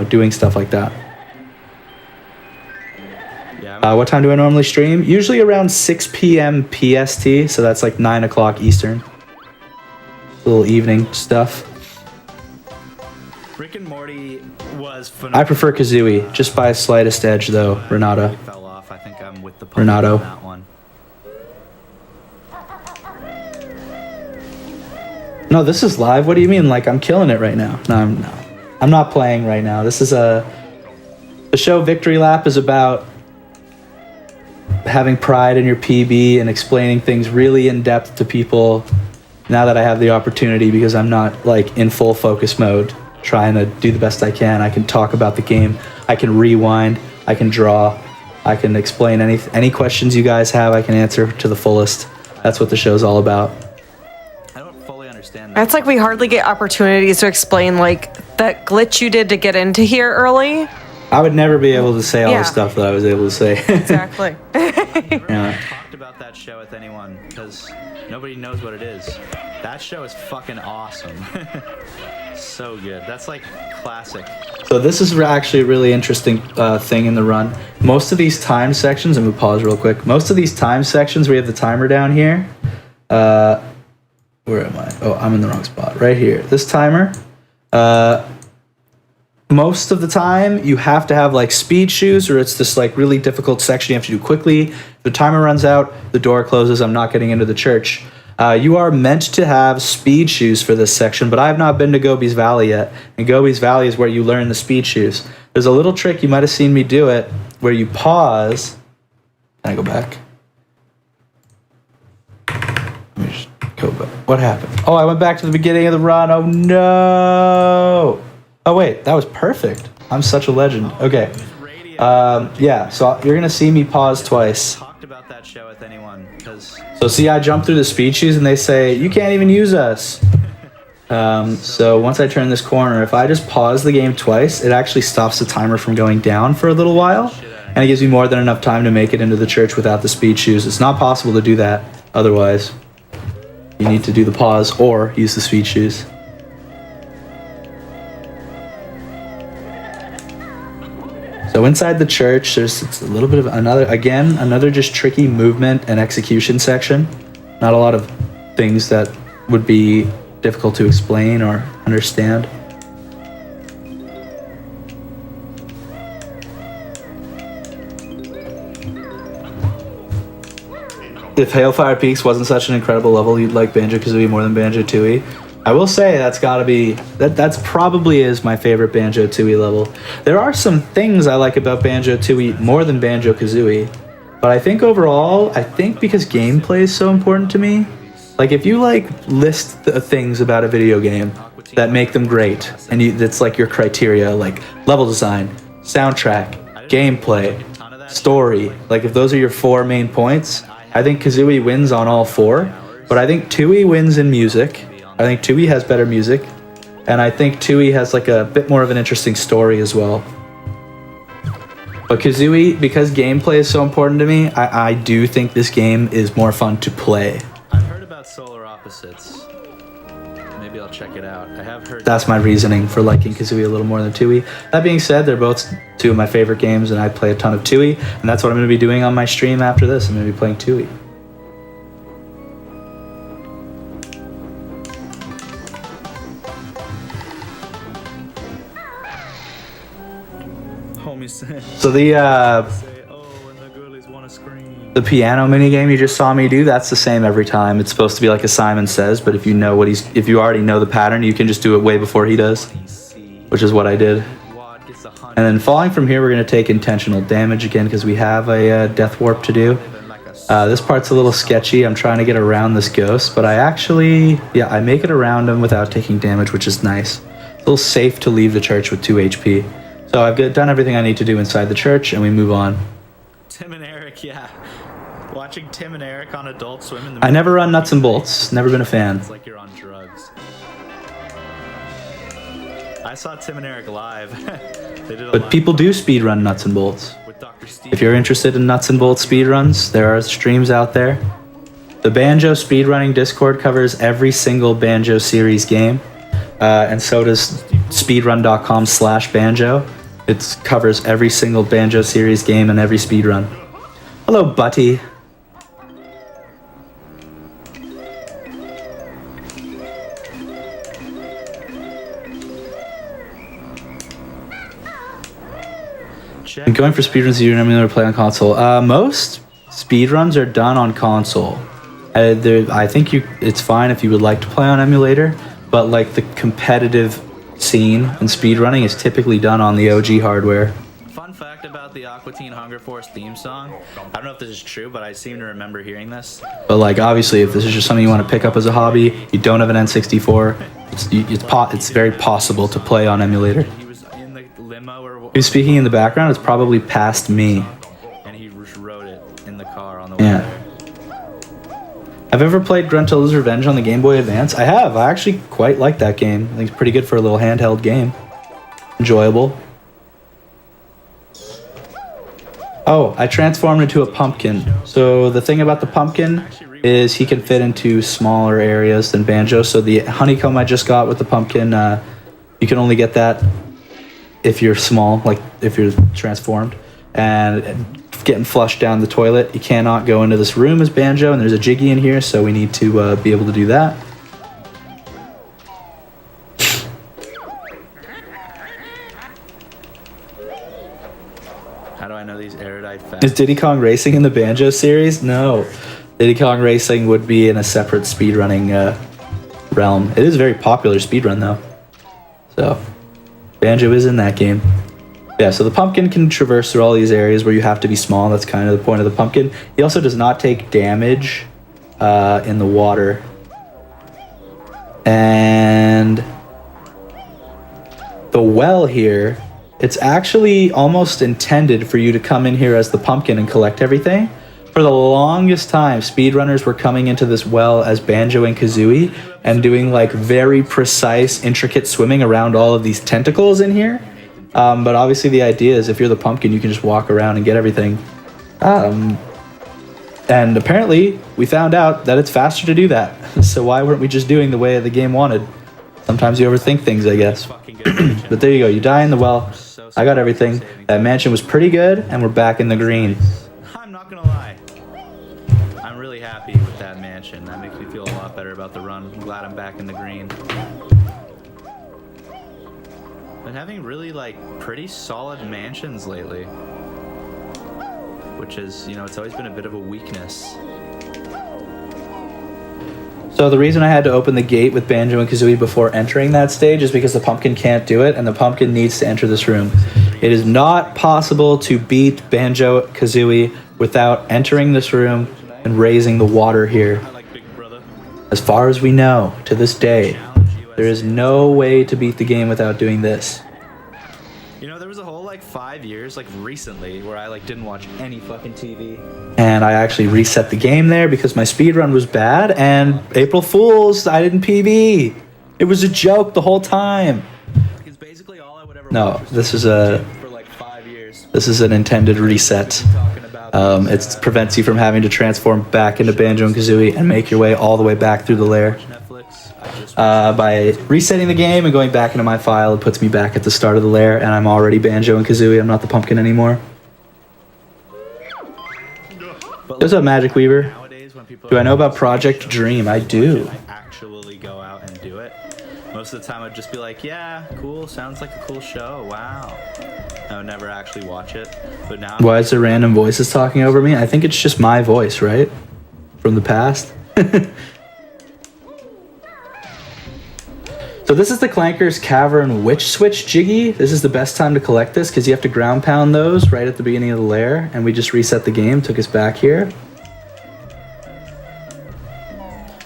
doing stuff like that. What time do I normally stream? Usually around 6 p.m. PST, so that's like 9 o'clock Eastern. Little evening stuff. Rick and Morty was phenomenal. I prefer Kazooie, just by a slightest edge though, Renato. Fell off. I think I'm with the Renato. on that one. No, this is live. What do you mean? Like I'm killing it right now? No. I'm not playing right now. This is the show Victory Lap is about having pride in your PB and explaining things really in depth to people now that I have the opportunity, because I'm not like in full focus mode trying to do the best I can. I can talk about the game, I can rewind, I can draw, I can explain any questions you guys have. I can answer to the fullest. That's what the show's all about. I don't fully understand that. It's like we hardly get opportunities to explain like that glitch you did to get into here early. I would never be able to say all the stuff that I was able to say. Exactly. Yeah. Talked about that show with anyone because nobody knows what it is. That show is fucking awesome. So good. That's like classic. So this is actually a really interesting thing in the run. Most of these time sections, I'm gonna pause real quick. Most of these time sections, we have the timer down here. Where am I? Oh, I'm in the wrong spot. Right here. This timer. Most of the time, you have to have like speed shoes, or it's this like really difficult section you have to do quickly. If the timer runs out, the door closes. I'm not getting into the church. You are meant to have speed shoes for this section, but I have not been to Gobi's Valley yet. And Gobi's Valley is where you learn the speed shoes. There's a little trick, you might have seen me do it, where you pause. Can I go back? Let me just go back. What happened? Oh, I went back to the beginning of the run. Oh no! Oh wait, that was perfect. I'm such a legend. Okay. Yeah, so you're gonna see me pause twice. Talked about that show with anyone because So see, I jump through the speed shoes and they say, you can't even use us. So once I turn this corner, if I just pause the game twice, it actually stops the timer from going down for a little while. And it gives me more than enough time to make it into the church without the speed shoes. It's not possible to do that otherwise. You need to do the pause or use the speed shoes. So inside the church, it's a little bit of another just tricky movement and execution section. Not a lot of things that would be difficult to explain or understand. If Hailfire Peaks wasn't such an incredible level, you'd like Banjo-Kazooie more than Banjo-Tooie. I will say that's probably is my favorite Banjo-Tooie level. There are some things I like about Banjo-Tooie more than Banjo-Kazooie, but I think overall, because gameplay is so important to me, like if you like list the things about a video game that make them great, and that's like your criteria, like level design, soundtrack, gameplay, story, like if those are your 4 main points, I think Kazooie wins on all 4, but I think Tooie wins in music. I think Tooie has better music, and I think Tooie has like a bit more of an interesting story as well. But Kazooie, because gameplay is so important to me, I do think this game is more fun to play. I've heard about Solar Opposites. Maybe I'll check it out. I have heard. That's my reasoning for liking Kazooie a little more than Tooie. That being said, they're both 2 of my favorite games, and I play a ton of Tooie, and that's what I'm going to be doing on my stream after this. I'm going to be playing Tooie. So the piano minigame you just saw me do, that's the same every time. It's supposed to be like a Simon Says, but if you already know the pattern, you can just do it way before he does, which is what I did. And then falling from here, we're going to take intentional damage again because we have a death warp to do. This part's a little sketchy. I'm trying to get around this ghost, but I make it around him without taking damage, which is nice. It's a little safe to leave the church with 2 HP. So I've done everything I need to do inside the church, and we move on. Tim and Eric, yeah. Watching Tim and Eric on Adult Swim in the I never run nuts and bolts. Never been a fan. It's like you're on drugs. I saw Tim and Eric live. They did a But live people do speedrun nuts and bolts. with Dr. Steve. If you're interested in nuts and bolts speedruns, there are streams out there. The Banjo speedrunning Discord covers every single Banjo series game. And so does speedrun.com/banjo. It covers every single Banjo series game and every speedrun. Hello, Butty. And going for speedruns, you normally play on console. Most speedruns are done on console. I think it's fine if you would like to play on emulator, but like the competitive scene in speedrunning is typically done on the OG hardware. Fun fact about the Aqua Teen Hunger Force theme song. I don't know if this is true, but I seem to remember hearing this. But like obviously, if this is just something you want to pick up as a hobby, you don't have an N64, it's very possible to play on emulator. He was in the limo or Who's speaking in the background? It's probably past me. and he just wrote it in the car on the way Yeah. there. Have ever played Gruntilda's Revenge on the Game Boy Advance? I have. I actually quite like that game. I think it's pretty good for a little handheld game. Enjoyable. Oh, I transformed into a pumpkin. So the thing about the pumpkin is he can fit into smaller areas than Banjo. So the honeycomb I just got with the pumpkin, you can only get that if you're small, like if you're transformed. And getting flushed down the toilet, you cannot go into this room as Banjo, and there's a Jiggy in here, so we need to be able to do that. How do I know these erudite facts? Is Diddy Kong Racing in the Banjo series? No. Diddy Kong Racing would be in a separate speedrunning realm. It is a very popular speedrun, though. So, Banjo is in that game. Yeah, so the pumpkin can traverse through all these areas where you have to be small. That's kind of the point of the pumpkin. He also does not take damage in the water. And the well here, it's actually almost intended for you to come in here as the pumpkin and collect everything. For the longest time, speedrunners were coming into this well as Banjo and Kazooie and doing like very precise, intricate swimming around all of these tentacles in here. But obviously the idea is if you're the pumpkin, you can just walk around and get everything. And apparently we found out that it's faster to do that. So why weren't we just doing the way the game wanted? Sometimes you overthink things, I guess. Fucking good. But there you go. You die in the well. I got everything. That mansion was pretty good, and we're back in the green. I'm not gonna lie. I'm really happy with that mansion. That makes me feel a lot better about the run. I'm glad I'm back in the green. Been having really like pretty solid mansions lately, which is, you know, it's always been a bit of a weakness. So the reason I had to open the gate with Banjo and Kazooie before entering that stage is because the pumpkin can't do it, and the pumpkin needs to enter this room. It is not possible to beat Banjo Kazooie without entering this room and raising the water here. I like Big Brother. As far as we know, to this day, there is no way to beat the game without doing this. You know, there was a whole like 5 years, like recently, where I like didn't watch any fucking TV. And I actually reset the game there because my speedrun was bad, and April Fools, I didn't PB. It was a joke the whole time. Because basically all I would ever No, watch was this is for like 5 years. This is an intended reset. Talking about It prevents you from having to transform back into Banjo and Kazooie and make your way all the way back through the lair. Netflix. I just By resetting the game and going back into my file, it puts me back at the start of the lair, and I'm already Banjo and Kazooie. I'm not the pumpkin anymore. There's a Magic Weaver. nowadays when people Do I know about Project Dream? I do. I actually go out and do it. Most of the time I'd just be like, yeah, cool, sounds like a cool show, wow. I would never actually watch it. But now Why is there random voices talking over me? I think it's just my voice, right? From the past. So this is the Clanker's Cavern Witch Switch Jiggy. This is the best time to collect this because you have to ground pound those right at the beginning of the lair, and we just reset the game, took us back here.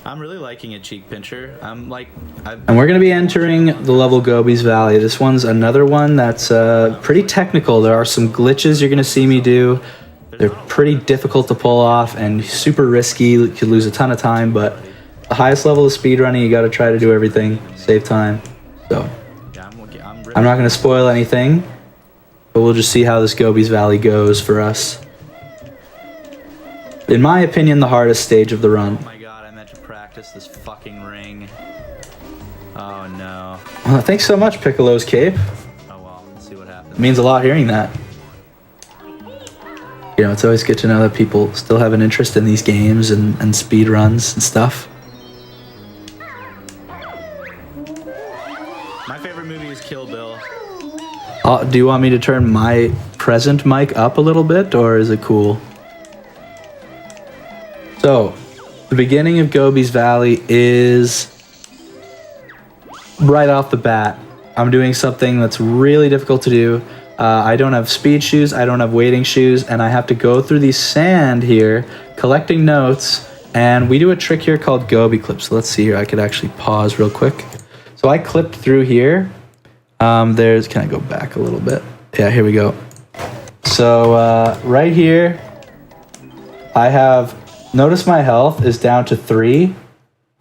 I'm really liking a cheek pincher. I'm like, And we're going to be entering the level Gobi's Valley. This one's another one that's pretty technical. There are some glitches you're going to see me do They're pretty difficult to pull off and super risky. You could lose a ton of time, but the highest level of speedrunning, you got to try to do everything, save time. So I'm not going to spoil anything, but we'll just see how this Gobi's Valley goes for us. In my opinion, the hardest stage of the run. Oh my god, I meant to practice this fucking ring. Oh no. Well, thanks so much, Piccolo's Cape. Oh well, let's see what happens. It means a lot hearing that. You know, it's always good to know that people still have an interest in these games and speed runs and stuff. My favorite movie is Kill Bill. Do you want me to turn my present mic up a little bit, or is it cool? So, the beginning of Gobi's Valley is right off the bat. I'm doing something that's really difficult to do. I don't have speed shoes, I don't have wading shoes, and I have to go through the sand here, collecting notes, and we do a trick here called Gobi clips. So let's see here, I could actually pause real quick. So I clipped through here. Can I go back a little bit? Yeah, here we go. So right here, I have, notice my health is down to 3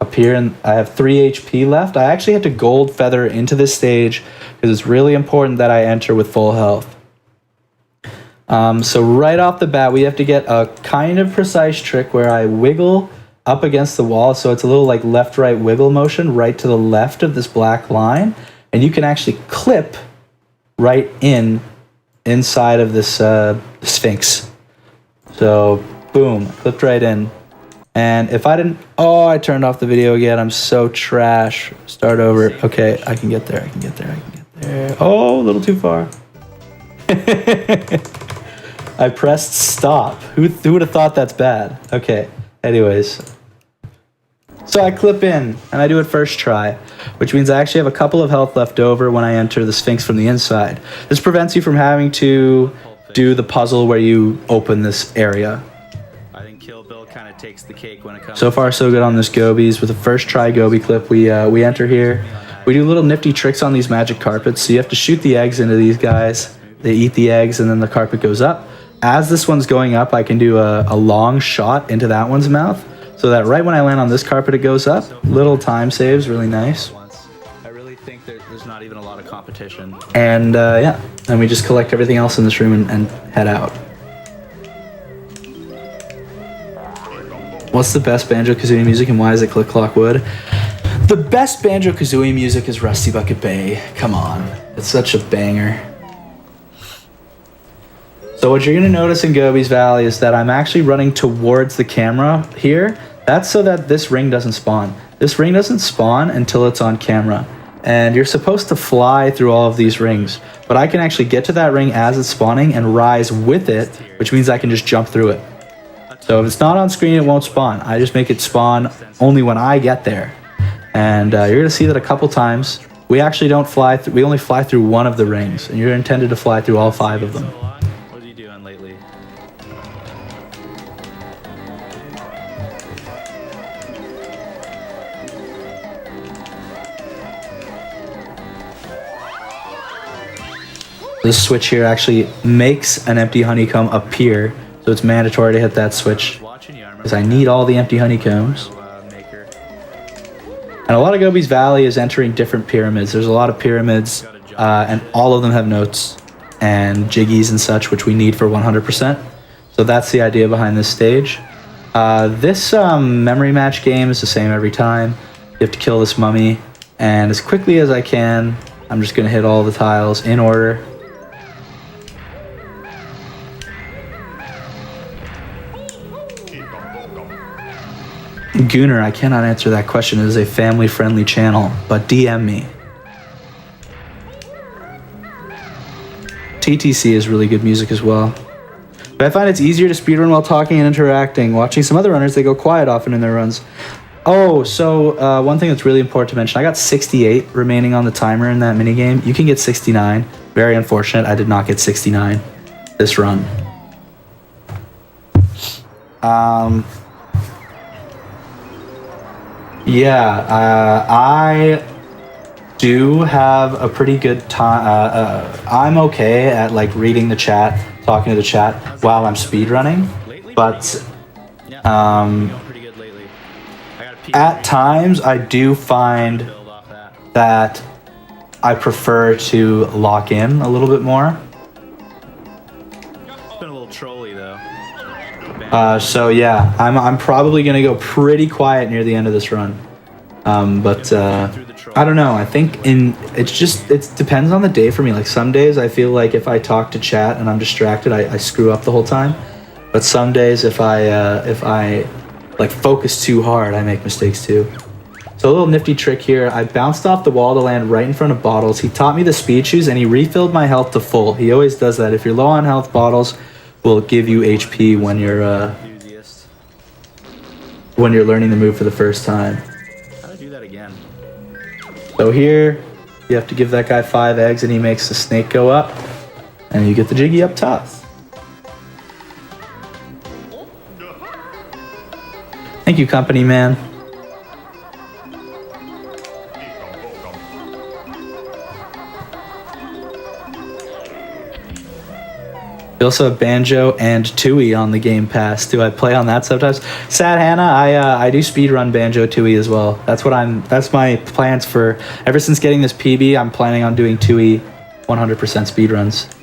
up here, and I have 3 HP left. I actually had to gold feather into this stage because it's really important that I enter with full health. So right off the bat, we have to get a kind of precise trick where I wiggle up against the wall. So it's a little like left-right wiggle motion right to the left of this black line. And you can actually clip right inside of this Sphinx. So boom, clipped right in. And if I didn't, oh, I turned off the video again. I'm so trash. Start over. Okay, I can get there. I can get there. I can get there. Oh, a little too far. I pressed stop. Who would have thought that's bad? Okay, anyways. So I clip in, and I do it first try, which means I actually have a couple of health left over when I enter the Sphinx from the inside. This prevents you from having to do the puzzle where you open this area. I think Kill Bill kind of takes the cake when it comes. So far, so good on this Gobi's. With the first try Gobi clip, we enter here. We do little nifty tricks on these magic carpets. So you have to shoot the eggs into these guys. They eat the eggs, and then the carpet goes up. As this one's going up, I can do a long shot into that one's mouth, so that right when I land on this carpet, it goes up. Little time saves, really nice. I really think there's not even a lot of competition. And yeah, and we just collect everything else in this room and head out. What's the best Banjo-Kazooie music and why is it Click Clock Wood? The best Banjo-Kazooie music is Rusty Bucket Bay. Come on, it's such a banger. So what you're going to notice in Gobi's Valley is that I'm actually running towards the camera here. That's so that this ring doesn't spawn. This ring doesn't spawn until it's on camera. And you're supposed to fly through all of these rings. But I can actually get to that ring as it's spawning and rise with it, which means I can just jump through it. So if it's not on screen, it won't spawn. I just make it spawn only when I get there. And you're going to see that a couple times. We actually don't fly, we only fly through one of the rings. And you're intended to fly through all 5 of them. What are you doing lately? This switch here actually makes an empty honeycomb appear, so it's mandatory to hit that switch because I need all the empty honeycombs. And a lot of Gobi's Valley is entering different pyramids. There's a lot of pyramids, and all of them have notes and jiggies and such, which we need for 100%. So that's the idea behind this stage. This memory match game is the same every time. You have to kill this mummy, and as quickly as I can, I'm just going to hit all the tiles in order. Gooner, I cannot answer that question. It is a family-friendly channel, but DM me. TTC is really good music as well. But I find it's easier to speedrun while talking and interacting. Watching some other runners, they go quiet often in their runs. Oh, so one thing that's really important to mention, I got 68 remaining on the timer in that minigame. You can get 69. Very unfortunate, I did not get 69 this run. Yeah, I do have a pretty good time. I'm okay at like reading the chat, talking to the chat while I'm speedrunning. But Pretty good lately. I got a at times, I do find build off that. that I prefer to lock in a little bit more. It's been a little trolly though. So yeah, I'm probably gonna go pretty quiet near the end of this run. But I don't know. I think it depends on the day for me. Like some days I feel like if I talk to chat and I'm distracted, I screw up the whole time. But some days if I like focus too hard, I make mistakes too. So a little nifty trick here. I bounced off the wall to land right in front of Bottles. He taught me the speed shoes and he refilled my health to full. He always does that. If you're low on health, Bottles will give you HP when you're learning the move for the first time. How do I do that again? So here, you have to give that guy 5 eggs and he makes the snake go up. And you get the Jiggy up top. Thank you, company man. We also have Banjo and Tooie on the Game Pass. Do I play on that sometimes? Sad Hannah, I do speedrun Banjo Tooie as well. That's my plans for ever since getting this PB. I'm planning on doing Tooie 100% speedruns.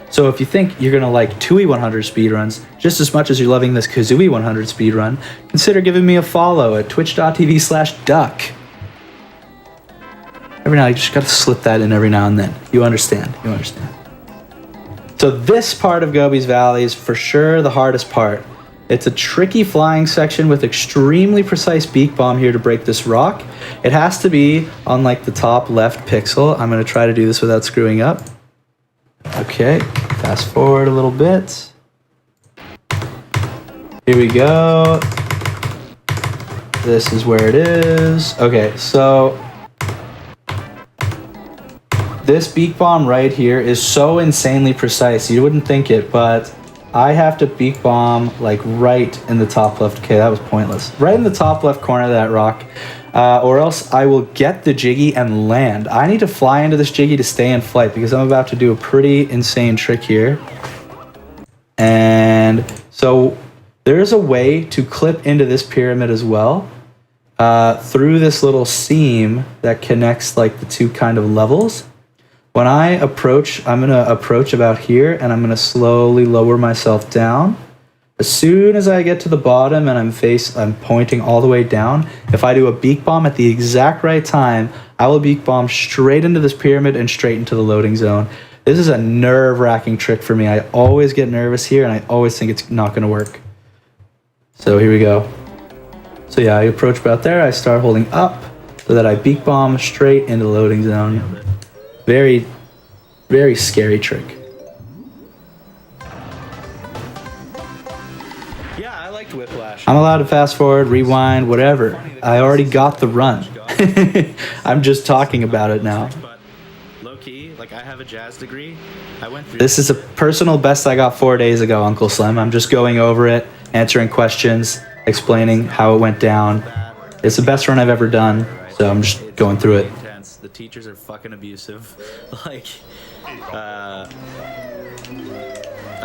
So if you think you're gonna like Tooie 100 speedruns just as much as you're loving this Kazooie 100 speedrun, consider giving me a follow at twitch.tv/duck. Every now you just gotta slip that in every now and then. You understand. So this part of Gobi's Valley is for sure the hardest part. It's a tricky flying section with extremely precise beak bomb here to break this rock. It has to be on like the top left pixel. I'm gonna try to do this without screwing up. Okay, fast forward a little bit. Here we go. This is where it is. Okay, so this beak bomb right here is so insanely precise. You wouldn't think it, but I have to beak bomb like right in the top left. Okay, that was pointless. Right in the top left corner of that rock. Or else I will get the Jiggy and land. I need to fly into this Jiggy to stay in flight because I'm about to do a pretty insane trick here. And so there's a way to clip into this pyramid as well through this little seam that connects like the two kind of levels. When I approach, I'm going to approach about here and I'm going to slowly lower myself down. As soon as I get to the bottom and I'm pointing all the way down, if I do a beak bomb at the exact right time, I will beak bomb straight into this pyramid and straight into the loading zone. This is a nerve-wracking trick for me. I always get nervous here and I always think it's not going to work. So here we go. So yeah, I approach about there. I start holding up so that I beak bomb straight into the loading zone. Very, very scary trick. Yeah, I liked Whiplash. I'm allowed to fast forward, rewind, whatever. I already got the run. I'm just talking about it now. But low key, like I have a jazz degree. I went through This is a personal best I got 4 days ago, Uncle Slim. I'm just going over it, answering questions, explaining how it went down. It's the best run I've ever done, so I'm just going through it. intense. The teachers are fucking abusive. Like, I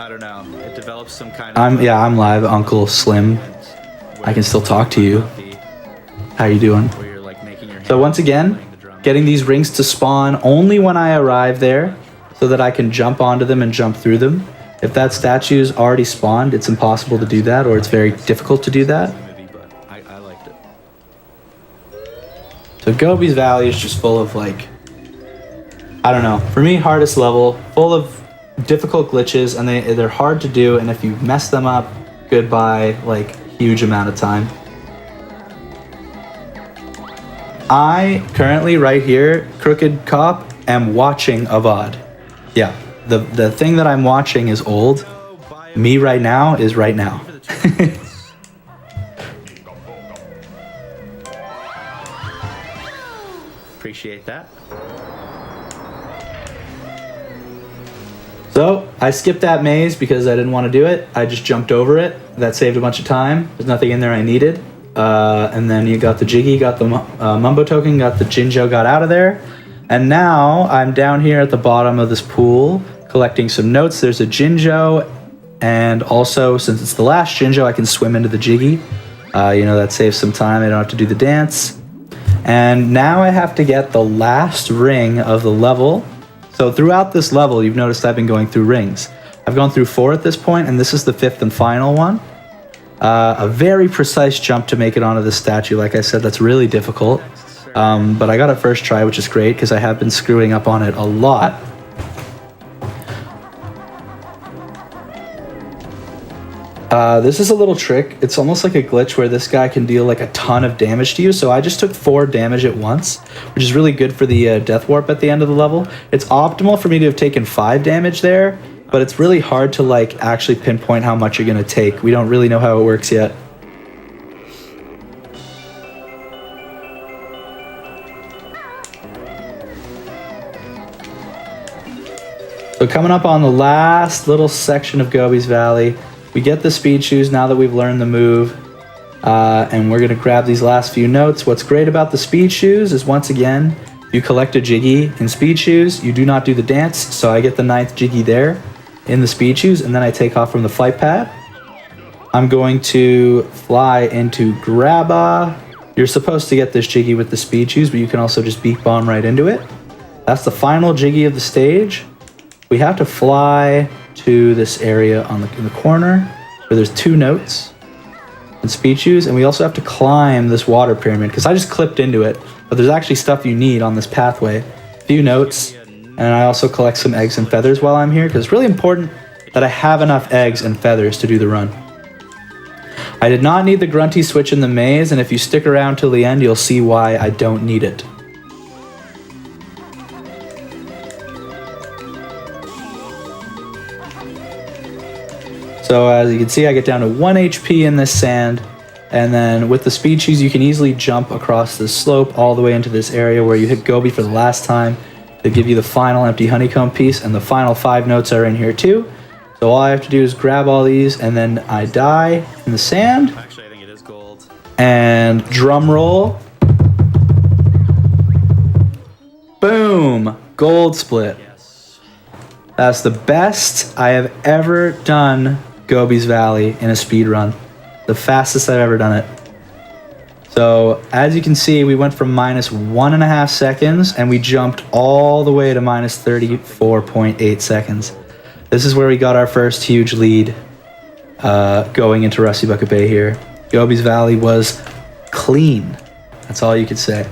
don't know. It develops some kind of. I'm live, Uncle Slim. I can still talk to you. How you doing? Where you're like making your So once again, getting these rings to spawn only when I arrive there so that I can jump onto them and jump through them. If that statue's already spawned, it's impossible to do that, or it's very difficult to do that. but I liked it. So Gobi's Valley is just full of like, I don't know, for me, hardest level, full of difficult glitches, and they're hard to do, and if you mess them up, goodbye, like, huge amount of time. I currently, right here, Crooked Cop, am watching a VOD. Yeah, the thing that I'm watching is old. Me right now is right now. Appreciate that. So, I skipped that maze because I didn't want to do it. I just jumped over it. That saved a bunch of time. There's nothing in there I needed. And then you got the Jiggy, got the Mumbo token, got the Jinjo, got out of there. And now I'm down here at the bottom of this pool collecting some notes. There's a Jinjo, and also, since it's the last Jinjo, I can swim into the Jiggy. That saves some time. I don't have to do the dance. And now I have to get the last ring of the level. So throughout this level, you've noticed I've been going through rings. I've gone through 4 at this point, and this is the 5th and final one. A very precise jump to make it onto the statue. Like I said, that's really difficult. But I got it first try, which is great because I have been screwing up on it a lot. This is a little trick. It's almost like a glitch where this guy can deal like a ton of damage to you. So I just took 4 damage at once, which is really good for the death warp at the end of the level. It's optimal for me to have taken 5 damage there, but it's really hard to like actually pinpoint how much you're going to take. We don't really know how it works yet. So coming up on the last little section of Gobi's Valley, we get the speed shoes now that we've learned the move, and we're going to grab these last few notes. What's great about the speed shoes is, once again, you collect a Jiggy in speed shoes, you do not do the dance, so I get the 9th Jiggy there in the speed shoes, and then I take off from the flight pad. I'm going to fly into Grabba. You're supposed to get this Jiggy with the speed shoes, but you can also just beak bomb right into it. That's the final Jiggy of the stage. We have to fly to this area in the corner where there's 2 notes and speed shoes, and we also have to climb this water pyramid because I just clipped into it, but there's actually stuff you need on this pathway. A few notes, and I also collect some eggs and feathers while I'm here because it's really important that I have enough eggs and feathers to do the run. I did not need the grunty switch in the maze, and if you stick around till the end, you'll see why I don't need it. So as you can see, I get down to 1 HP in this sand, and then with the speed shoes, you can easily jump across this slope all the way into this area where you hit Gobi for the last time. They give you the final empty honeycomb piece, and the final 5 notes are in here too. So all I have to do is grab all these, and then I die in the sand. Actually, I think it is gold. And drum roll. Boom! Gold split. Yes. That's the best I have ever done Gobi's Valley in a speed run. The fastest I've ever done it. So as you can see, we went from minus 1.5 seconds and we jumped all the way to minus 34.8 seconds. This is where we got our first huge lead going into Rusty Bucket Bay here. Gobi's Valley was clean. That's all you could say.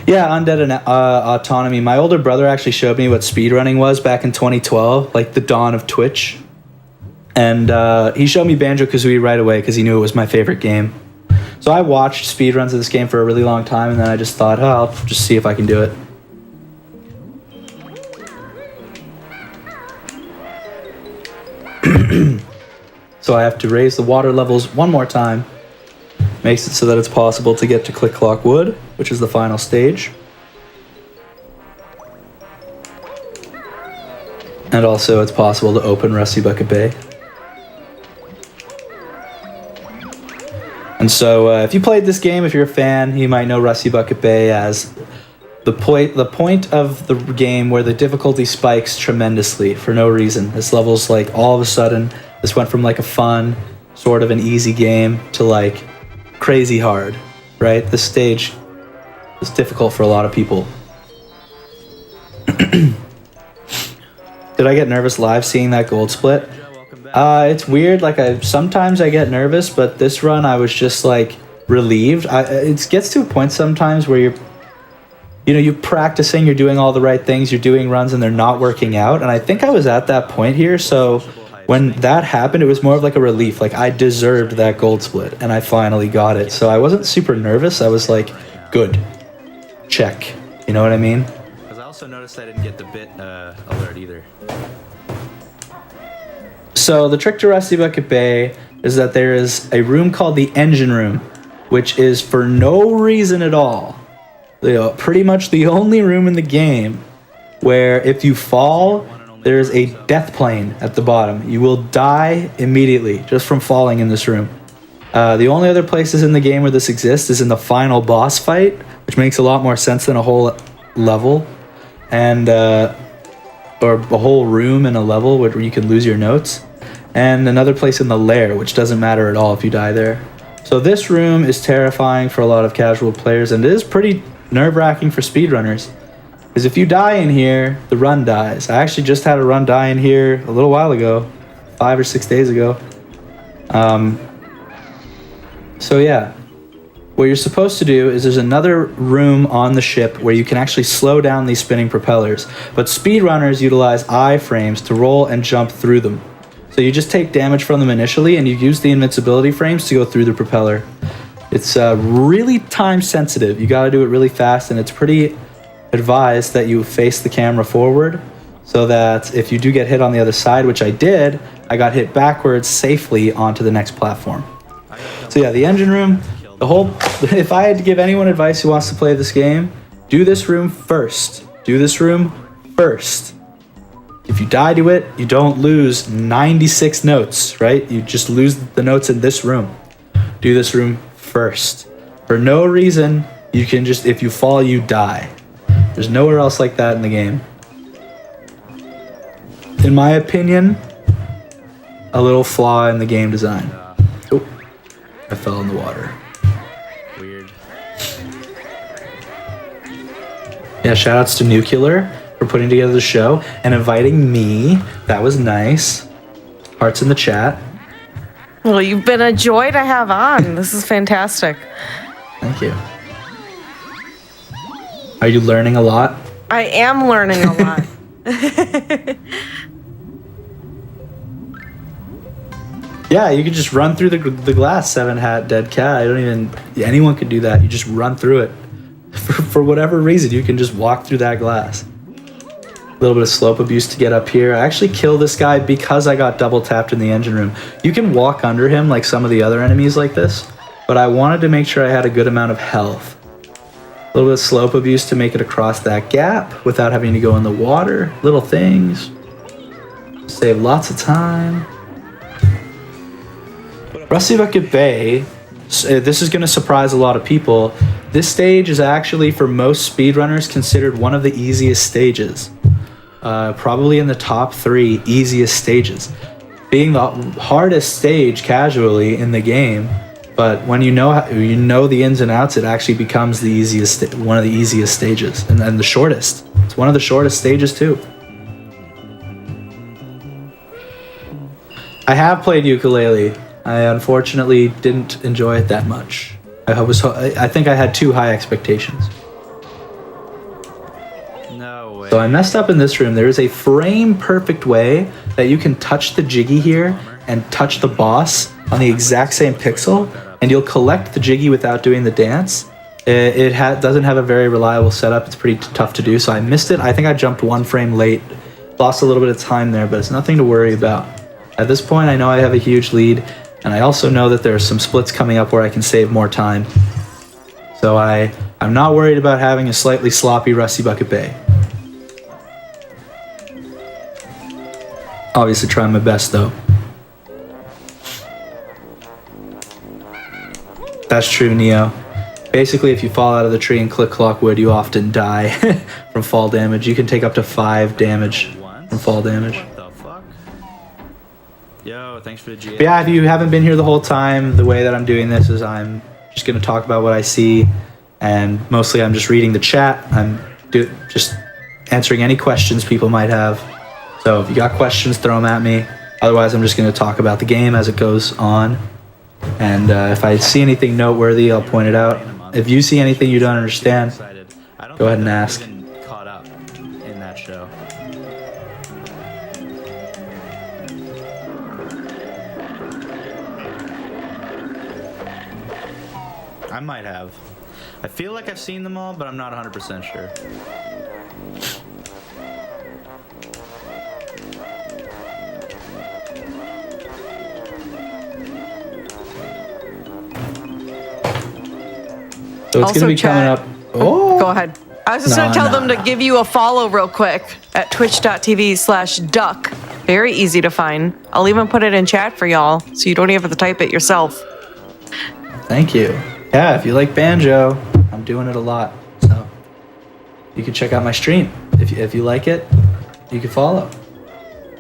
Yeah, Undead and Autonomy. My older brother actually showed me what speedrunning was back in 2012, like the dawn of Twitch. And he showed me Banjo-Kazooie right away because he knew it was my favorite game. So I watched speedruns of this game for a really long time, and then I just thought, oh, I'll just see if I can do it. So I have to raise the water levels one more time. Makes it so that it's possible to get to Click Clock Wood, which is the final stage. And also it's possible to open Rusty Bucket Bay. And so if you played this game, if you're a fan, you might know Rusty Bucket Bay as the point of the game where the difficulty spikes tremendously for no reason. This level's like all of a sudden, this went from like a fun, sort of an easy game to like crazy hard, right? This stage is difficult for a lot of people. Did I get nervous live seeing that gold split? It's weird. Like sometimes I get nervous, but this run I was just like relieved. It gets to a point sometimes where you're practicing, you're doing all the right things, you're doing runs and they're not working out. And I think I was at that point here. So when that happened, it was more of like a relief. Like I deserved that gold split and I finally got it. So I wasn't super nervous. I was like, good. Check. You know what I mean? Because I also noticed I didn't get the bit alert either. So the trick to Rusty Bucket Bay is that there is a room called the engine room, which is for no reason at all, pretty much the only room in the game where if you fall, there's a death plane at the bottom. You will die immediately just from falling in this room. The only other places in the game where this exists is in the final boss fight, which makes a lot more sense than a whole level, and or a whole room in a level where you can lose your notes, and another place in the lair, which doesn't matter at all if you die there. So this room is terrifying for a lot of casual players, and it is pretty nerve-wracking for speedrunners. Because if you die in here, the run dies. I actually just had a run die in here a little while ago, 5 or 6 days ago. So yeah, what you're supposed to do is there's another room on the ship where you can actually slow down these spinning propellers. But speedrunners utilize iframes to roll and jump through them. So you just take damage from them initially, and you use the invincibility frames to go through the propeller. It's really time sensitive. You got to do it really fast, and it's pretty advised that you face the camera forward so that if you do get hit on the other side, which I did, I got hit backwards safely onto the next platform. So yeah, the engine room, if I had to give anyone advice who wants to play this game, do this room first. Do this room first. If you die to it, you don't lose 96 notes, right? You just lose the notes in this room. Do this room first. For no reason, you can just, if you fall, you die. There's nowhere else like that in the game. In my opinion, a little flaw in the game design. Oh, I fell in the water. Weird. Yeah, shoutouts to Nuclear for putting together the show and inviting me. That was nice. Hearts in the chat. Well, you've been a joy to have on. This is fantastic. Thank you. Are you learning a lot? I am learning a lot. Yeah, you could just run through the glass, 7 hat, dead cat. Anyone could do that. You just run through it. For whatever reason, you can just walk through that glass. A little bit of slope abuse to get up here. I actually killed this guy because I got double tapped in the engine room. You can walk under him like some of the other enemies like this, but I wanted to make sure I had a good amount of health. A little bit of slope abuse to make it across that gap without having to go in the water. Little things. Save lots of time. Rusty Bucket Bay, this is going to surprise a lot of people. This stage is actually, for most speedrunners, considered one of the easiest stages. Probably in the top 3 easiest stages. Being the hardest stage casually in the game, but when you know the ins and outs, it actually becomes the easiest, one of the easiest stages, and the shortest. It's one of the shortest stages too. I have played ukulele. I unfortunately didn't enjoy it that much. I think I had too high expectations. No way. So I messed up in this room. There is a frame perfect way that you can touch the jiggy here and touch the boss on the exact same pixel, and you'll collect the jiggy without doing the dance. It doesn't have a very reliable setup. It's pretty tough to do, so I missed it. I think I jumped 1 frame late. Lost a little bit of time there, but it's nothing to worry about. At this point, I know I have a huge lead, and I also know that there are some splits coming up where I can save more time. So I'm not worried about having a slightly sloppy Rusty Bucket Bay. Obviously trying my best though. That's true, Neo. Basically, if you fall out of the tree and click Clockwood, you often die from fall damage. You can take up to 5 damage from fall damage. What the fuck? Yo, thanks for the GA. But yeah, if you haven't been here the whole time, the way that I'm doing this is I'm just going to talk about what I see, and mostly I'm just reading the chat. I'm just answering any questions people might have. So if you got questions, throw them at me. Otherwise, I'm just going to talk about the game as it goes on. And if I see anything noteworthy, I'll point it out. If you see anything you don't understand, go ahead and ask. Caught up in that show. I might have. I feel like I've seen them all, but I'm not 100% sure. So it's going to be coming up. Oh, Go ahead. I was just going to tell them to give you a follow real quick at twitch.tv/duck. Very easy to find. I'll even put it in chat for y'all, so you don't even have to type it yourself. Thank you. Yeah, if you like banjo, I'm doing it a lot. So you can check out my stream. If you like it, you can follow.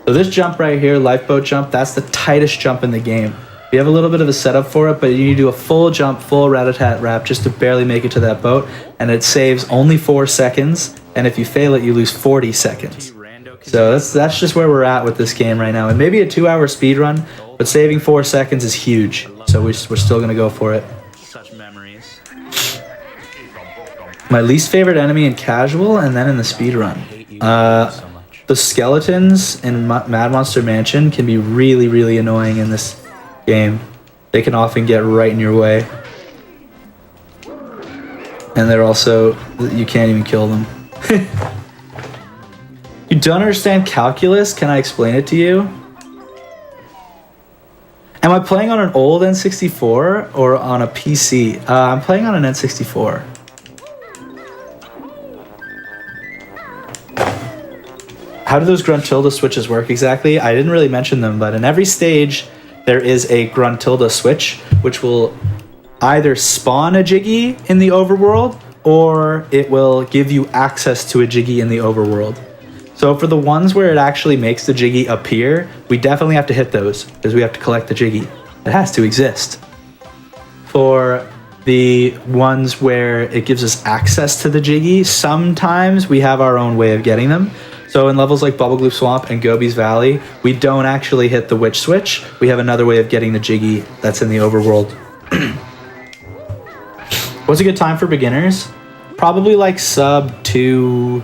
So this jump right here, lifeboat jump, that's the tightest jump in the game. You have a little bit of a setup for it, but you need to do a full jump, full rat-a-tat wrap just to barely make it to that boat, and it saves only 4 seconds, and if you fail it, you lose 40 seconds. So that's just where we're at with this game right now. And maybe a 2-hour speed run, but saving 4 seconds is huge. So we're still gonna go for it. Such memories. My least favorite enemy in casual, and then in the speed run. The skeletons in Mad Monster Mansion can be really, really annoying in this game. They can often get right in your way. And they're also, you can't even kill them. You don't understand calculus? Can I explain it to you? Am I playing on an old N64 or on a PC? I'm playing on an N64. How do those Gruntilda switches work exactly? I didn't really mention them, but in every stage, there is a Gruntilda switch, which will either spawn a Jiggy in the overworld, or it will give you access to a Jiggy in the overworld. So for the ones where it actually makes the Jiggy appear, we definitely have to hit those, because we have to collect the Jiggy. It has to exist. For the ones where it gives us access to the Jiggy, sometimes we have our own way of getting them. So in levels like Bubble Gloop Swamp and Gobi's Valley, we don't actually hit the witch switch. We have another way of getting the Jiggy that's in the overworld. What's a good time for beginners? Probably like sub 2.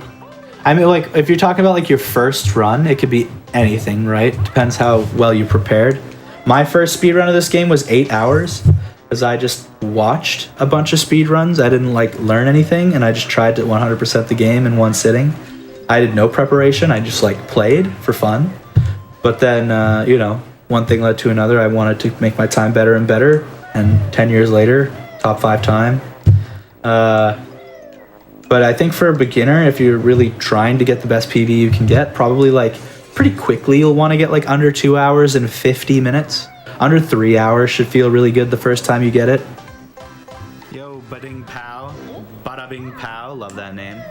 I mean, like, if you're talking about like your first run, it could be anything, right? Depends how well you prepared. My first speed run of this game was 8 hours, because I just watched a bunch of speed runs. I didn't like learn anything, and I just tried to 100% the game in one sitting. I did no preparation. I just like played for fun. But then, you know, one thing led to another. I wanted to make my time better and better. And 10 years later, top 5 time. But I think for a beginner, if you're really trying to get the best PV you can get, probably like pretty quickly you'll want to get like under 2 hours and 50 minutes. Under 3 hours should feel really good the first time you get it. Yo, Bading Pow. Bada Bing Pow. Love that name.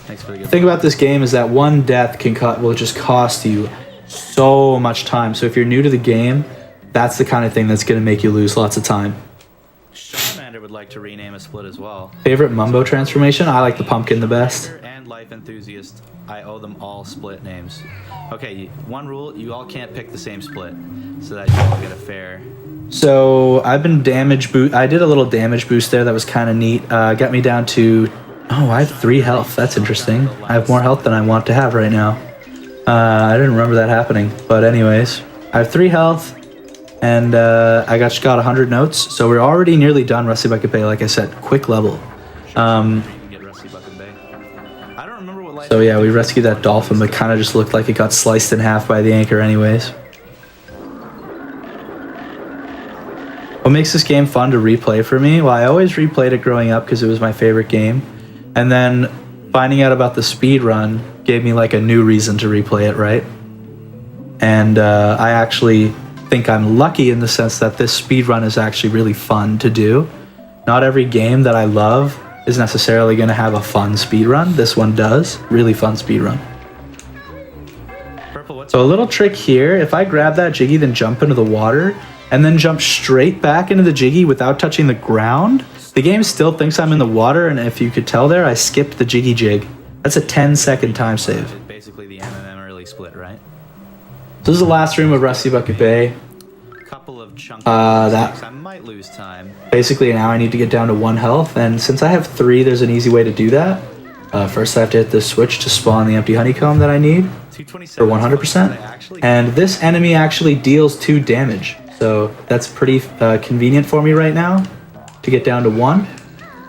Thanks for the good The thing about this game is that one death will just cost you so much time. So if you're new to the game, that's the kind of thing that's going to make you lose lots of time. Charmander would like to rename a split as well. Favorite Mumbo transformation? I like the pumpkin the best. And Life Enthusiast, I owe them all split names. Okay, one rule, you all can't pick the same split, so that you all get a fair... So I've been I did a little damage boost there that was kind of neat. Got me down to... Oh, I have 3 health. That's interesting. I have more health than I want to have right now. I didn't remember that happening. But anyways, I have 3 health. And I just got 100 notes. So we're already nearly done Rusty Bucket Bay, like I said. Quick level. So yeah, we rescued that dolphin, but kind of just looked like it got sliced in half by the anchor anyways. What makes this game fun to replay for me? Well, I always replayed it growing up because it was my favorite game. And then finding out about the speed run gave me like a new reason to replay it, right? And I actually think I'm lucky in the sense that this speed run is actually really fun to do. Not every game that I love is necessarily going to have a fun speed run. This one does. Really fun speed run. So a little trick here, if I grab that Jiggy, then jump into the water, and then jump straight back into the Jiggy without touching the ground, the game still thinks I'm in the water, and if you could tell there, I skipped the Jiggy Jig. That's a 10-second time save. Basically the MMM early split, right? So this is the last room of Rusty Bucket Bay. Couple of chunky that I might lose time. Basically now I need to get down to 1 health, and since I have 3, there's an easy way to do that. First I have to hit this switch to spawn the empty honeycomb that I need for 100%. And this enemy actually deals 2 damage. So that's pretty convenient for me right now to get down to 1.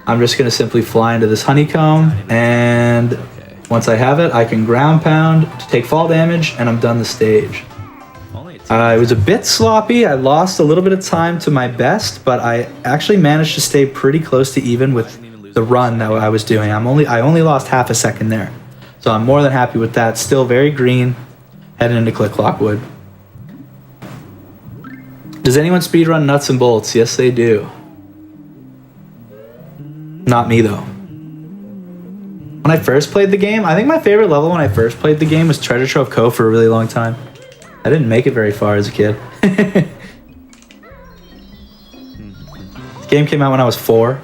I'm just going to simply fly into this honeycomb, and once I have it, I can ground pound to take fall damage, and I'm done the stage. It was a bit sloppy. I lost a little bit of time to my best, but I actually managed to stay pretty close to even with the run that I was doing. I only lost half a second there. So I'm more than happy with that. Still very green, heading into Click Clock Wood. Does anyone speedrun Nuts and Bolts? Yes, they do. Not me, though. When I first played the game, I think my favorite level when I first played the game was Treasure Trove Cove for a really long time. I didn't make it very far as a kid. The game came out when I was 4.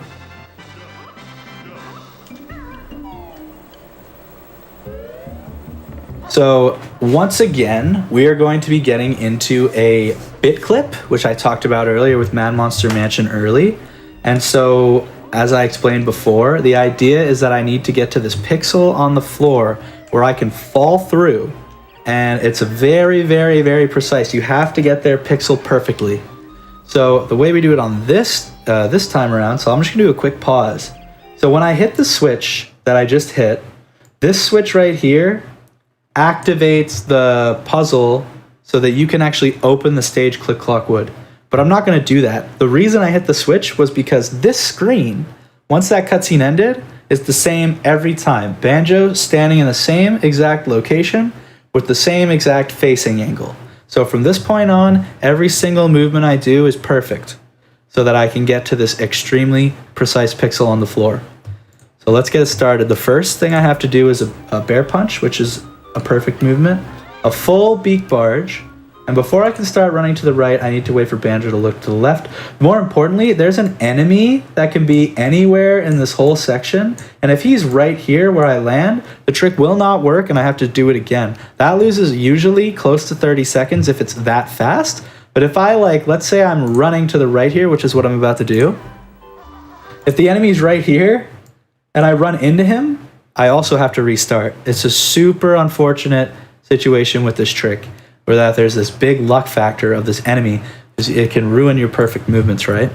So once again, we are going to be getting into a bit clip, which I talked about earlier with Mad Monster Mansion early. And so, as I explained before, the idea is that I need to get to this pixel on the floor where I can fall through. And it's very, very, very precise. You have to get there pixel perfectly. So the way we do it on this time around, so I'm just gonna do a quick pause. So when I hit the switch that I just hit, this switch right here activates the puzzle so that you can actually open the stage Click Clock Wood. But I'm not going to do that. The reason I hit the switch was because this screen, once that cutscene ended, is the same every time. Banjo standing in the same exact location with the same exact facing angle. So from this point on, every single movement I do is perfect so that I can get to this extremely precise pixel on the floor. So let's get it started. The first thing I have to do is a bear punch, which is a perfect movement, a full beak barge, and before I can start running to the right, I need to wait for Banjo to look to the left. More importantly, there's an enemy that can be anywhere in this whole section, and if he's right here where I land, the trick will not work and I have to do it again. That loses usually close to 30 seconds if it's that fast, but if I let's say I'm running to the right here, which is what I'm about to do, if the enemy's right here and I run into him, I also have to restart. It's a super unfortunate situation with this trick, where that there's this big luck factor of this enemy. It can ruin your perfect movements, right?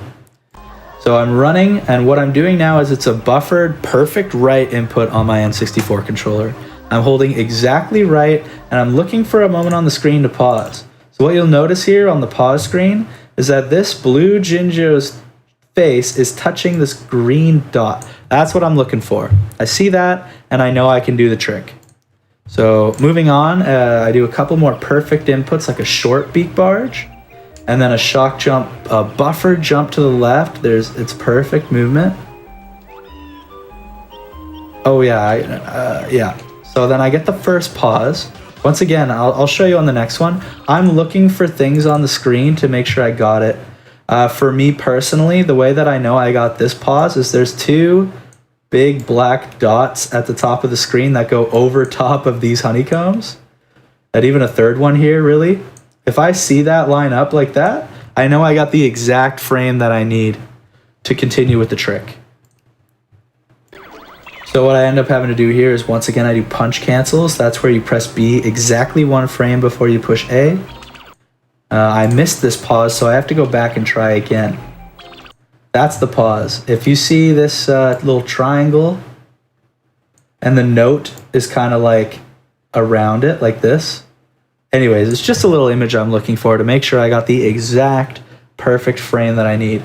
So I'm running, and what I'm doing now is it's a buffered perfect right input on my N64 controller. I'm holding exactly right, and I'm looking for a moment on the screen to pause. So what you'll notice here on the pause screen is that this blue Jinjo's face is touching this green dot. That's what I'm looking for. I see that, and I know I can do the trick. So moving on, I do a couple more perfect inputs, like a short beak barge, and then a shock jump, a buffered jump to the left. It's perfect movement. Oh yeah, yeah. So then I get the first pause. Once again, I'll show you on the next one. I'm looking for things on the screen to make sure I got it. For me personally, the way that I know I got this pause is there's 2 big black dots at the top of the screen that go over top of these honeycombs. And even a third one here, really. If I see that line up like that, I know I got the exact frame that I need to continue with the trick. So what I end up having to do here is, once again, I do punch cancels. That's where you press B exactly 1 frame before you push A. I missed this pause, so I have to go back and try again. That's the pause. If you see this little triangle and the note is kind of like around it, like this. Anyways, it's just a little image I'm looking for to make sure I got the exact perfect frame that I need.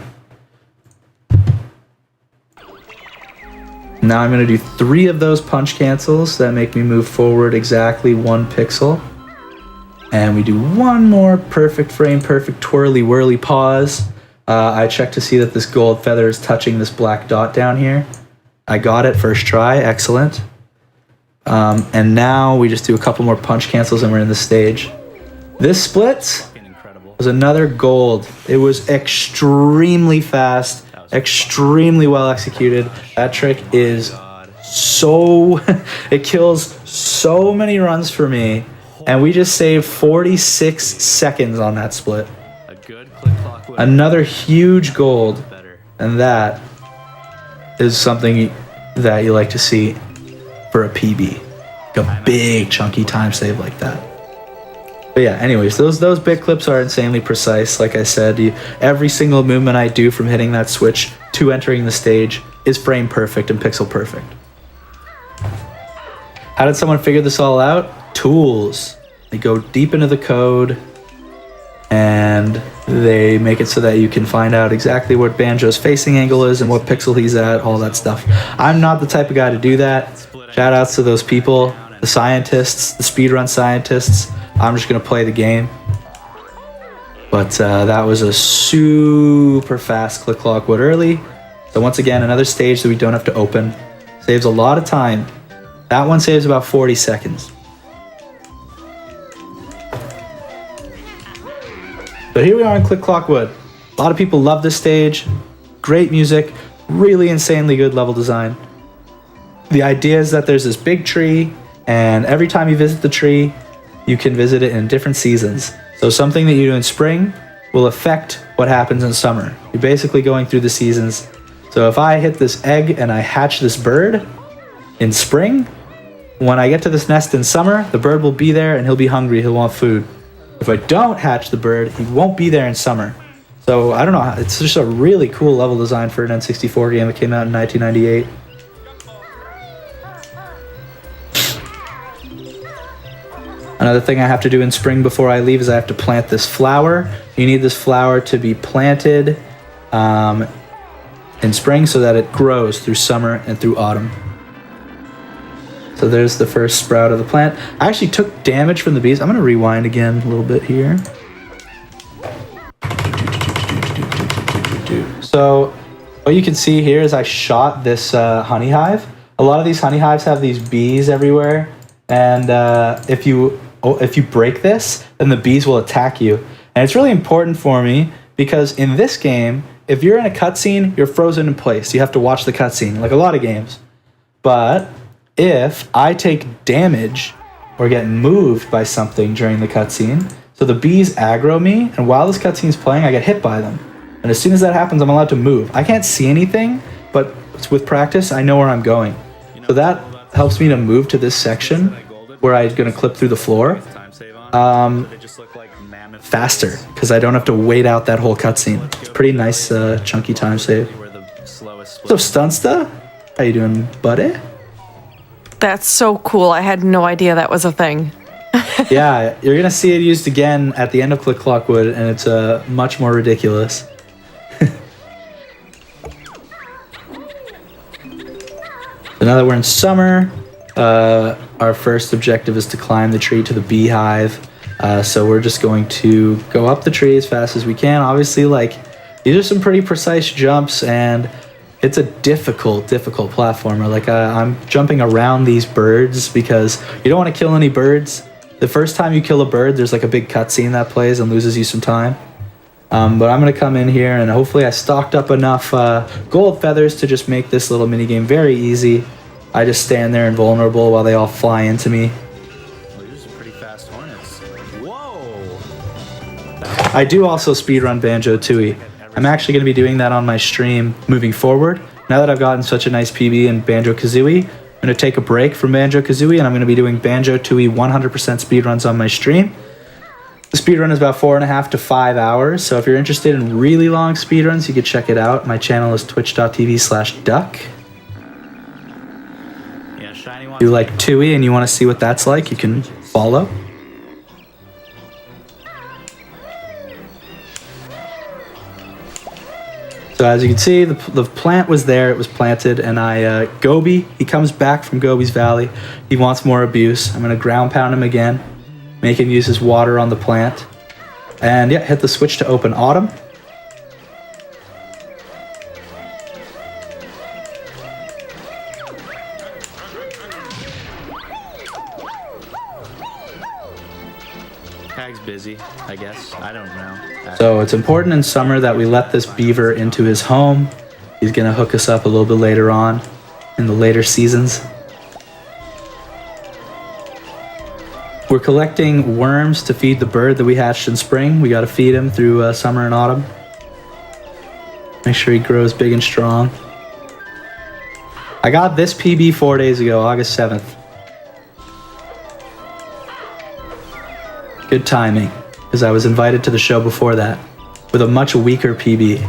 Now I'm going to do 3 of those punch cancels that make me move forward exactly 1 pixel. And we do 1 more perfect frame, perfect twirly whirly pause. I check to see that this gold feather is touching this black dot down here. I got it first try, excellent. And now we just do a couple more punch cancels and we're in the stage. This split was another gold. It was extremely fast, extremely well executed. That trick is so, it kills so many runs for me. And we just saved 46 seconds on that split. Another huge gold, and that is something that you like to see for a PB. A big chunky time save like that. But yeah, anyways, those bit clips are insanely precise. Like I said, every single movement I do from hitting that switch to entering the stage is frame perfect and pixel perfect. How did someone figure this all out? Tools. They go deep into the code and they make it so that you can find out exactly what Banjo's facing angle is and what pixel he's at, all that stuff. I'm not the type of guy to do that. Shout outs to those people, the scientists, the speedrun scientists. I'm just going to play the game. But that was a super fast Click Clock Wood early. So once again, another stage that we don't have to open. Saves a lot of time. That one saves about 40 seconds. But here we are in Click Clock Wood. A lot of people love this stage. Great music, really insanely good level design. The idea is that there's this big tree, and every time you visit the tree, you can visit it in different seasons. So something that you do in spring will affect what happens in summer. You're basically going through the seasons. So if I hit this egg and I hatch this bird in spring, when I get to this nest in summer, the bird will be there and he'll be hungry, he'll want food. If I don't hatch the bird, he won't be there in summer. So I don't know, it's just a really cool level design for an N64 game that came out in 1998. Another thing I have to do in spring before I leave is I have to plant this flower. You need this flower to be planted in spring so that it grows through summer and through autumn. So there's the first sprout of the plant. I actually took damage from the bees. I'm going to rewind again a little bit here. So what you can see here is I shot this honey hive. A lot of these honey hives have these bees everywhere. And if you break this, then the bees will attack you. And it's really important for me because in this game, if you're in a cutscene, you're frozen in place. You have to watch the cutscene, like a lot of games. But if I take damage or get moved by something during the cutscene, so the bees aggro me, and while this cutscene's playing, I get hit by them. And as soon as that happens, I'm allowed to move. I can't see anything, but with practice, I know where I'm going. So that helps me to move to this section where I'm going to clip through the floor faster, because I don't have to wait out that whole cutscene. It's a pretty nice, chunky time save. What's up, Stunsta? How you doing, buddy? That's so cool. I had no idea that was a thing. Yeah, you're going to see it used again at the end of Click Clock Wood, and it's much more ridiculous. So now that we're in summer, our first objective is to climb the tree to the beehive. So we're just going to go up the tree as fast as we can. Obviously, these are some pretty precise jumps, and it's a difficult platformer. I'm jumping around these birds because you don't want to kill any birds. The first time you kill a bird, there's a big cutscene that plays and loses you some time. But I'm going to come in here, and hopefully I stocked up enough gold feathers to just make this little minigame very easy. I just stand there invulnerable while they all fly into me. These are pretty fast hornets. Whoa! I do also speedrun Banjo-Tooie. I'm actually going to be doing that on my stream moving forward. Now that I've gotten such a nice PB in Banjo-Kazooie, I'm going to take a break from Banjo-Kazooie, and I'm going to be doing Banjo-Tooie 100% speedruns on my stream. The speedrun is about 4.5 to 5 hours, so if you're interested in really long speedruns, you can check it out. My channel is twitch.tv/duck. Yeah, shiny one. If you like Tooie and you want to see what that's like, you can follow. So as you can see, the plant was there, it was planted, and Gobi, he comes back from Gobi's Valley. He wants more abuse. I'm going to ground pound him again, make him use his water on the plant. And yeah, hit the switch to open autumn. Tag's busy, I guess. I don't know. So it's important in summer that we let this beaver into his home. He's going to hook us up a little bit later on in the later seasons. We're collecting worms to feed the bird that we hatched in spring. We got to feed him through summer and autumn. Make sure he grows big and strong. I got this PB 4 days ago, August 7th. Good timing, because I was invited to the show before that with a much weaker PB.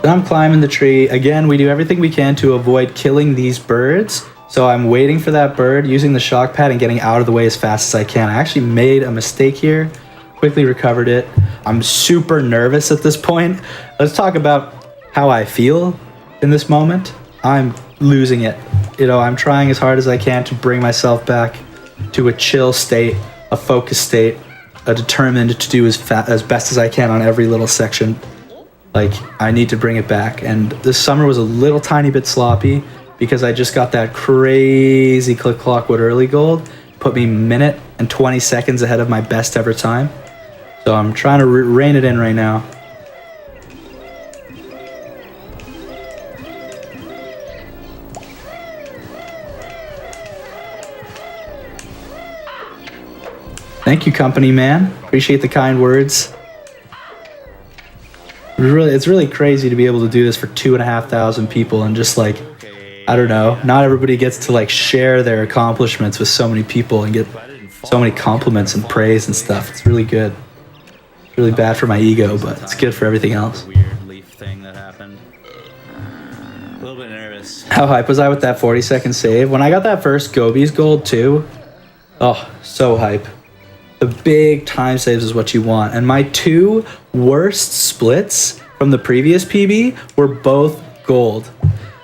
Then I'm climbing the tree. Again, we do everything we can to avoid killing these birds. So I'm waiting for that bird, using the shock pad and getting out of the way as fast as I can. I actually made a mistake here, quickly recovered it. I'm super nervous at this point. Let's talk about how I feel in this moment. I'm losing it. I'm trying as hard as I can to bring myself back. to a chill state, a focused state, a determined to do as best as I can on every little section. Like, I need to bring it back. And this summer was a little tiny bit sloppy because I just got that crazy Click Clockwood early gold. Put me minute and 20 seconds ahead of my best ever time. So I'm trying to rein it in right now. Thank you, company man. Appreciate the kind words. It's really crazy to be able to do this for 2,500 people and just like, I don't know, not everybody gets to like share their accomplishments with so many people and get so many compliments and praise and stuff. It's really good. It's really bad for my ego, but it's good for everything else. Weird leaf thing that happened. A little bit nervous. How hype was I with that 40-second save? When I got that first Gobies gold too, oh, so hype. The big time saves is what you want. And my 2 worst splits from the previous PB were both gold.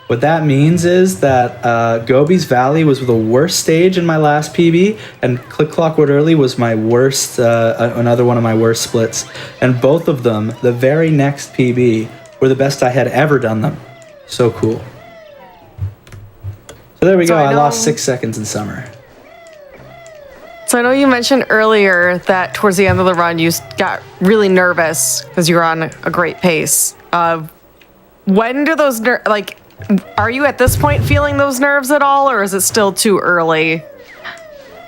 What that means is that Gobies Valley was the worst stage in my last PB, and Click Clockwood Early was my worst, another one of my worst splits. And both of them, the very next PB, were the best I had ever done them. So cool. So there we go. I lost 6 seconds in summer. So I know you mentioned earlier that towards the end of the run you got really nervous because you were on a great pace. When do those are you at this point feeling those nerves at all, or is it still too early?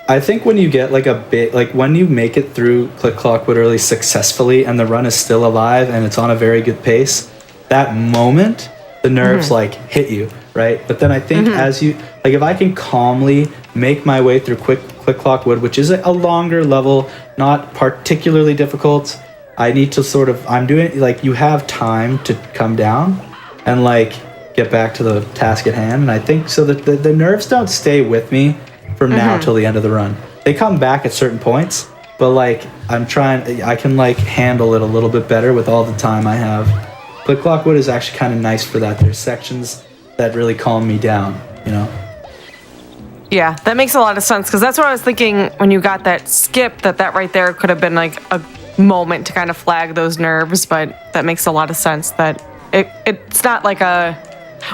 I think when you get like a bit, like when you make it through Click Clockwood Early successfully and the run is still alive and it's on a very good pace, that moment, the nerves like hit you, right? But then I think as you, like if I can calmly make my way through Click Clockwood, which is a longer level, not particularly difficult, I need to sort of, I'm doing, like you have time to come down and like get back to the task at hand. And I think so that the nerves don't stay with me from now till the end of the run. They come back at certain points, but like I can like handle it a little bit better with all the time I have. Click Clockwood is actually kind of nice for that. There's sections that really calm me down, you know? Yeah, that makes a lot of sense, because that's what I was thinking when you got that skip, that right there could have been like a moment to kind of flag those nerves, but that makes a lot of sense that it's not like a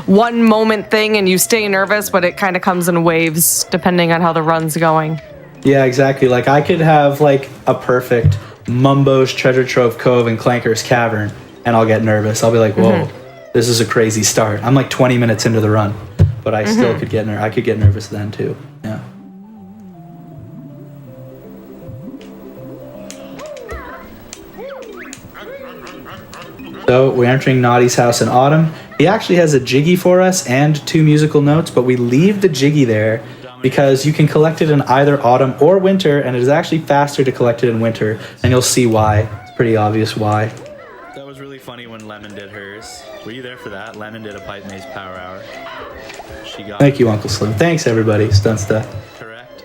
one moment thing and you stay nervous, but it kind of comes in waves depending on how the run's going. Yeah, exactly. Like I could have like a perfect Mumbo's Treasure Trove Cove and Clanker's Cavern and I'll get nervous. I'll be like, whoa, this is a crazy start. I'm like 20 minutes into the run, but I still could get I could get nervous then too. Yeah. So we're entering Naughty's house in autumn. He actually has a Jiggy for us and 2 musical notes, but we leave the Jiggy there because you can collect it in either autumn or winter, and it is actually faster to collect it in winter, and you'll see why. It's pretty obvious why. That was really funny when Lemon did hers. Were you there for that? Lemon did a Pipe Maze Power Hour. She got Thank you, Uncle Slim. Thanks, everybody. Stunsta. correct.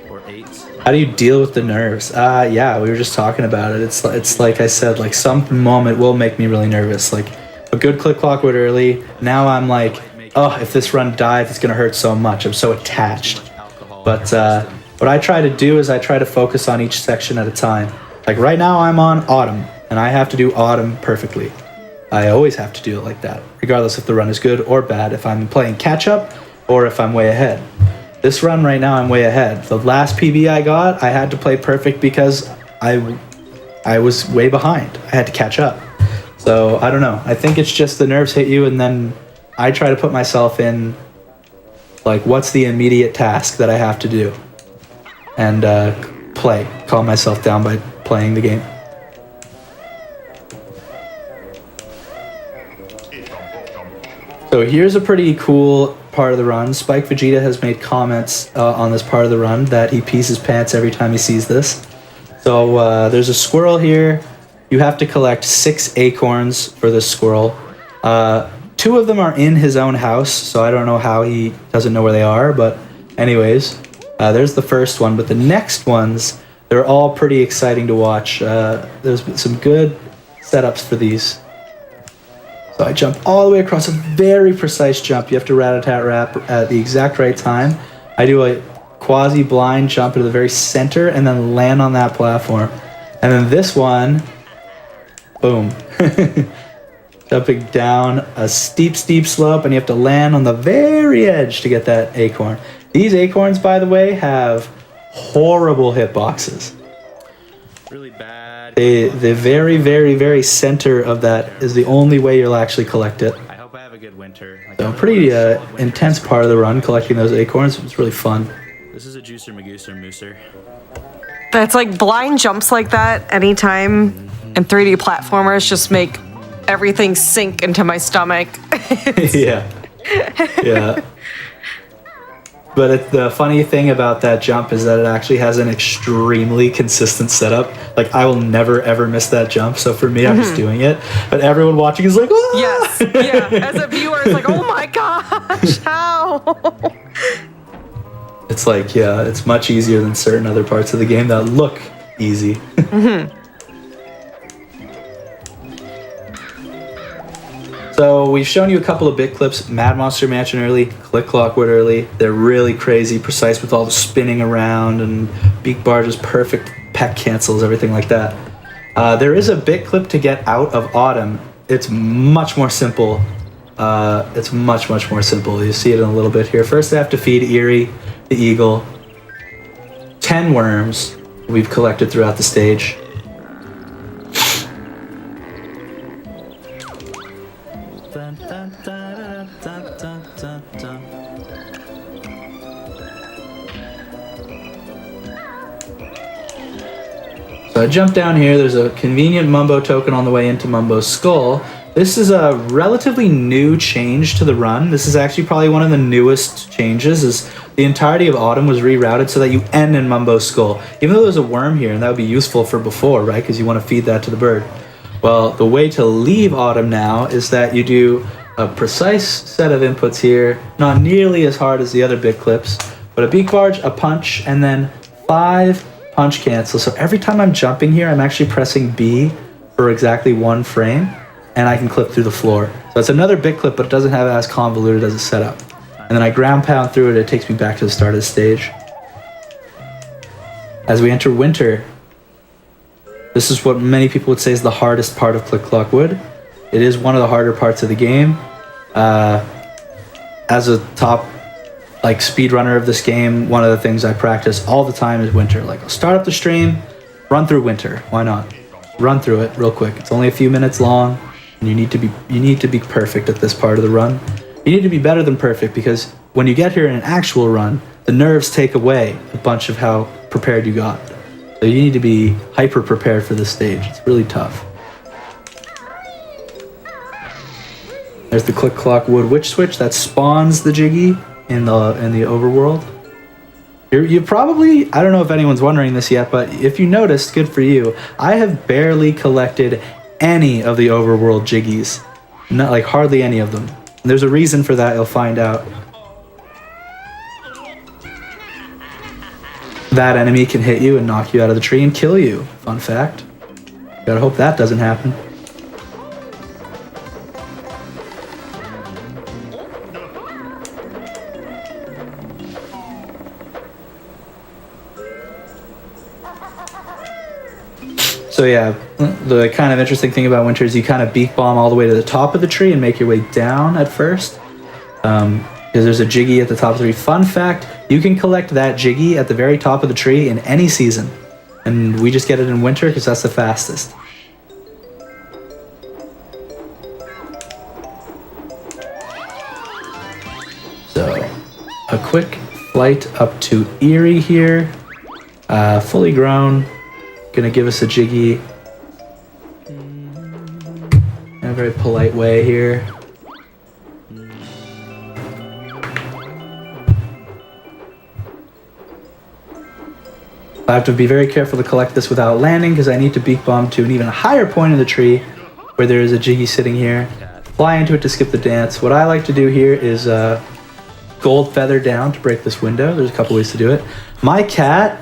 Or 8. How do you deal with the nerves? Yeah, we were just talking about it. It's like I said, like some moment will make me really nervous. Like a good Click Clockwood Early. Now I'm like, oh, if this run dies, it's gonna hurt so much. I'm so attached. But what I try to do is I try to focus on each section at a time. Like right now I'm on autumn, and I have to do autumn perfectly. I always have to do it like that, regardless if the run is good or bad, if I'm playing catch up or if I'm way ahead. This run right now, I'm way ahead. The last PB I got, I had to play perfect because I was way behind. I had to catch up. So I don't know. I think it's just the nerves hit you, and then I try to put myself in, like, what's the immediate task that I have to do? And calm myself down by playing the game. So here's a pretty cool part of the run. Spike Vegeta has made comments on this part of the run that he pees his pants every time he sees this. So there's a squirrel here. You have to collect 6 acorns for this squirrel. 2 of them are in his own house, so I don't know how he doesn't know where they are, but anyways, there's the first one. But the next ones, they're all pretty exciting to watch. There's some good setups for these. So I jump all the way across, a very precise jump. You have to rat-a-tat-rap at the exact right time. I do a quasi-blind jump into the very center and then land on that platform. And then this one, boom. Jumping down a steep slope, and you have to land on the very edge to get that acorn. These acorns, by the way, have horrible hitboxes. Really bad. The very, very, very center of that is the only way you'll actually collect it. I hope I have a good winter. So a pretty intense part of the run, collecting those acorns. It's really fun. This is a juicer, magooser, mooser. That's like blind jumps like that anytime, and 3D platformers just make everything sink into my stomach. Yeah. But the funny thing about that jump is that it actually has an extremely consistent setup. Like, I will never, ever miss that jump. So for me, I'm just doing it. But everyone watching is like, oh! Yes, yeah. As a viewer, it's like, oh my gosh, how? It's like, yeah, it's much easier than certain other parts of the game that look easy. So we've shown you a couple of bit clips, Mad Monster Mansion early, Click Clockwood early. They're really crazy, precise with all the spinning around and Beak Barge's perfect peck cancels, everything like that. There is a bit clip to get out of Autumn. It's much more simple. It's much more simple. You see it in a little bit here. First, I have to feed Eerie, the eagle, 10 worms we've collected throughout the stage. So I jump down here. There's a convenient Mumbo token on the way into Mumbo's skull. This is a relatively new change to the run. This is actually probably one of the newest changes, is the entirety of Autumn was rerouted so that you end in Mumbo's skull. Even though there's a worm here, and that would be useful for before, right? Because you want to feed that to the bird. Well, the way to leave Autumn now is that you do a precise set of inputs here, not nearly as hard as the other bit clips, but a Beak Barge, a punch, and then 5 punch cancels. So every time I'm jumping here, I'm actually pressing B for exactly 1 frame, and I can clip through the floor. So it's another bit clip, but it doesn't have it as convoluted as a setup. And then I ground pound through it, it takes me back to the start of the stage. As we enter winter, this is what many people would say is the hardest part of Click Clockwood. It is one of the harder parts of the game. As a top speedrunner of this game, one of the things I practice all the time is winter. Like, I'll start up the stream, run through winter. Why not? Run through it real quick. It's only a few minutes long, and you need to be perfect at this part of the run. You need to be better than perfect, because when you get here in an actual run, the nerves take away a bunch of how prepared you got. So you need to be hyper prepared for this stage. It's really tough. There's the Click Clockwood Witch Switch that spawns the Jiggy in the overworld. You probably, I don't know if anyone's wondering this yet, but if you noticed, good for you, I have barely collected any of the overworld Jiggies. Not like hardly any of them. And there's a reason for that, you'll find out. That enemy can hit you and knock you out of the tree and kill you. Fun fact. Gotta hope that doesn't happen. So yeah, the kind of interesting thing about winter is you kind of beak bomb all the way to the top of the tree and make your way down at first. Because there's a Jiggy at the top of the tree. Fun fact, you can collect that Jiggy at the very top of the tree in any season. And we just get it in winter because that's the fastest. So, a quick flight up to Eerie here. Fully grown. Gonna give us a Jiggy in a very polite way here. I have to be very careful to collect this without landing because I need to beak bomb to an even higher point in the tree where there is a Jiggy sitting here. Fly into it to skip the dance. What I like to do here is gold feather down to break this window. There's a couple ways to do it. My cat,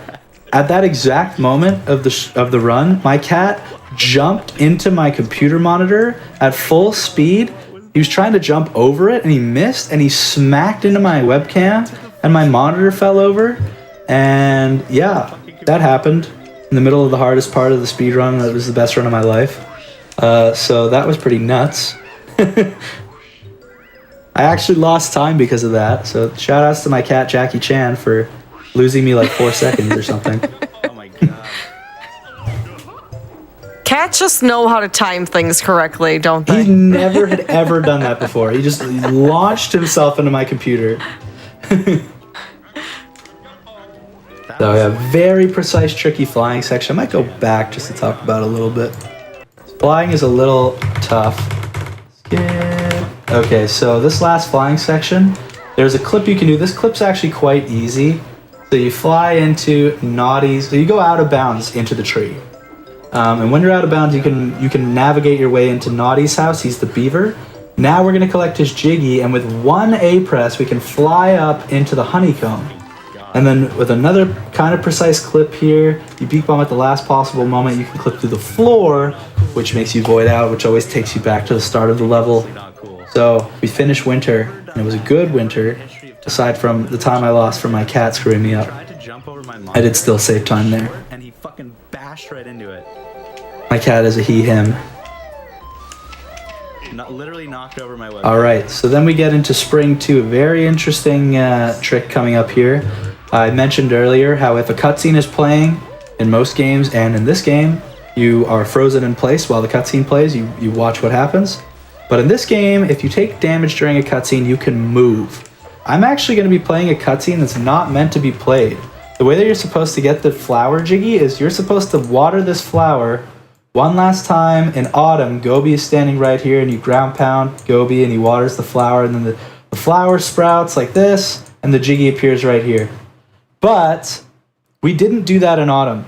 at that exact moment of the run, my cat jumped into my computer monitor at full speed. He was trying to jump over it and he missed and he smacked into my webcam and my monitor fell over. And yeah, that happened in the middle of the hardest part of the speed run. That was the best run of my life. So that was pretty nuts. I actually lost time because of that. So shout outs to my cat Jackie Chan for losing me like 4 seconds or something. Oh my god. Cats just know how to time things correctly, don't He they? never had ever done that before. He just launched himself into my computer. So yeah, very precise, tricky flying section. I might go back just to talk about it a little bit. Flying is a little tough. Skip. Okay, so this last flying section, there's a clip you can do. This clip's actually quite easy. So you fly into Naughty's, so you go out of bounds into the tree. And when you're out of bounds, you can navigate your way into Naughty's house. He's the beaver. Now we're gonna collect his Jiggy, and with one A press, we can fly up into the honeycomb. And then with another kind of precise clip here, you beak bomb at the last possible moment, you can clip through the floor, which makes you void out, which always takes you back to the start of the level. So we finished winter, and it was a good winter, aside from the time I lost from my cat screwing me up. I did still save time there. And he fucking bashed right into it. My cat is a he/him. Literally knocked over my webcam. Alright, so then we get into Spring 2. A very interesting trick coming up here. I mentioned earlier how if a cutscene is playing in most games and in this game, you are frozen in place while the cutscene plays. You watch what happens. But in this game, if you take damage during a cutscene, you can move. I'm actually going to be playing a cutscene that's not meant to be played. The way that you're supposed to get the flower Jiggy is you're supposed to water this flower one last time in autumn. Gobi is standing right here, and you ground pound Gobi, and he waters the flower, and then the flower sprouts like this, and the Jiggy appears right here. But we didn't do that in autumn.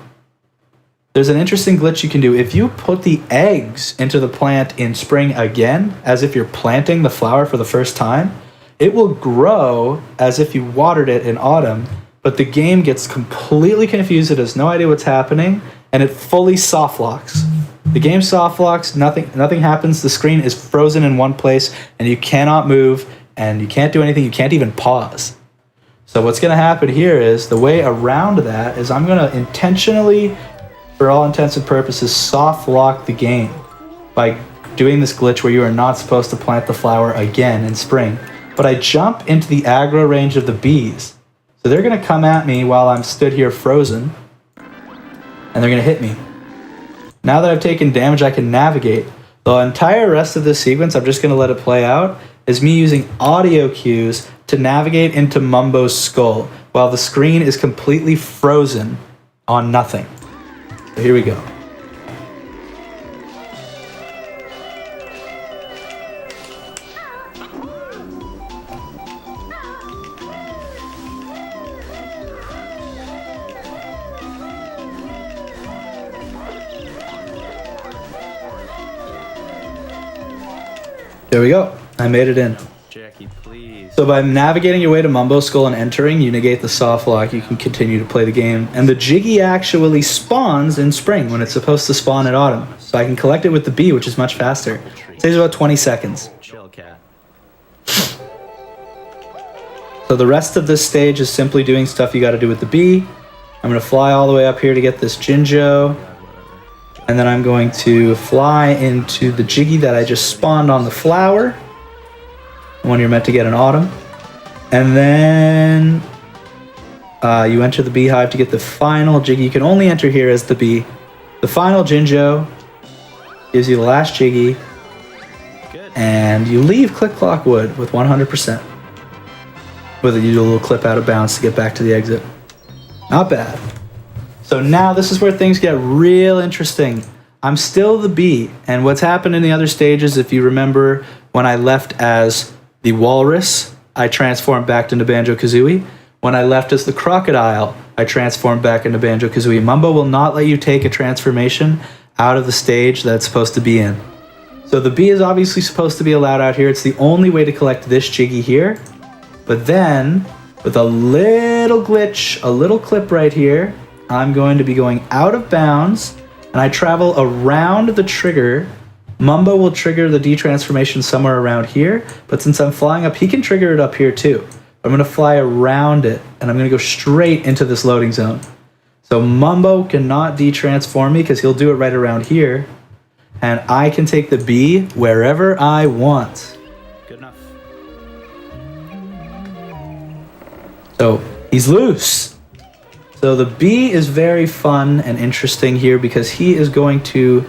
There's an interesting glitch you can do. If you put the eggs into the plant in spring again, as if you're planting the flower for the first time, it will grow as if you watered it in autumn, but the game gets completely confused. It has no idea what's happening, and it fully soft locks. The game soft locks, nothing happens. The screen is frozen in one place, and you cannot move, and you can't do anything. You can't even pause. So what's going to happen here is the way around that is I'm going to intentionally, for all intents and purposes, soft lock the game by doing this glitch where you are not supposed to plant the flower again in spring. But I jump into the aggro range of the bees. So they're going to come at me while I'm stood here frozen, and they're going to hit me. Now that I've taken damage, I can navigate. The entire rest of this sequence, I'm just going to let it play out, is me using audio cues to navigate into Mumbo's skull while the screen is completely frozen on nothing. So here we go. There we go. I made it in. Jackie, please. So by navigating your way to Mumbo's skull and entering, you negate the soft lock. You can continue to play the game. And the Jiggy actually spawns in spring when it's supposed to spawn in autumn. So I can collect it with the bee, which is much faster. It saves about 20 seconds. Chill, cat. So the rest of this stage is simply doing stuff you got to do with the bee. I'm going to fly all the way up here to get this Jinjo. And then I'm going to fly into the Jiggy that I just spawned on the flower. The one you're meant to get in autumn. And then you enter the beehive to get the final Jiggy. You can only enter here as the bee. The final Jinjo gives you the last Jiggy. Good. And you leave Click Clock Wood with 100%. With you do a little clip out of bounds to get back to the exit. Not bad. So now this is where things get real interesting. I'm still the bee, and what's happened in the other stages, if you remember when I left as the walrus, I transformed back into Banjo-Kazooie. When I left as the crocodile, I transformed back into Banjo-Kazooie. Mumbo will not let you take a transformation out of the stage that it's supposed to be in. So the bee is obviously supposed to be allowed out here. It's the only way to collect this Jiggy here. But then, with a little glitch, a little clip right here, I'm going to be going out of bounds, and I travel around the trigger. Mumbo will trigger the detransformation somewhere around here, but since I'm flying up, he can trigger it up here too. I'm going to fly around it, and I'm going to go straight into this loading zone. So Mumbo cannot de-transform me because he'll do it right around here. And I can take the bee wherever I want. Good enough. So he's loose. So the bee is very fun and interesting here because he is going to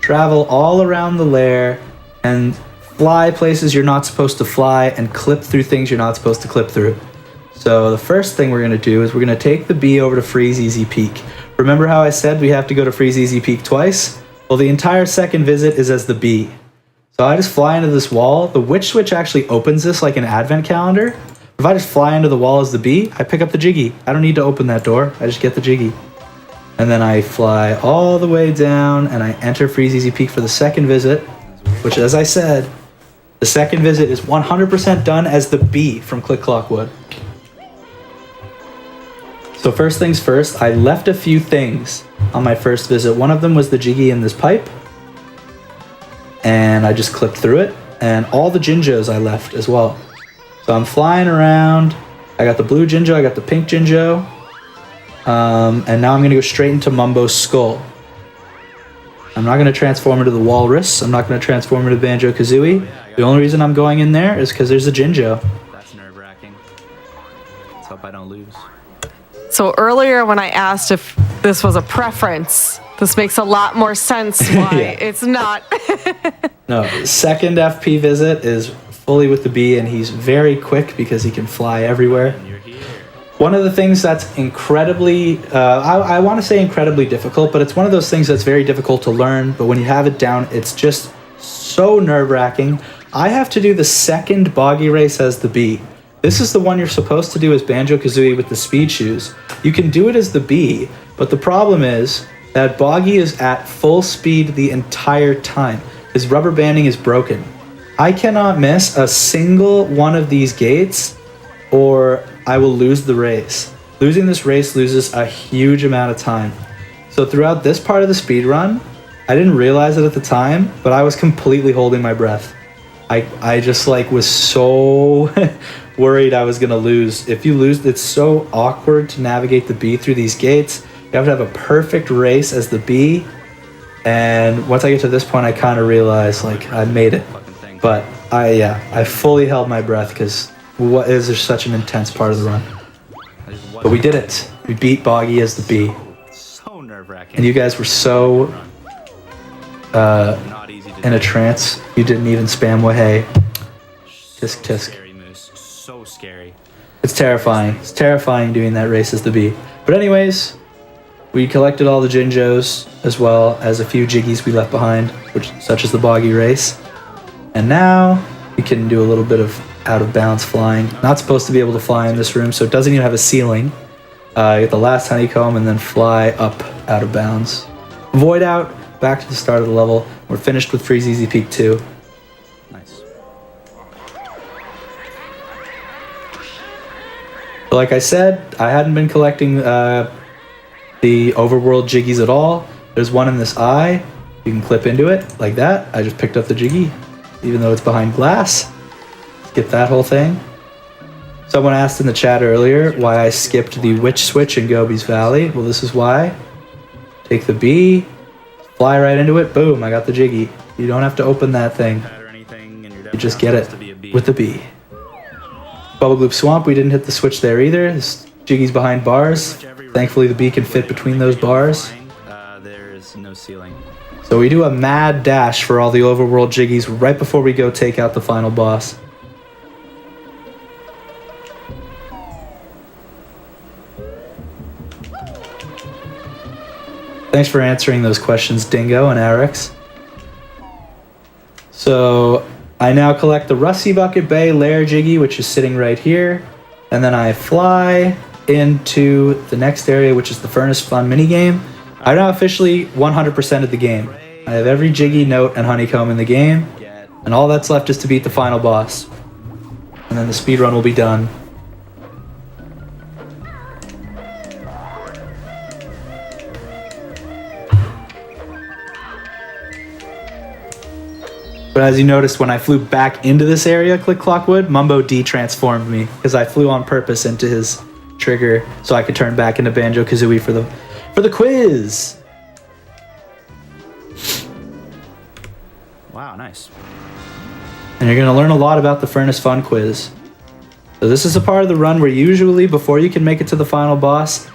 travel all around the lair and fly places you're not supposed to fly and clip through things you're not supposed to clip through. So the first thing we're going to do is we're going to take the bee over to Freeze Easy Peak. Remember how I said we have to go to Freeze Easy Peak twice? Well, the entire second visit is as the bee. So I just fly into this wall. The witch switch actually opens this like an advent calendar. If I just fly into the wall as the bee, I pick up the Jiggy. I don't need to open that door. I just get the Jiggy. And then I fly all the way down and I enter Freeze Easy Peak for the second visit, which, as I said, the second visit is 100% done as the bee from Click Clockwood. So first things first, I left a few things on my first visit. One of them was the Jiggy in this pipe. And I just clipped through it. And all the Jinjos I left as well. So I'm flying around. I got the blue Jinjo, I got the pink Jinjo. And now I'm going to go straight into Mumbo's skull. I'm not going to transform into the Walrus. I'm not going to transform into Banjo-Kazooie. The only reason I'm going in there is because there's a Jinjo. That's nerve-wracking. Let's hope I don't lose. So earlier when I asked if this was a preference, this makes a lot more sense why it's not. No, second FP visit is fully with the bee, and he's very quick because he can fly everywhere. And you're here. One of the things that's incredibly, I want to say incredibly difficult, but it's one of those things that's very difficult to learn, but when you have it down, it's just so nerve-wracking. I have to do the second boggy race as the bee. This is the one you're supposed to do as Banjo-Kazooie with the speed shoes. You can do it as the bee, but the problem is that Boggy is at full speed the entire time. His rubber banding is broken. I cannot miss a single one of these gates or I will lose the race. Losing this race loses a huge amount of time. So throughout this part of the speed run, I didn't realize it at the time, but I was completely holding my breath. I just like was so worried I was gonna lose. If you lose, it's so awkward to navigate the bee through these gates. You have to have a perfect race as the bee. And once I get to this point, I kind of realized like I made it. But I fully held my breath because what is there such an intense part of the run? But we did it. We beat Boggy as the bee. So nerve-wracking. And you guys were so Not easy to in a do. trance. You didn't even spam Wahey. Tisk tisk. Scary moose. So scary. It's terrifying. It's terrifying doing that race as the bee. But anyways, we collected all the Jinjos as well as a few Jiggies we left behind, such as the Boggy race. And now we can do a little bit of out of bounds flying. Not supposed to be able to fly in this room, so it doesn't even have a ceiling. Get the last honeycomb and then fly up out of bounds. Void out, back to the start of the level. We're finished with Freeze Easy Peak 2. Nice. But like I said, I hadn't been collecting the overworld Jiggies at all. There's one in this eye. You can clip into it like that. I just picked up the Jiggy, even though it's behind glass. Skip that whole thing. Someone asked in the chat earlier why I skipped the Witch Switch in Gobi's Valley. Well, this is why. Take the bee, fly right into it, boom, I got the Jiggy. You don't have to open that thing. Or anything, and you're You just definitely get not supposed to be a it bee. with the bee. Bubble Gloop Swamp, we didn't hit the switch there either. This Jiggy's behind bars. Thankfully, the bee can fit between those bars. There is no ceiling. So we do a mad dash for all the overworld Jiggies right before we go take out the final boss. Thanks for answering those questions, Dingo and Arix. So I now collect the Rusty Bucket Bay Lair Jiggy, which is sitting right here. And then I fly into the next area, which is the Furnace Fun minigame. I now officially 100% of the game. I have every Jiggy, Note, and Honeycomb in the game. And all that's left is to beat the final boss. And then the speedrun will be done. But But as you noticed, when I flew back into this area, Click Clockwood, Mumbo de-transformed me because I flew on purpose into his trigger so I could turn back into Banjo-Kazooie for the quiz. Wow, nice. And you're going to learn a lot about the Furnace Fun quiz. So this is a part of the run where usually before you can make it to the final boss,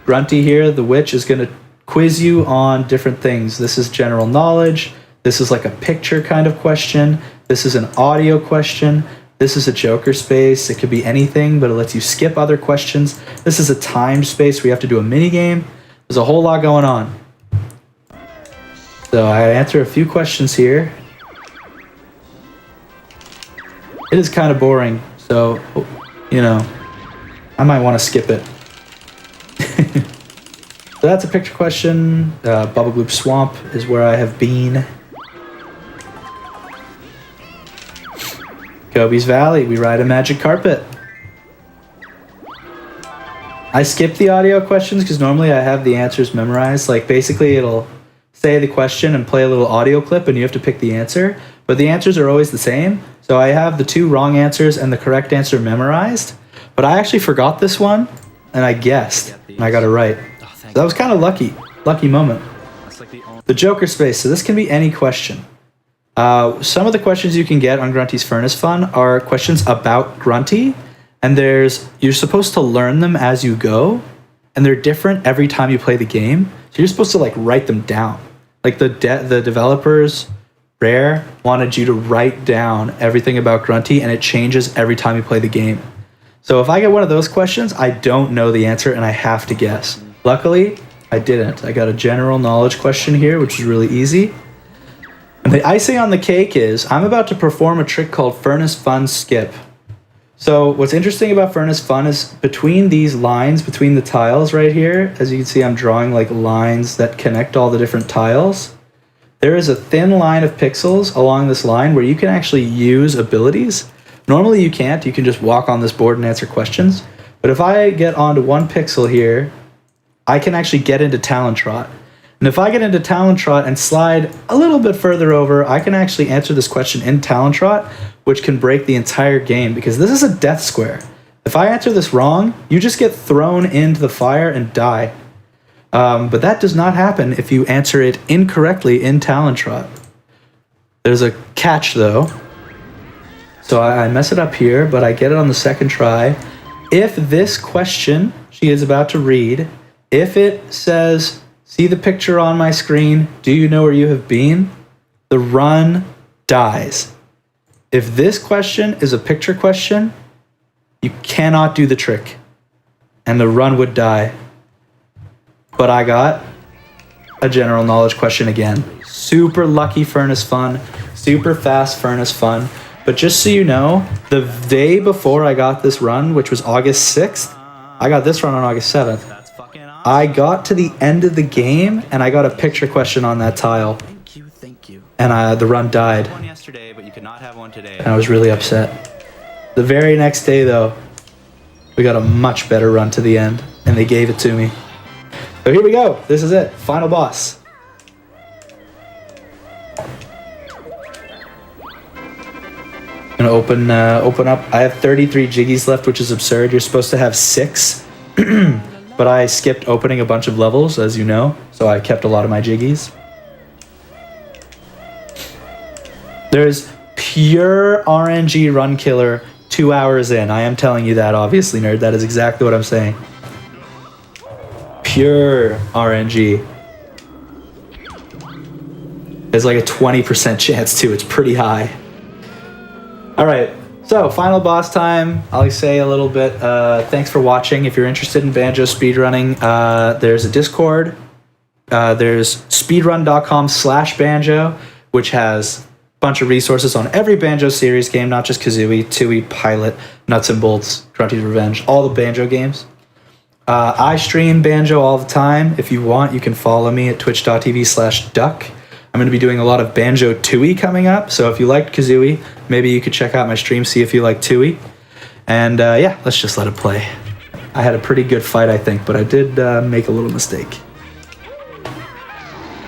Grunty here, the witch, is going to quiz you on different things. This is general knowledge. This is like a picture kind of question. This is an audio question. This is a Joker space. It could be anything, but it lets you skip other questions. This is a timed space where you have to do a mini game. There's a whole lot going on. So I answer a few questions here. It is kind of boring, so, you know, I might want to skip it. So that's a picture question. Bubble Gloop Swamp is where I have been. Gobi's Valley, we ride a magic carpet. I skip the audio questions because normally I have the answers memorized. Like basically it'll say the question and play a little audio clip and you have to pick the answer. But the answers are always the same. So I have the 2 wrong answers and the correct answer memorized. But I actually forgot this one and I guessed and I got it right. So that was kind of lucky moment. The Joker space, so this can be any question. Some of the questions you can get on Grunty's Furnace Fun are questions about Grunty, and you're supposed to learn them as you go, and they're different every time you play the game. So you're supposed to like write them down. Like the developers, Rare, wanted you to write down everything about Grunty, and it changes every time you play the game. So if I get one of those questions, I don't know the answer and I have to guess. Luckily, I didn't. I got a general knowledge question here, which is really easy. And the icing on the cake is I'm about to perform a trick called Furnace Fun Skip. So what's interesting about Furnace Fun is between these lines, between the tiles right here, as you can see, I'm drawing like lines that connect all the different tiles. There is a thin line of pixels along this line where you can actually use abilities. Normally you can't. You can just walk on this board and answer questions. But if I get onto one pixel here, I can actually get into Talon Trot. And if I get into Talon Trot and slide a little bit further over, I can actually answer this question in Talon Trot, which can break the entire game because this is a death square. If I answer this wrong, you just get thrown into the fire and die. But that does not happen if you answer it incorrectly in Talon Trot. There's a catch though. So I mess it up here, but I get it on the second try. If this question she is about to read, if it says, "See the picture on my screen, do you know where you have been?" the run dies. If this question is a picture question, you cannot do the trick, and the run would die. But I got a general knowledge question again. Super lucky Furnace Fun, super fast Furnace Fun. But just so you know, the day before I got this run, which was August 6th, I got this run on August 7th. I got to the end of the game and I got a picture question on that tile. Thank you. And the run died. One yesterday, but you could not have one today. And I was really upset. The very next day though, we got a much better run to the end and they gave it to me. So here we go. This is it. Final boss. I'm gonna open up. I have 33 jiggies left, which is absurd. You're supposed to have 6. But I skipped opening a bunch of levels, as you know, so I kept a lot of my jiggies. There's pure RNG run killer 2 hours in. I am telling you that, obviously, nerd. That is exactly what I'm saying. Pure RNG. There's like a 20% chance, too. It's pretty high. All right. So, final boss time. I'll say a little bit. Thanks for watching. If you're interested in Banjo speedrunning, there's a Discord. There's speedrun.com/Banjo, which has a bunch of resources on every Banjo series game, not just Kazooie, Tooie, Pilot, Nuts and Bolts, Grunty's Revenge, all the Banjo games. I stream Banjo all the time. If you want, you can follow me at twitch.tv/duck. I'm going to be doing a lot of Banjo Tooie coming up, so if you liked Kazooie, maybe you could check out my stream, see if you like Tooie. And yeah, let's just let it play. I had a pretty good fight, I think, but I did make a little mistake.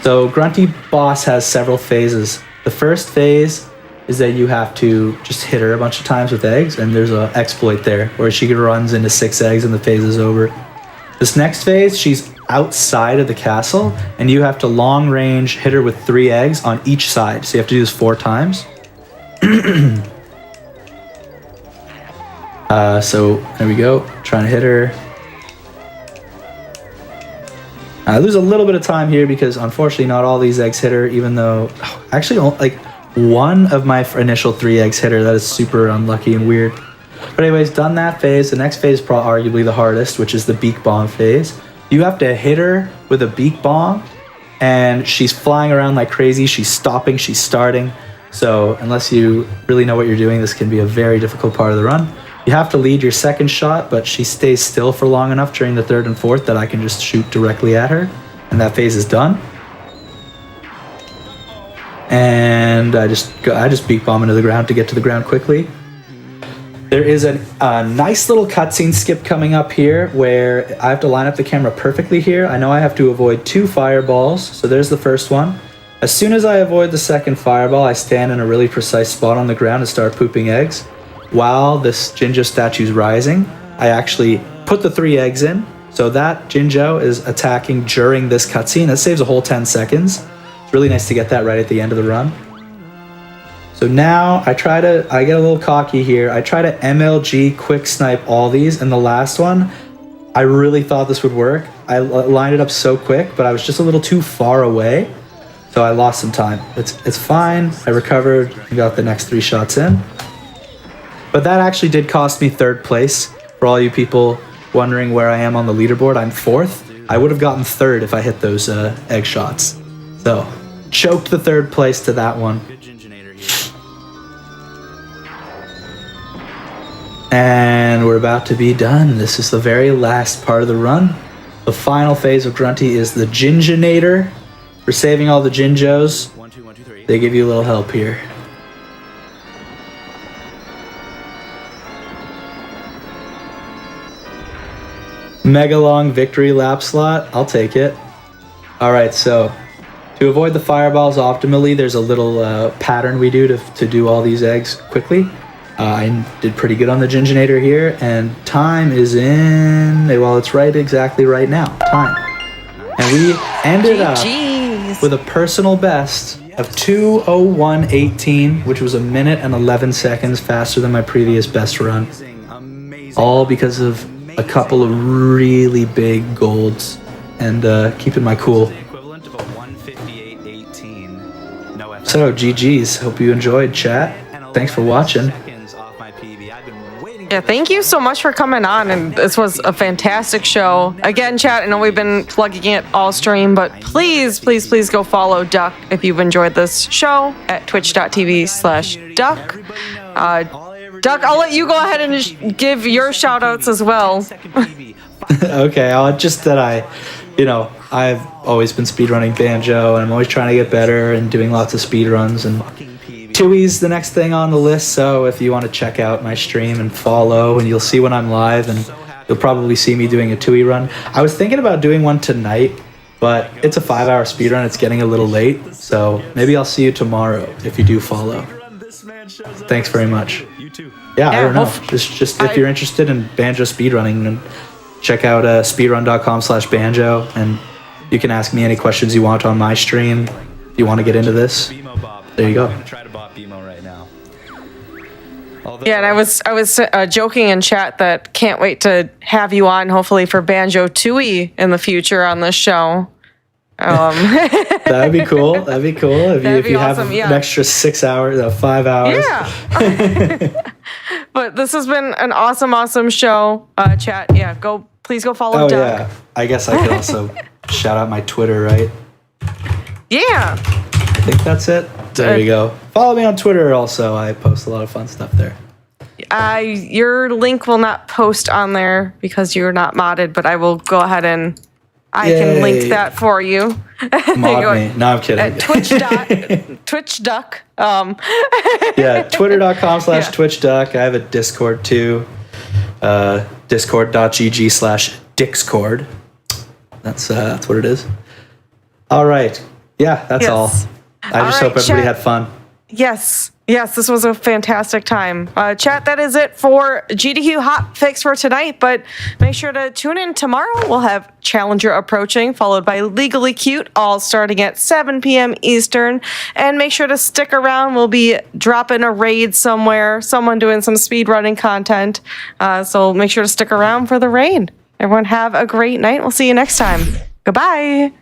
So Grunty Boss has several phases. The first phase is that you have to just hit her a bunch of times with eggs, and there's an exploit there where she runs into 6 eggs and the phase is over. This next phase, she's outside of the castle, and you have to long range hit her with 3 eggs on each side. So you have to do this 4 times. So there we go, trying to hit her. I lose a little bit of time here because unfortunately not all these eggs hit her, even though actually like one of my initial 3 eggs hit her. That is super unlucky and weird. But anyways, done that phase. The next phase is probably arguably the hardest, which is the beak bomb phase. You have to hit her with a beak bomb, and she's flying around like crazy. She's stopping, she's starting. So unless you really know what you're doing, this can be a very difficult part of the run. You have to lead your second shot, but she stays still for long enough during the third and fourth that I can just shoot directly at her, and that phase is done. And I just beak bomb into the ground to get to the ground quickly. There is a nice little cutscene skip coming up here where I have to line up the camera perfectly here. I know I have to avoid 2 fireballs, so there's the first one. As soon as I avoid the second fireball, I stand in a really precise spot on the ground and start pooping eggs. While this Jinjo statue's rising, I actually put the 3 eggs in, so that Jinjo is attacking during this cutscene. That saves a whole 10 seconds. It's really nice to get that right at the end of the run. So now I get a little cocky here. I try to MLG quick snipe all these, and the last one, I really thought this would work. I lined it up so quick, but I was just a little too far away, so I lost some time. It's fine. I recovered and got the next 3 shots in. But that actually did cost me 3rd place. For all you people wondering where I am on the leaderboard, I'm 4th. I would have gotten 3rd if I hit those egg shots. So, choked the 3rd place to that one. And we're about to be done. This is the very last part of the run. The final phase of Grunty is the Jinjonator. For saving all the Jinjos, they give you a little help here. Mega long victory lap slot. I'll take it. Alright, so to avoid the fireballs optimally, there's a little pattern we do to do all these eggs quickly. I did pretty good on the Jinjonator here, and time is in, well, it's exactly right now, time. And we ended up with a personal best of 2:01:18, which was 1 minute and 11 seconds faster than my previous best run. All because of a couple of really big golds and keeping my cool. So, GG's. Hope you enjoyed, chat. Thanks for watching. Yeah, thank you so much for coming on, and this was a fantastic show. Again, chat, I know we've been plugging it all stream, but please go follow Duck if you've enjoyed this show at twitch.tv/Duck. Duck, I'll let you go ahead and give your shout outs as well. Okay, just that I've always been speedrunning Banjo, and I'm always trying to get better and doing lots of speedruns, and Tui's the next thing on the list, so if you want to check out my stream and follow, and you'll see when I'm live, and you'll probably see me doing a Tui run. I was thinking about doing one tonight, but it's a 5-hour speedrun, it's getting a little late, so maybe I'll see you tomorrow if you do follow. Thanks very much. Yeah, I don't know. Just if you're interested in Banjo speedrunning, then check out speedrun.com/banjo, and you can ask me any questions you want on my stream if you want to get into this. There you go. Yeah, and I was joking in chat that can't wait to have you on, hopefully for Banjo Tui in the future on this show. That'd be cool. That'd be cool if you awesome, have an extra 6 hours, 5 hours. Yeah. But this has been an awesome show, chat. Yeah, please go follow Doug. Yeah, I guess I could also shout out my Twitter, right? Yeah. I think that's it. There you go. Follow me on Twitter also. I post a lot of fun stuff there. Your link will not post on there because you're not modded, but I will go ahead and I can link that for you. Mod me. No, I'm kidding. At Twitch.duck. Yeah, twitter.com/twitchduck. I have a Discord too. Discord.gg/Dixcord. That's what it is. All right. Yeah, that's all. I just hope everybody had fun. Yes. Yes, this was a fantastic time. Chat, that is it for GDQ Hotfix for tonight, but make sure to tune in tomorrow. We'll have Challenger approaching, followed by Legally Cute, all starting at 7 p.m. Eastern. And make sure to stick around. We'll be dropping a raid somewhere, someone doing some speedrunning content. So make sure to stick around for the raid. Everyone have a great night. We'll see you next time. Goodbye.